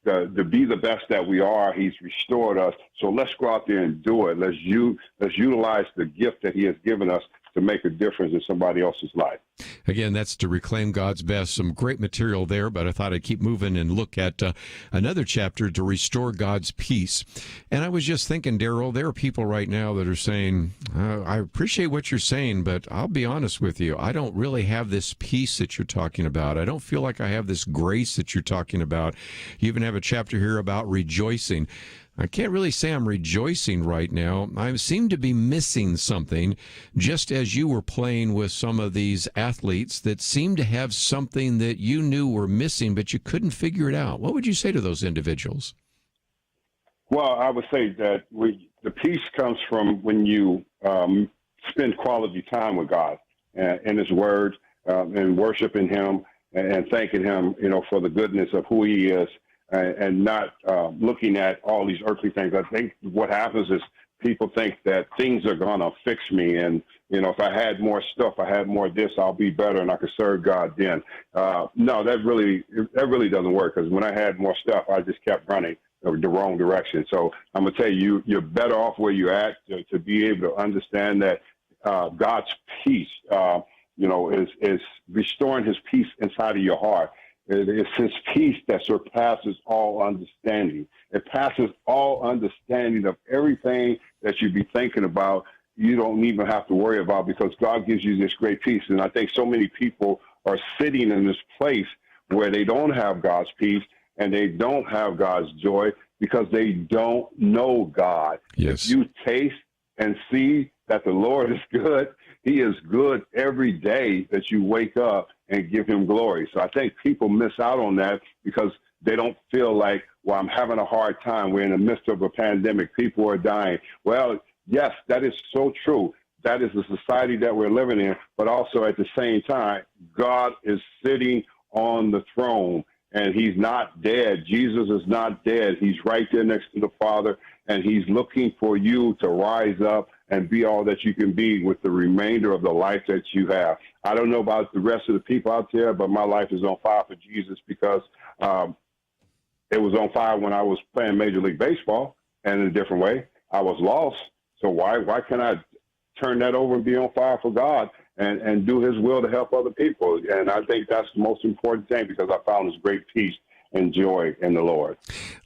to be the best that we are. He's restored us. So let's go out there and do it. Let's utilize the gift that he has given us to make a difference in somebody else's life. Again, that's to reclaim God's best. Some great material there, but I thought I'd keep moving and look at another chapter, to restore God's peace. And I was just thinking, Darryl, there are people right now that are saying, I appreciate what you're saying, but I'll be honest with you, I don't really have this peace that you're talking about. I don't feel like I have this grace that you're talking about. You even have a chapter here about rejoicing. I can't really say I'm rejoicing right now. I seem to be missing something, just as you were playing with some of these athletes that seem to have something that you knew were missing, but you couldn't figure it out. What would you say to those individuals? Well, I would say that the peace comes from when you spend quality time with God and his word and worshiping him and thanking him, for the goodness of who he is. And not looking at all these earthly things. I think what happens is people think that things are going to fix me. And, if I had more stuff, I had more of this, I'll be better and I could serve God then. No, that really doesn't work, because when I had more stuff, I just kept running the wrong direction. So I'm going to tell you, you're better off where you're at to be able to understand that God's peace, is restoring his peace inside of your heart. It's his peace that surpasses all understanding. It passes all understanding of everything that you be thinking about. You don't even have to worry about, because God gives you this great peace. And I think so many people are sitting in this place where they don't have God's peace and they don't have God's joy because they don't know God. Yes. If you taste and see that the Lord is good, he is good every day that you wake up and give him glory. So I think people miss out on that because they don't feel like, well, I'm having a hard time. We're in the midst of a pandemic. People are dying. Well, yes, that is so true. That is the society that we're living in. But also at the same time, God is sitting on the throne and he's not dead. Jesus is not dead. He's right there next to the Father, and he's looking for you to rise up and be all that you can be with the remainder of the life that you have. I don't know about the rest of the people out there, but my life is on fire for Jesus, because it was on fire when I was playing Major League Baseball, and in a different way. I was lost. So why can't I turn that over and be on fire for God and do his will to help other people? And I think that's the most important thing, because I found this great peace and joy in the Lord.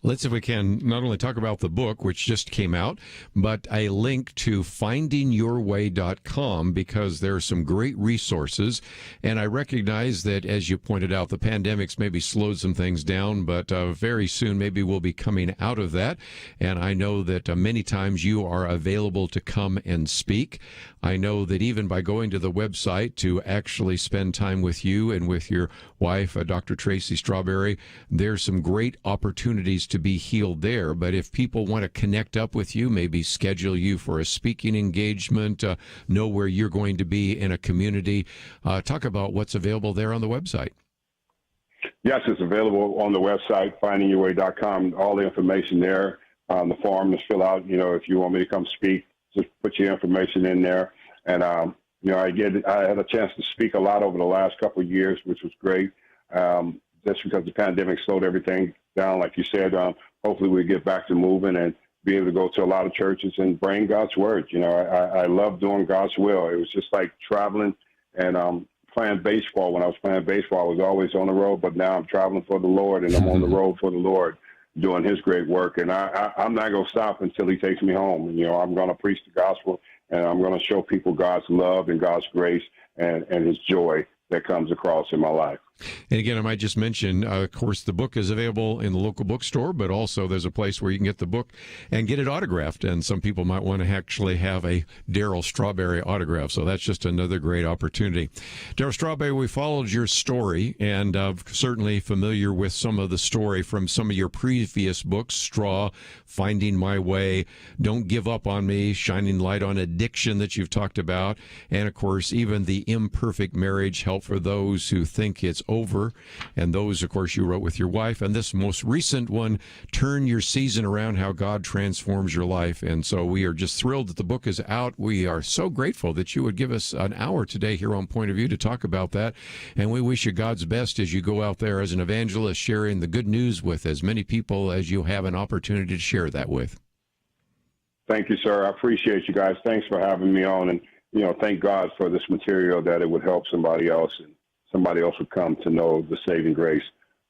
Let's, if we can, not only talk about the book, which just came out, but a link to findingyourway.com, because there are some great resources. And I recognize that, as you pointed out, the pandemic's maybe slowed some things down, but very soon maybe we'll be coming out of that. And I know that many times you are available to come and speak. I know that even by going to the website to actually spend time with you and with your wife, Dr. Tracy Strawberry, there's some great opportunities to be healed there. But if people want to connect up with you, maybe schedule you for a speaking engagement, know where you're going to be in a community, talk about what's available there on the website. Yes, it's available on the website, findingyourway.com. All the information there. The form to fill out. If you want me to come speak, just put your information in there. And I had a chance to speak a lot over the last couple of years, which was great. Just because the pandemic slowed everything down, like you said. Hopefully, we get back to moving and be able to go to a lot of churches and bring God's word. I love doing God's will. It was just like traveling and playing baseball. When I was playing baseball, I was always on the road, but now I'm traveling for the Lord, and I'm on the road for the Lord, doing his great work. And I'm not going to stop until he takes me home. I'm going to preach the gospel, and I'm going to show people God's love and God's grace and his joy that comes across in my life. And again, I might just mention, of course, the book is available in the local bookstore, but also there's a place where you can get the book and get it autographed. And some people might want to actually have a Darryl Strawberry autograph. So that's just another great opportunity. Darryl Strawberry, we followed your story and certainly familiar with some of the story from some of your previous books, Straw, Finding My Way, Don't Give Up on Me, Shining Light on Addiction that you've talked about. And of course, even the Imperfect Marriage, Help for Those Who Think It's Over, and those, of course, you wrote with your wife. And this most recent one, Turn Your Season Around, How God Transforms Your Life. And so we are just thrilled that the book is out. We are so grateful that you would give us an hour today here on Point of View to talk about that. And we wish you God's best as you go out there as an evangelist, sharing the good news with as many people as you have an opportunity to share that with. Thank you, sir. I appreciate you guys. Thanks for having me on. And, thank God for this material, that it would help somebody else, and somebody else would come to know the saving grace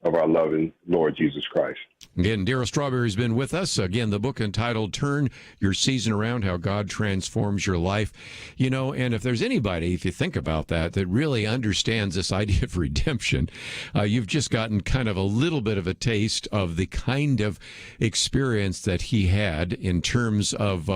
of our loving Lord Jesus Christ. Again, Darryl Strawberry's been with us. Again, the book entitled Turn Your Season Around, How God Transforms Your Life. And if there's anybody, if you think about that really understands this idea of redemption, you've just gotten kind of a little bit of a taste of the kind of experience that he had in terms of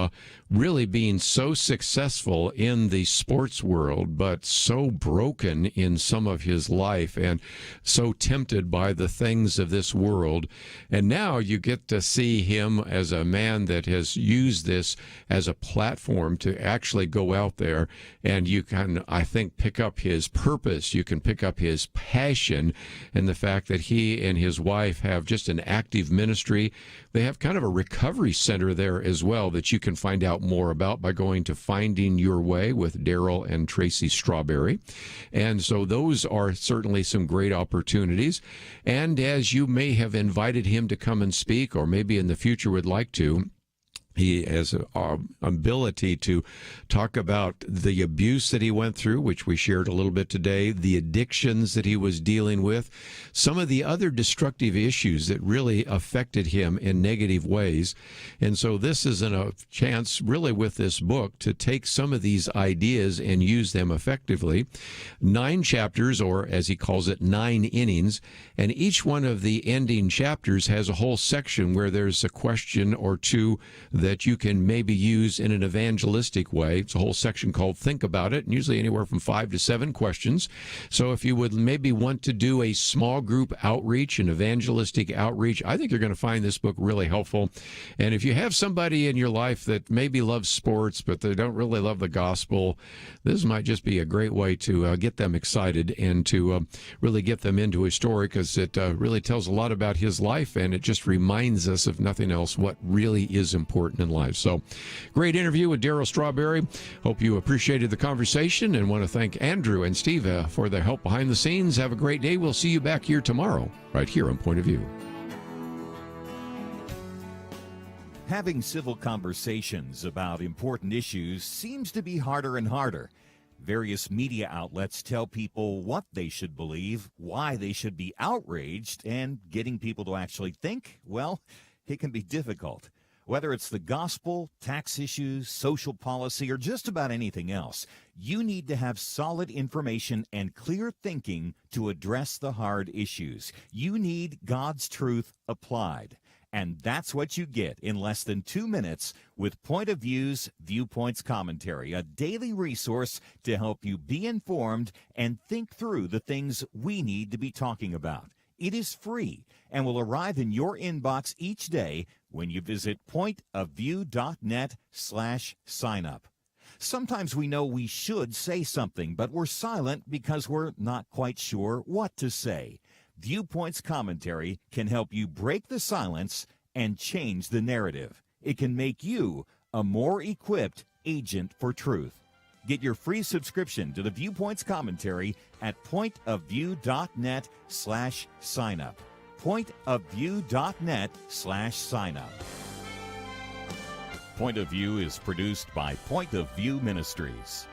really being so successful in the sports world, but so broken in some of his life and so tempted by the things of this world. And now you get to see him as a man that has used this as a platform to actually go out there, and you can, I think, pick up his purpose. You can pick up his passion, and the fact that he and his wife have just an active ministry. They have kind of a recovery center there as well that you can find out more about by going to Finding Your Way with Darryl and Tracy Strawberry. And so those are certainly some great opportunities. And as you may have invited him to come and speak, or maybe in the future would like to, he has an ability to talk about the abuse that he went through, which we shared a little bit today, the addictions that he was dealing with, some of the other destructive issues that really affected him in negative ways. And so this is a chance, really, with this book to take some of these ideas and use them effectively. 9 chapters, or as he calls it, 9 innings, and each one of the ending chapters has a whole section where there's a question or two that you can maybe use in an evangelistic way. It's a whole section called Think About It, and usually anywhere from 5 to 7 questions. So if you would maybe want to do a small group outreach, an evangelistic outreach, I think you're going to find this book really helpful. And if you have somebody in your life that maybe loves sports, but they don't really love the gospel, this might just be a great way to get them excited and to really get them into his story, because it really tells a lot about his life, and it just reminds us, if nothing else, what really is important in life. So, great interview with Darryl Strawberry. Hope you appreciated the conversation, and want to thank Andrew and Steve for their help behind the scenes. Have a great day. We'll see you back here tomorrow, right here on Point of View. Having civil conversations about important issues seems to be harder and harder. Various media outlets tell people what they should believe, why they should be outraged, and getting people to actually think, well, it can be difficult. Whether it's the gospel, tax issues, social policy, or just about anything else, you need to have solid information and clear thinking to address the hard issues. You need God's truth applied. And that's what you get in less than 2 minutes with Point of View's Viewpoints Commentary, a daily resource to help you be informed and think through the things we need to be talking about. It is free and will arrive in your inbox each day when you visit pointofview.net/signup. Sometimes we know we should say something, but we're silent because we're not quite sure what to say. Viewpoints Commentary can help you break the silence and change the narrative. It can make you a more equipped agent for truth. Get your free subscription to the Viewpoints Commentary at pointofview.net/signup. pointofview.net/signup. Point of View is produced by Point of View Ministries.